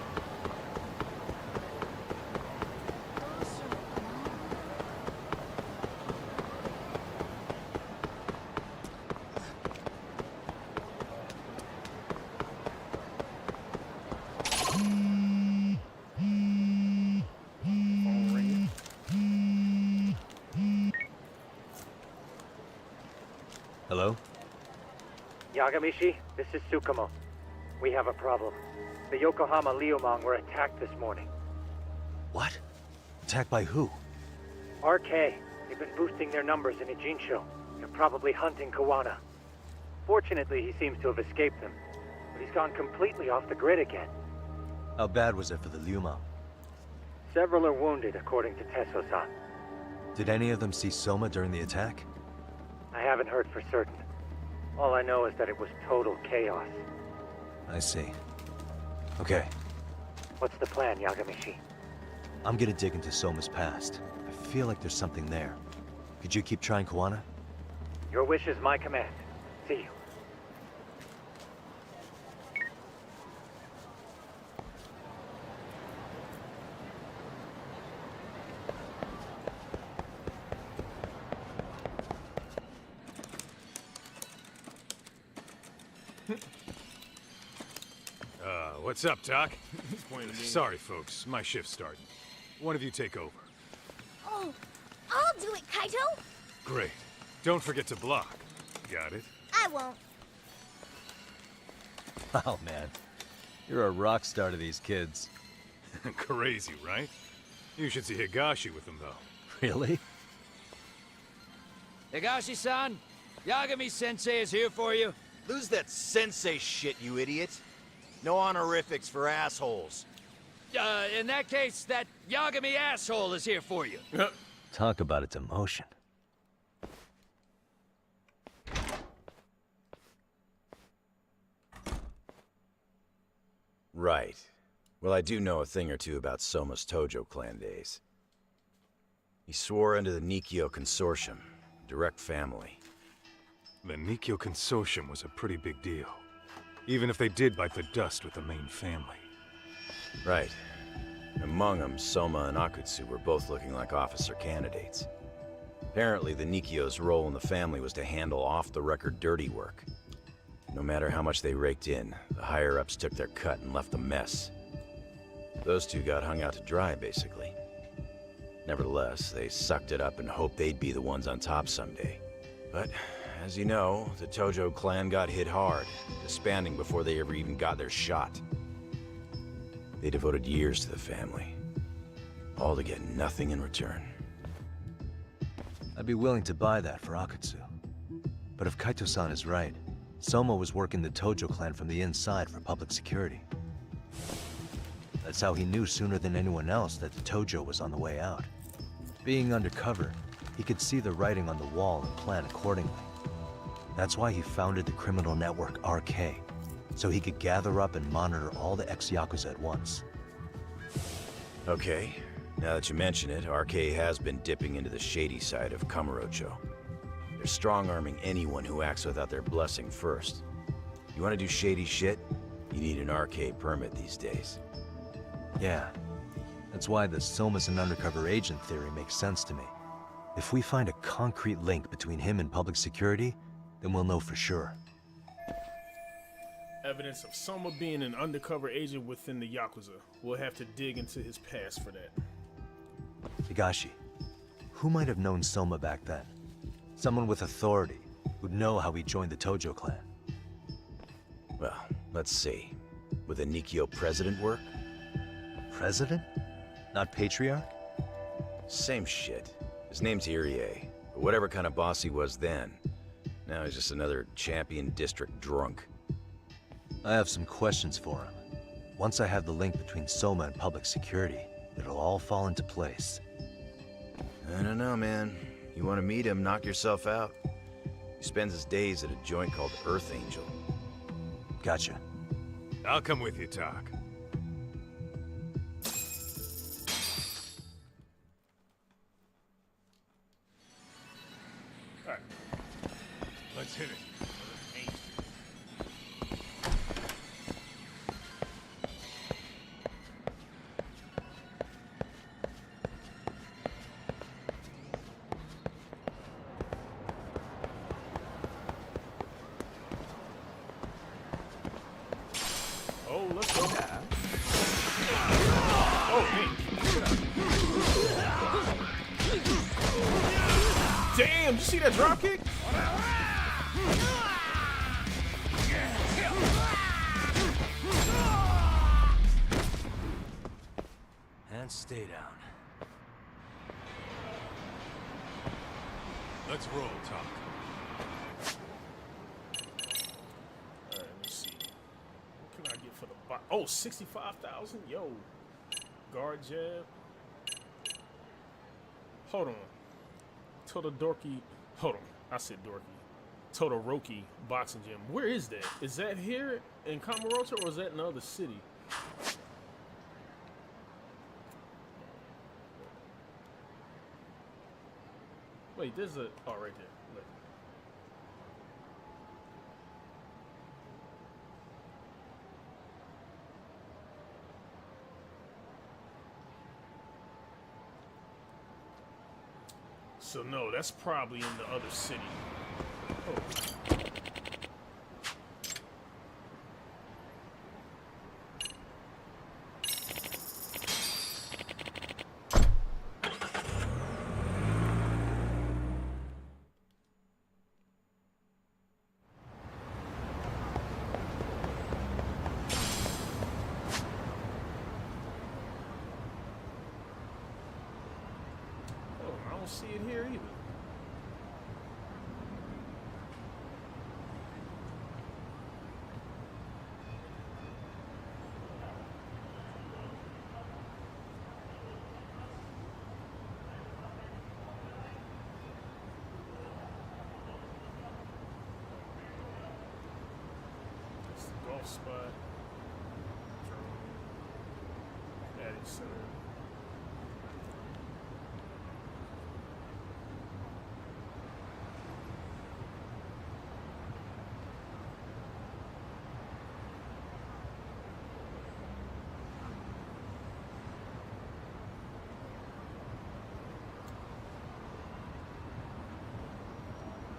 Phone ringing. Hello? Yagamishi, this is Tsukumo. We have a problem. The Yokohama Liumang were attacked this morning. What? Attacked by who? RK. They've been boosting their numbers in Ijincho. They're probably hunting Kawana. Fortunately, he seems to have escaped them. But he's gone completely off the grid again. How bad was it for the Liuma? Several are wounded, according to Tesso-san. Did any of them see Soma during the attack? I haven't heard for certain. All I know is that it was total chaos. I see. Okay, What's the plan, Yagamishi? I'm gonna dig into Soma's past. I feel like there's something there. Could you keep trying Kuwana? Your wish is my command. See you. What's up, Doc? Sorry, folks. My shift's starting. One of you take over. Oh, I'll do it, Kaito. Great. Don't forget to block. Got it? I won't. Oh, man. You're a rock star to these kids. Crazy, right? You should see Higashi with them, though. Really? Higashi-san, Yagami-sensei is here for you. Lose that sensei shit, you idiot. No honorifics for assholes. In that case, that Yagami asshole is here for you. Talk about its emotion. Right. Well, I do know a thing or two about Soma's Tojo clan days. He swore into the Nikyo Consortium, direct family. The Nikyo Consortium was a pretty big deal. Even if they did bite the dust with the main family. Right. Among them, Soma and Akutsu were both looking like officer candidates. Apparently, the Nikyo's role in the family was to handle off-the-record dirty work. No matter how much they raked in, the higher-ups took their cut and left a mess. Those two got hung out to dry, basically. Nevertheless, they sucked it up and hoped they'd be the ones on top someday. But, as you know, the Tojo clan got hit hard, disbanding before they ever even got their shot. They devoted years to the family, all to get nothing in return. I'd be willing to buy that for Akutsu. But if Kaito-san is right, Soma was working the Tojo clan from the inside for public security. That's how he knew sooner than anyone else that the Tojo was on the way out. Being undercover, he could see the writing on the wall and plan accordingly. That's why he founded the criminal network RK, so he could gather up and monitor all the ex-Yakuza at once. Okay, now that you mention it, RK has been dipping into the shady side of Kamurocho. They're strong-arming anyone who acts without their blessing first. You want to do shady shit? You need an RK permit these days. Yeah, that's why the Soma's an undercover agent theory makes sense to me. If we find a concrete link between him and public security, then we'll know for sure. Evidence of Soma being an undercover agent within the Yakuza. We'll have to dig into his past for that. Higashi, who might have known Soma back then? Someone with authority, who'd know how he joined the Tojo clan. Well, let's see. Would the Nikyo president work? President? Not patriarch? Same shit. His name's Irie, but whatever kind of boss he was then, now he's just another champion district drunk. I have some questions for him. Once I have the link between Soma and public security, it'll all fall into place. I don't know, man. You want to meet him, knock yourself out. He spends his days at a joint called Earth Angel. Gotcha. I'll come with you, Tak. Alright. Let's hit it. Oh, let's go. Oh, man. Damn, you see that drop kick? And stay down. Let's roll, Tak. Alright, let me see. What can I get for the box? Oh, 65,000? Yo. Guard jab. Hold on. Todoroki. Hold on. I said dorky. Todoroki boxing gym. Where is that? Is that here in Kamurocho or is that in another city? Wait, there's a... Oh, right there. Wait. So no, that's probably in the other city. Oh. I don't see it here either. It's the golf spot. Adding center.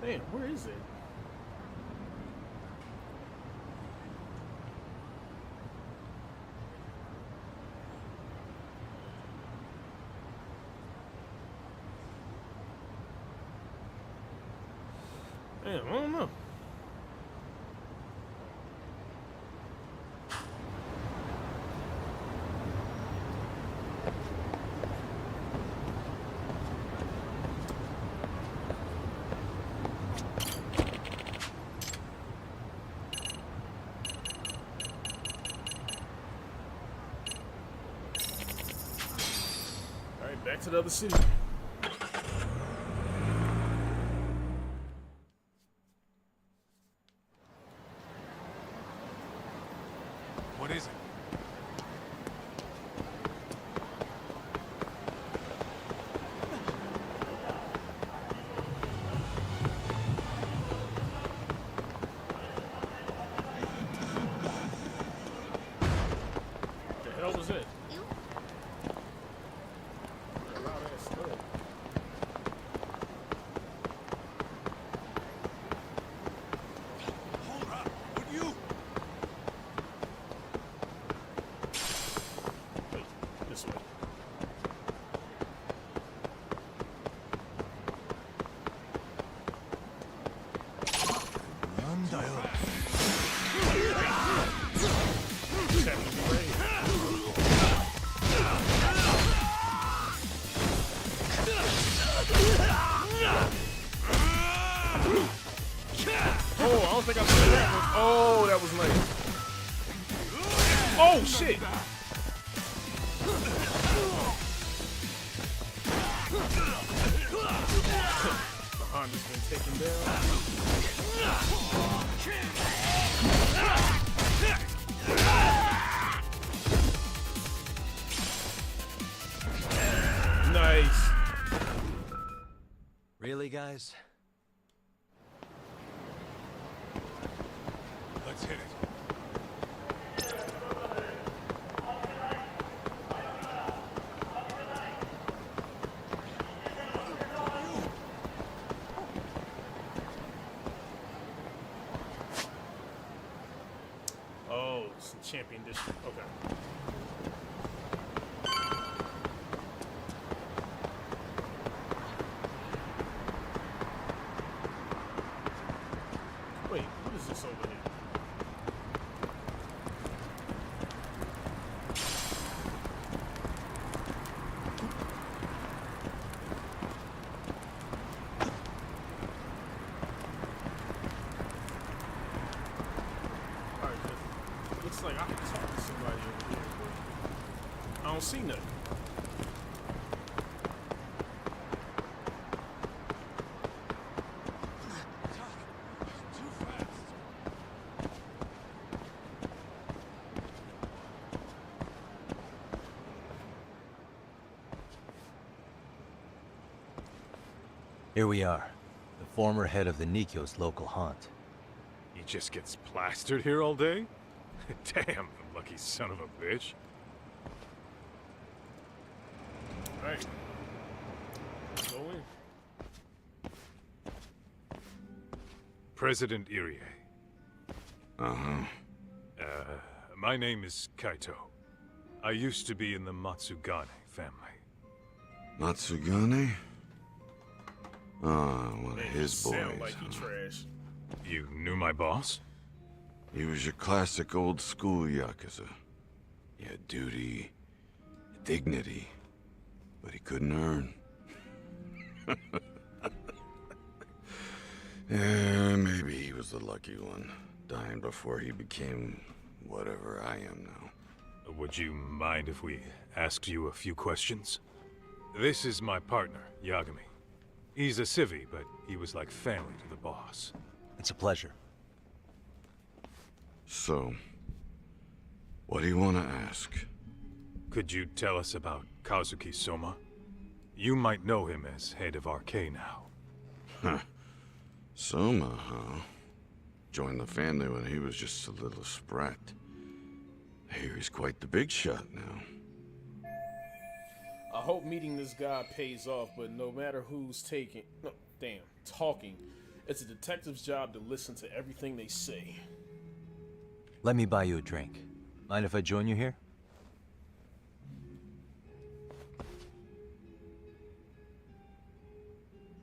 Damn, where is it? Damn, I don't know. Back to the other city. What is it? The hell was it? Oh, I don't think I saw that one. Oh, that was late. Oh, shit. Honda's been taken down. Nice. Really, guys? Let's hit it. Oh, it's a champion district. Okay. Wait, what is this over here? Alright, looks like I can talk to somebody over here, but I don't see nothing. Here Here we are, the former head of the Nikyo's local haunt. He just gets plastered here all day? Damn, the lucky son of a bitch. Alright. Go in. President Irie. Uh-huh. My name is Kaito. I used to be in the Matsugane family. Matsugane? Ah, one of his boys. Sound like he trash. You knew my boss? He was your classic old school Yakuza. He had duty, dignity, but he couldn't earn. Yeah, maybe he was the lucky one, dying before he became whatever I am now. Would you mind if we asked you a few questions? This is my partner, Yagami. He's a civvy, but he was like family to the boss. It's a pleasure. So, what do you want to ask? Could you tell us about Kazuki Soma? You might know him as head of RK now. Huh. Soma, huh? Joined the family when he was just a little sprat. I hear he's quite the big shot now. I hope meeting this guy pays off, but no matter who's talking, it's a detective's job to listen to everything they say. Let me buy you a drink. Mind if I join you here?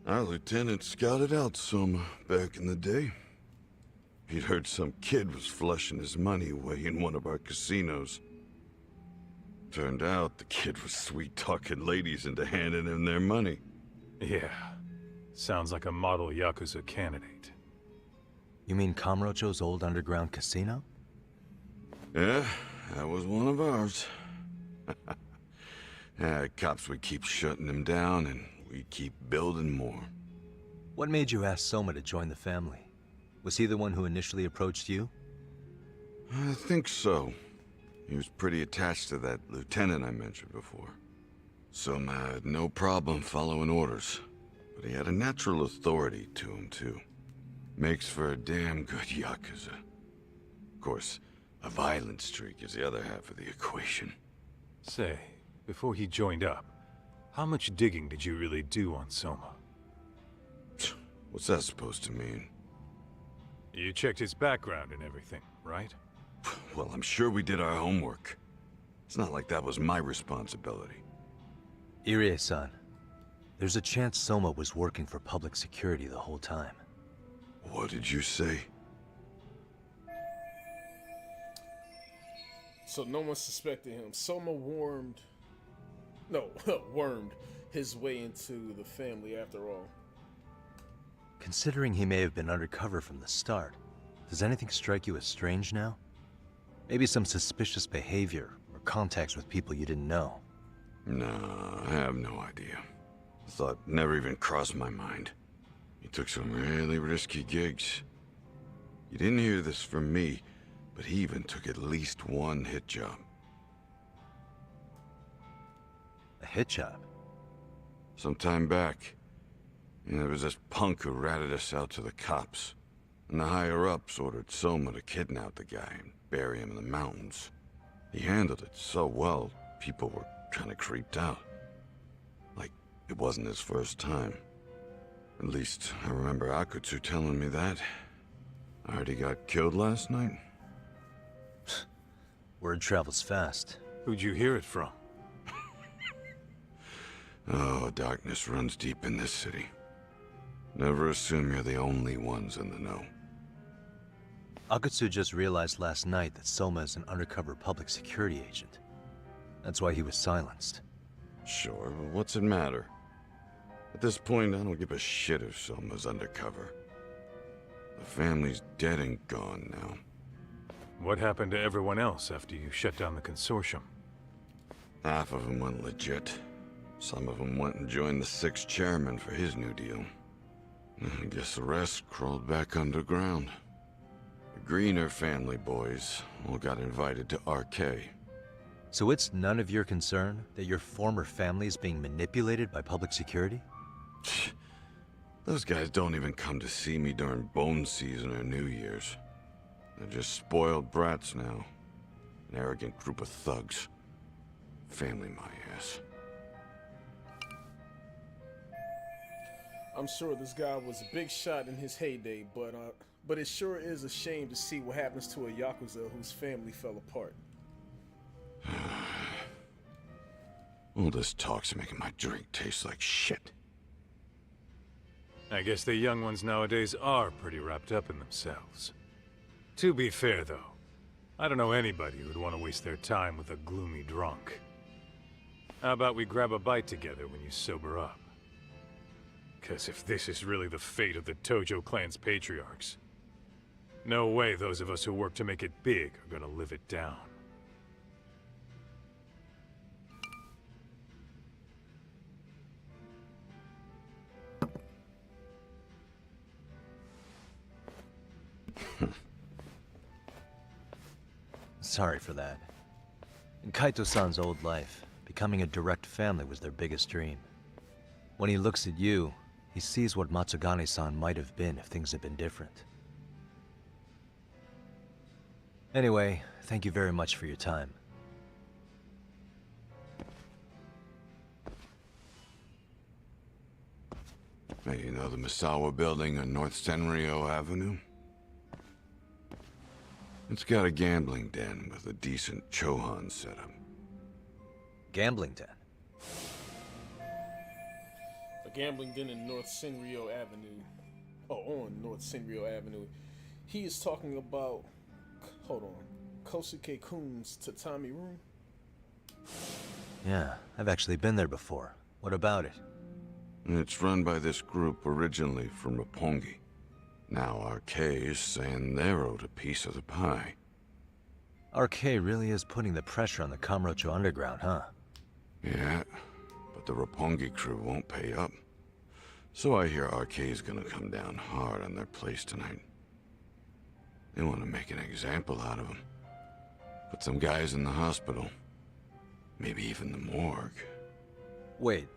Our lieutenant scouted out Soma back in the day. He'd heard some kid was flushing his money away in one of our casinos. Turned out the kid was sweet-talking ladies into handing him their money. Yeah. Sounds like a model Yakuza candidate. You mean Kamurocho's old underground casino? Yeah, that was one of ours. Cops would keep shutting him down, and we'd keep building more. What made you ask Soma to join the family? Was he the one who initially approached you? I think so. He was pretty attached to that lieutenant I mentioned before. Soma had no problem following orders, but he had a natural authority to him, too. Makes for a damn good Yakuza. Of course, a violent streak is the other half of the equation. Say, before he joined up, how much digging did you really do on Soma? What's that supposed to mean? You checked his background and everything, right? Well, I'm sure we did our homework. It's not like that was my responsibility. Irie-san, there's a chance Soma was working for public security the whole time. What did you say? So no one suspected him. Soma wormed his way into the family after all. Considering he may have been undercover from the start, does anything strike you as strange now? Maybe some suspicious behavior or contacts with people you didn't know? No, I have no idea. The thought never even crossed my mind. He took some really risky gigs. You didn't hear this from me, but he even took at least one hit job. A hit job? Some time back, there was this punk who ratted us out to the cops. And the higher-ups ordered Soma to kidnap the guy and bury him in the mountains. He handled it so well, people were kind of creeped out. Like, it wasn't his first time. At least, I remember Akutsu telling me that. I heard he got killed last night. Word travels fast. Who'd you hear it from? Oh, darkness runs deep in this city. Never assume you're the only ones in the know. Akutsu just realized last night that Soma is an undercover public security agent. That's why he was silenced. Sure, but what's it matter? At this point, I don't give a shit if Soma's undercover. The family's dead and gone now. What happened to everyone else after you shut down the consortium? Half of them went legit. Some of them went and joined the 6th chairman for his new deal. I guess the rest crawled back underground. The Greener family boys all got invited to RK. So it's none of your concern that your former family is being manipulated by public security? Those guys don't even come to see me during bone season or New Year's. They're just spoiled brats now. An arrogant group of thugs. Family my ass. I'm sure this guy was a big shot in his heyday, but it sure is a shame to see what happens to a Yakuza whose family fell apart. All this talk's making my drink taste like shit. I guess the young ones nowadays are pretty wrapped up in themselves. To be fair, though, I don't know anybody who'd want to waste their time with a gloomy drunk. How about we grab a bite together when you sober up? 'Cause if this is really the fate of the Tojo clan's patriarchs, no way those of us who work to make it big are gonna live it down. Sorry for that. In Kaito-san's old life, becoming a direct family was their biggest dream. When he looks at you, he sees what Matsugane-san might have been if things had been different. Anyway, thank you very much for your time. Hey, you know the Misawa building on North Senryo Avenue? It's got a gambling den with a decent Chohan setup. Gambling den? A gambling den in North Senryo Avenue. Oh, on North Senryo Avenue. He is talking about... Hold on. Kosuke-kun's tatami room? Yeah, I've actually been there before. What about it? It's run by this group originally from Roppongi. Now RK is saying they're owed a piece of the pie. RK really is putting the pressure on the Kamurocho Underground, huh? Yeah, but the Roppongi crew won't pay up. So I hear RK is gonna come down hard on their place tonight. They want to make an example out of them. Put some guys in the hospital. Maybe even the morgue. Wait,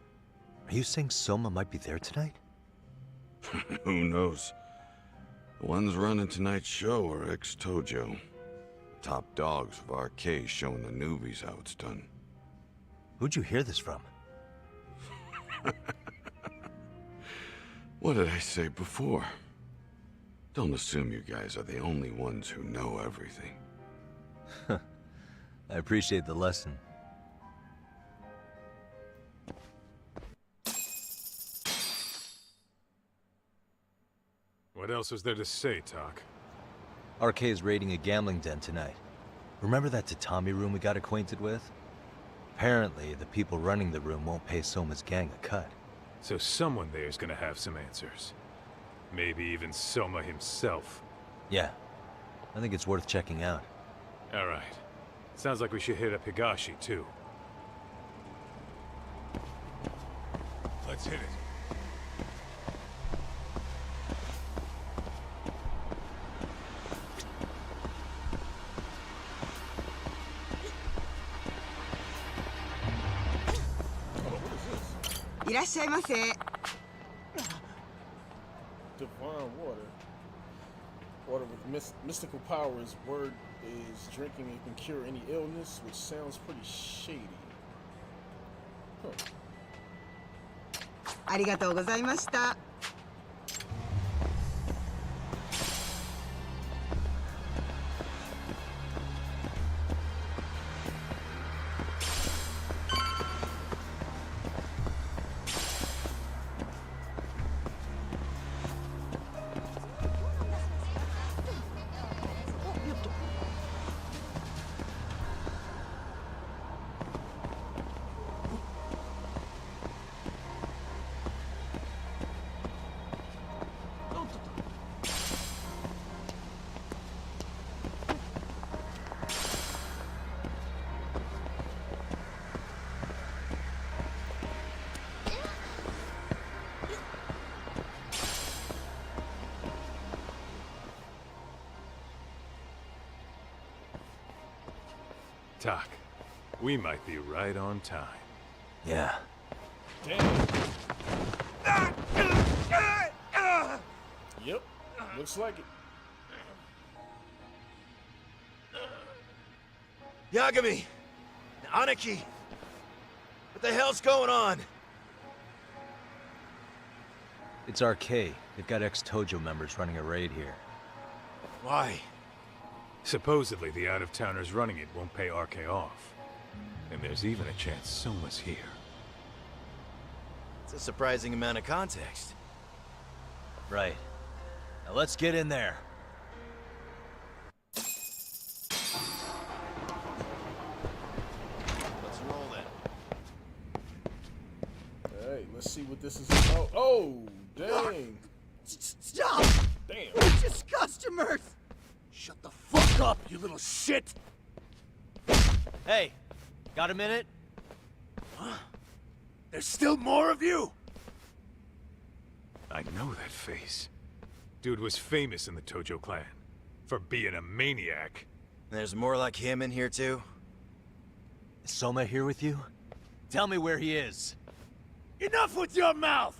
are you saying Soma might be there tonight? Who knows? The ones running tonight's show are ex-Tojo. Top dogs of RK showing the newbies how it's done. Who'd you hear this from? What did I say before? Don't assume you guys are the only ones who know everything. I appreciate the lesson. What else was there to say, Tak? RK is raiding a gambling den tonight. Remember that tatami room we got acquainted with? Apparently, the people running the room won't pay Soma's gang a cut. So someone there's gonna have some answers. Maybe even Soma himself. Yeah. I think it's worth checking out. Alright. Sounds like we should hit up Higashi, too. Let's hit it. Divine water. Water with mystical powers. Word is drinking it can cure any illness, which sounds pretty shady. Huh. ありがとうございました。Tak, we might be right on time. Yeah. Damn. Yep, looks like it. Yagami! Aniki! What the hell's going on? It's RK. They've got ex-Tojo members running a raid here. Why? Supposedly, the out-of-towners running it won't pay RK off. And there's even a chance Soma's here. It's a surprising amount of context. Right. Now let's get in there. Let's roll then. Hey, let's see what this is about. Oh, dang. Stop! Damn. We're just customers! Shut the fuck up, you little shit! Hey, got a minute? Huh? There's still more of you? I know that face. Dude was famous in the Tojo clan for being a maniac. There's more like him in here too? Is Soma here with you? Tell me where he is. Enough with your mouth!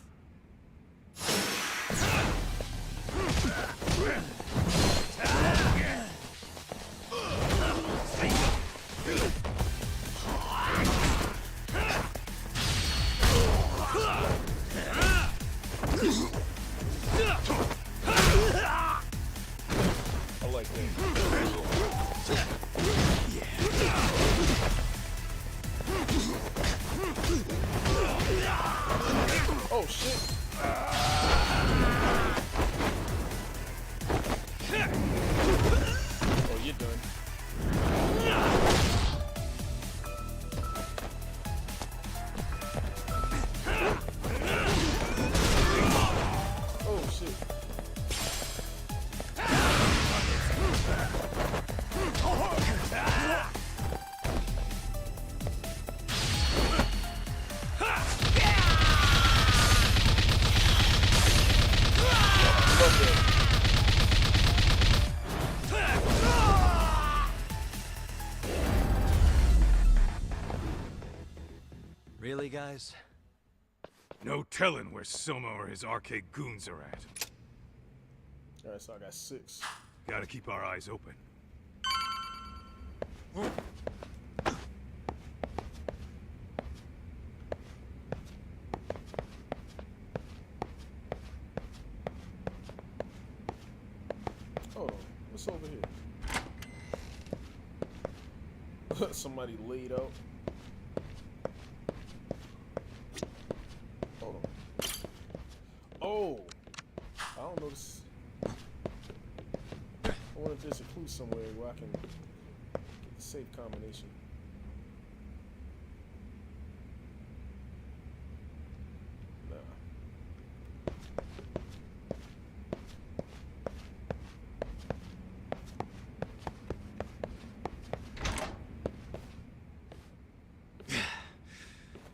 I like that. Oh shit. Oh, you're done. Oh shit. Really, guys? No telling where Soma or his RK goons are at. Alright, so I got 6. Gotta keep our eyes open. Hold on, what's over here? Somebody laid out. Hold on. Oh! I don't know this. I wonder if there's a clue somewhere where I can get the safe combination. Nah.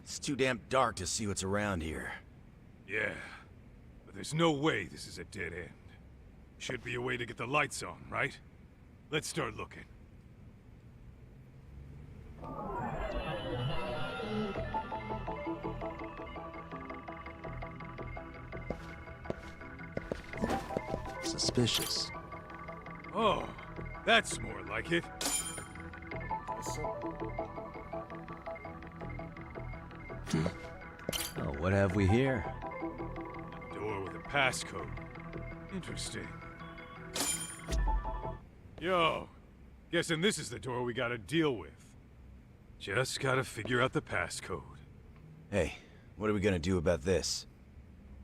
It's too damn dark to see what's around here. Yeah, but there's no way this is a dead end. Should be a way to get the lights on, right? Let's start looking. Suspicious. Oh, that's more like it. Oh, what have we here? Door with a passcode. Interesting. Yo, guessing this is the door we gotta deal with. Just gotta figure out the passcode. Hey, what are we gonna do about this?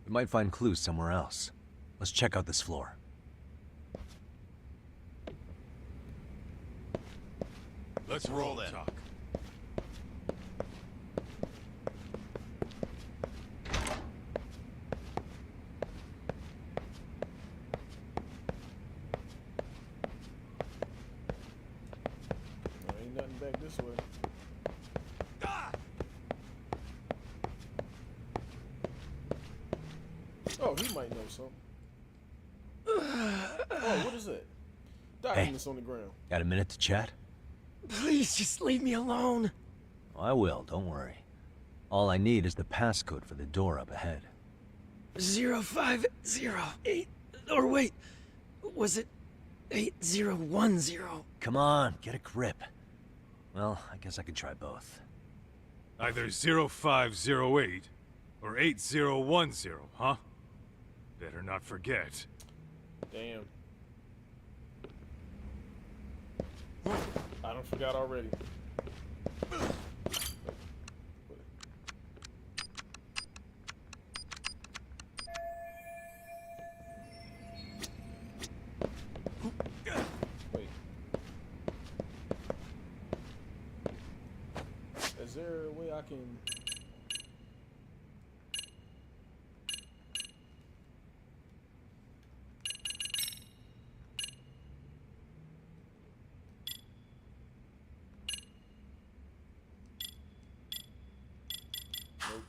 We might find clues somewhere else. Let's check out this floor. Let's roll then. Talk. Ain't nothing back this way. Oh, he might know something. Oh, what is that? Documents on the ground. Got a minute to chat? Please, just leave me alone. Oh, I will, don't worry. All I need is the passcode for the door up ahead. 0508 Or wait, was it 8010? Come on, get a grip. Well, I guess I could try both. Either 0508 or 8010, huh? Better not forget. Damn. I done forgot already. Wait. Is there a way I can... Nope.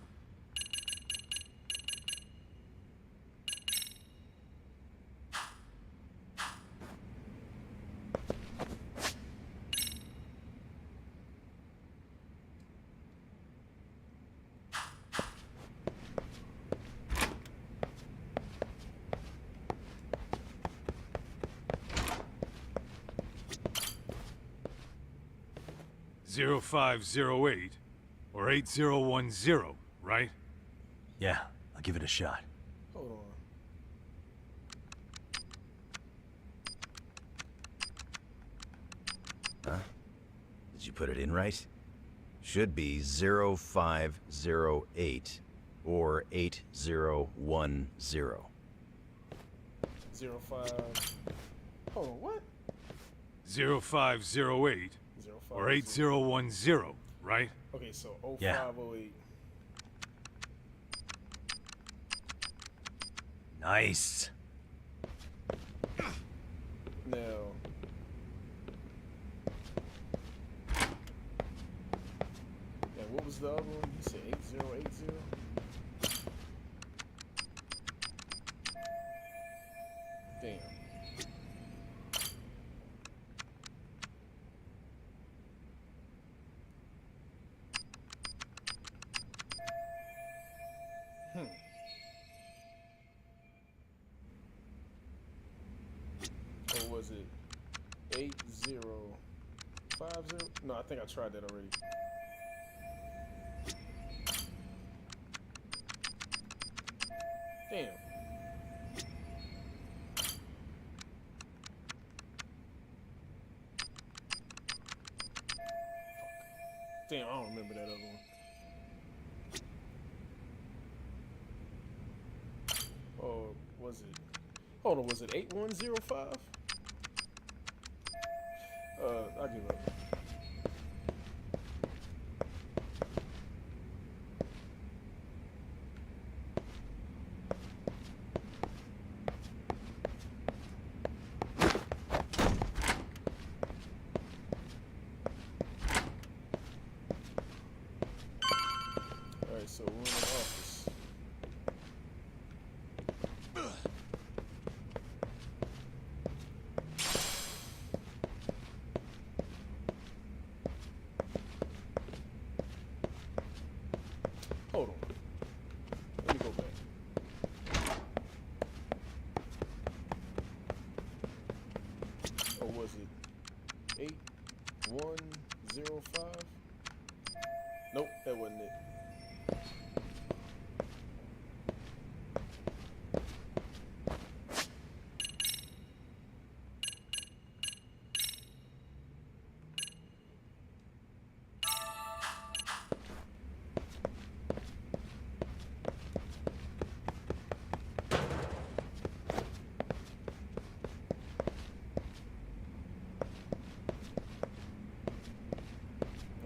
0508 or 8010, right? Yeah, I'll give it a shot. Hold on. Huh? Did you put it in right? Should be 0508 or 8010. 05... Hold on, what? 0508 or 8010, right? Okay, so Yeah. 0508. Nice. Now... Yeah, what was the other one? You said 8080? Damn. Or was it 8050? No, I think I tried that already. Damn. Damn, I don't remember that other one. Or was it? Hold on, was it 8105? I give up. Alright, so we're in the office. Hold on. Let me go back. Or was it 8105? Nope, that wasn't it.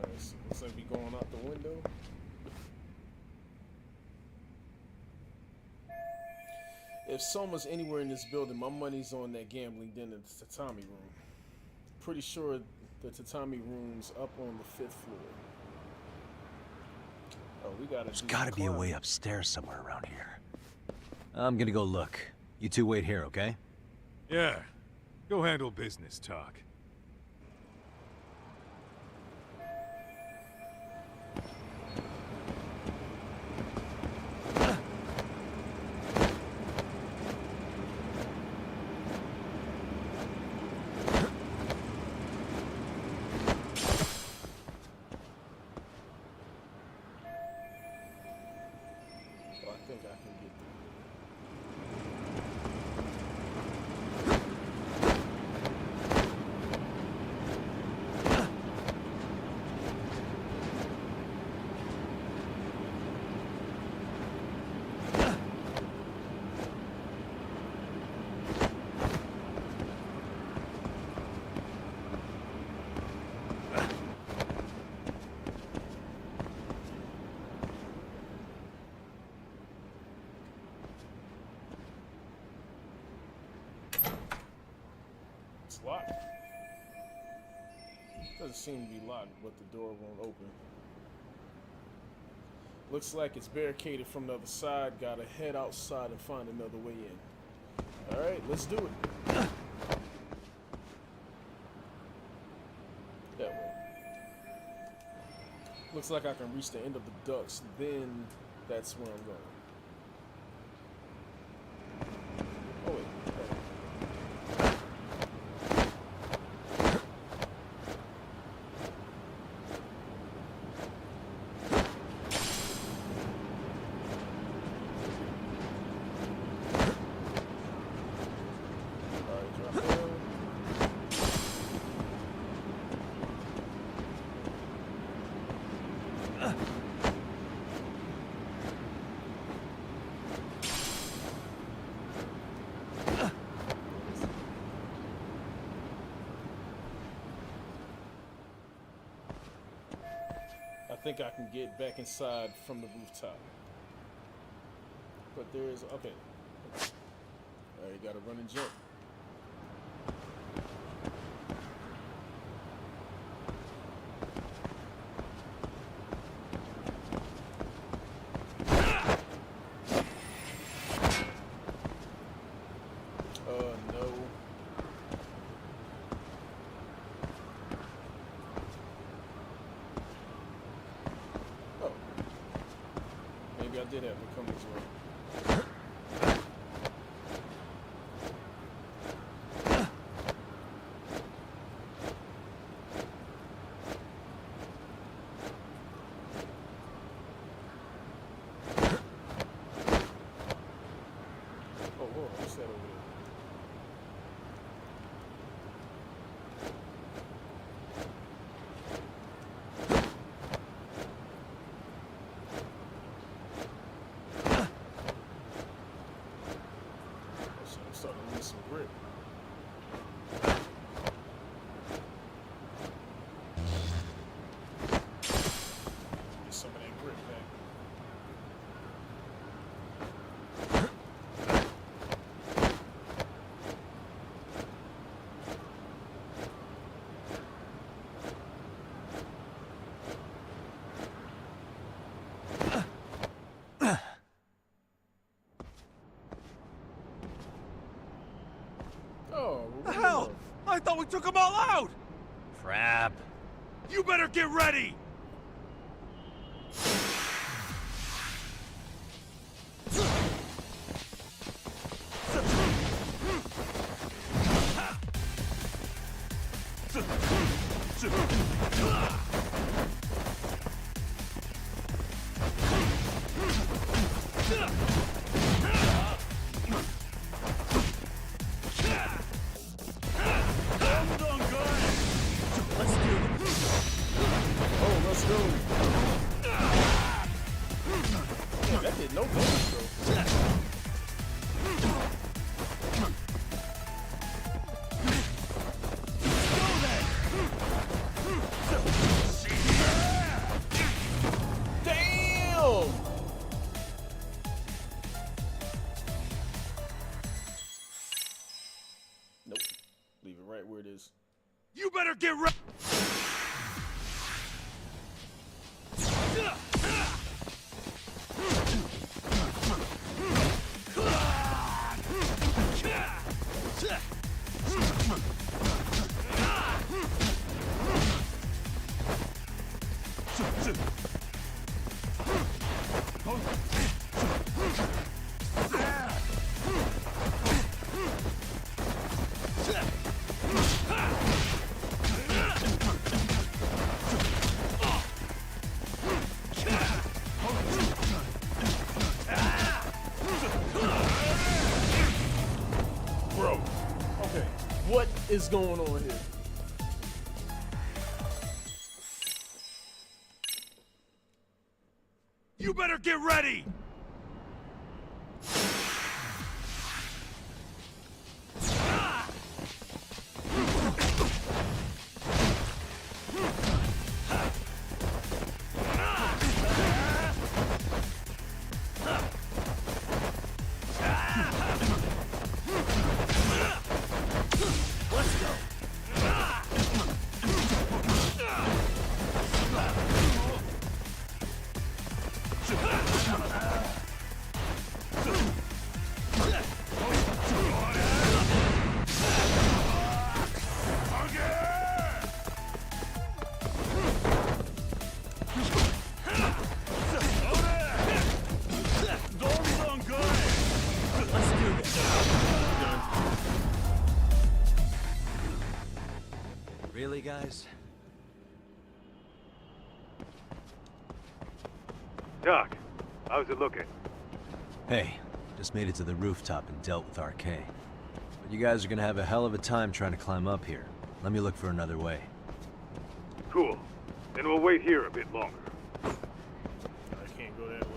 Alright, so looks like we going out the window. If Soma's anywhere in this building, my money's on that gambling den in the tatami room. Pretty sure the tatami room's up on the 5th floor. Oh, we gotta There's do gotta some be a way climbing. upstairs somewhere around here. I'm gonna go look. You two wait here, okay? Yeah. Go handle business, Talk. locked? Doesn't seem to be locked, but the door won't open. Looks like it's barricaded from the other side. Gotta head outside and find another way in. Alright, let's do it. That way. Looks like I can reach the end of the ducts, then that's where I'm going. Oh wait. I think I can get back inside from the rooftop. But there is, okay. Alright, you gotta run and jump. No. Oh. Maybe I did have to come this way. Oh, whoa, what's that over there? I'm starting to lose some grip. Get some of that grip back. Oh, The hell? I thought we took them all out! Crap. You better get ready! Oh, let's go. Yeah, that did no damage, bro. Damn! Nope. Leave it right where it is. You better get ready! Bro, okay, what is going on here? You better get ready! Let's go. Really, guys? Doc, how's it looking? Hey, just made it to the rooftop and dealt with RK. But you guys are gonna have a hell of a time trying to climb up here. Let me look for another way. Cool. Then we'll wait here a bit longer. I can't go that way.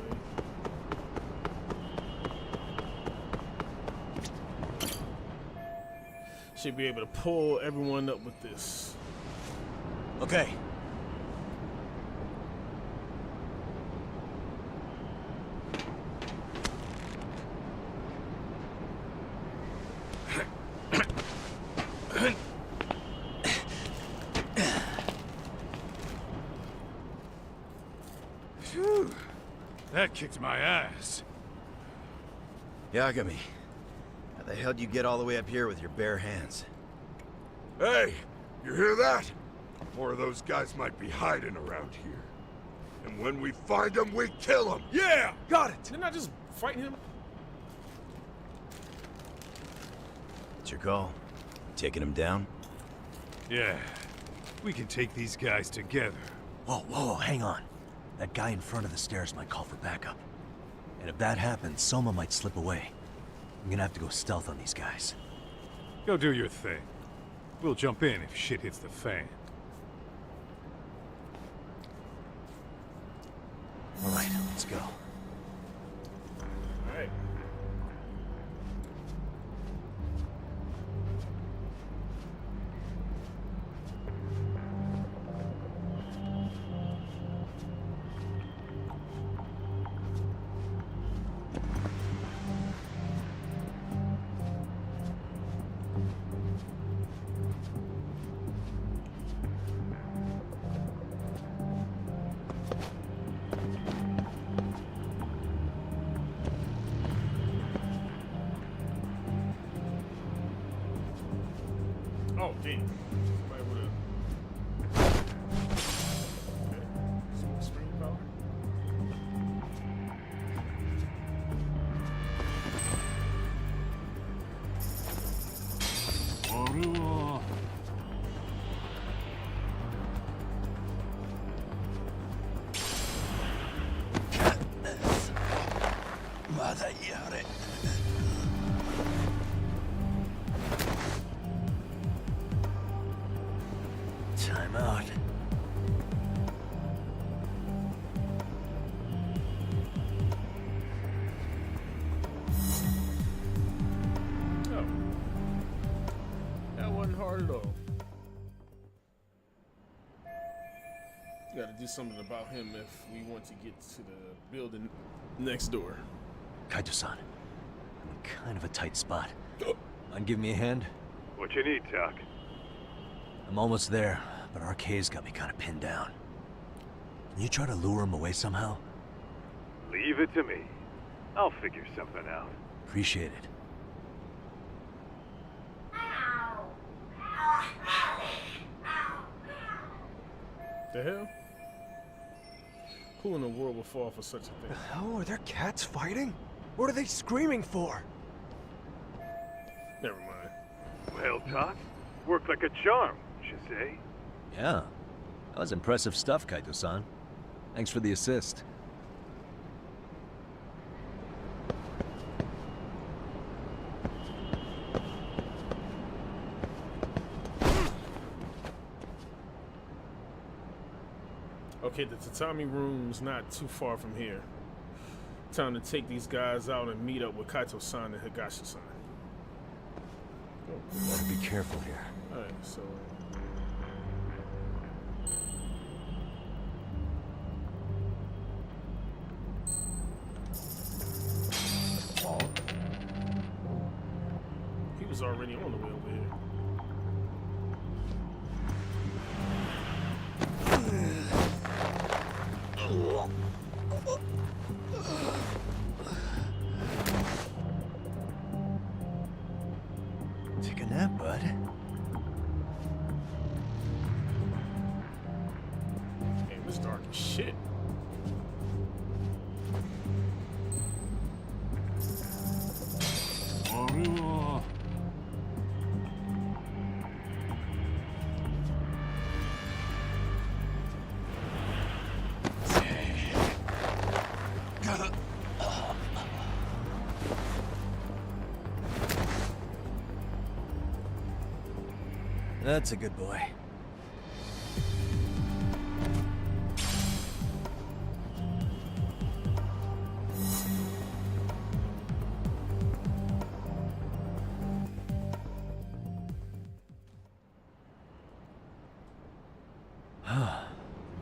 Should be able to pull everyone up with this. Okay. Phew. That kicked my ass. Yagami, how the hell do you get all the way up here with your bare hands? Hey, you hear that? More of those guys might be hiding around here. And when we find them, we kill them. Yeah, got it. Didn't I just fight him? It's your call. Taking him down? Yeah. We can take these guys together. Whoa, hang on. That guy in front of the stairs might call for backup. And if that happens, Soma might slip away. I'm gonna have to go stealth on these guys. Go do your thing. We'll jump in if shit hits the fan. All right, let's go. All right. Oh, damn. Somebody would've... Okay. Some screen power. Time out. Oh. That wasn't hard at all. Gotta do something about him if we want to get to the building next door. Kaito-san, I'm in kind of a tight spot. Mind give me a hand? What you need, Doc? I'm almost there, but RK's got me kind of pinned down. Can you try to lure him away somehow? Leave it to me. I'll figure something out. Appreciate it. The hell? Who in the world would fall for such a thing? Oh, are there cats fighting? What are they screaming for? Never mind. Well, Doc, worked like a charm, you say? Yeah. That was impressive stuff, Kaito-san. Thanks for the assist. Okay, the tatami room's not too far from here. Time to take these guys out and meet up with Kaito-san and Higashi-san. Better be careful here. Alright, so... he was already on the way over here. Take a nap, bud. Damn, it's dark as shit. That's a good boy.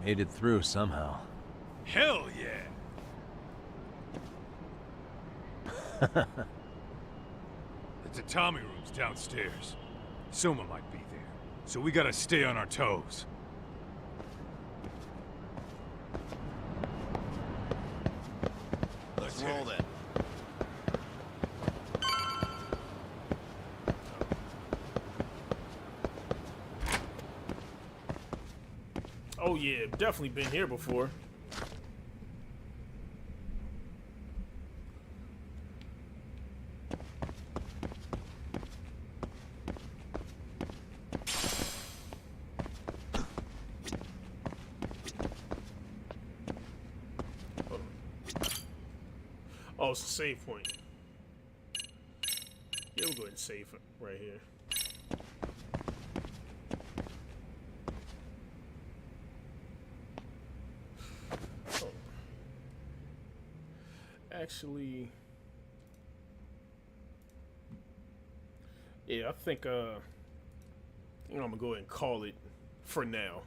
Made it through somehow. Hell yeah! The Tatami room's downstairs. Soma might be there, so we gotta stay on our toes. Let's roll then. Oh yeah, definitely been here before. Oh, it's a save point. Yeah, we'll go ahead and save it right here. Actually, yeah, I think I'm gonna go ahead and call it for now.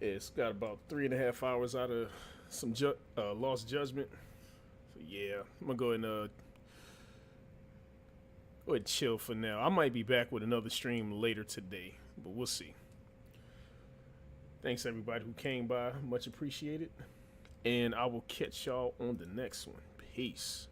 Yeah, it's got about 3.5 hours out of some Lost Judgment. So yeah, I'm gonna go ahead and chill for now. I might be back with another stream later today, but we'll see. Thanks everybody who came by, much appreciated. And I will catch y'all on the next one. Peace.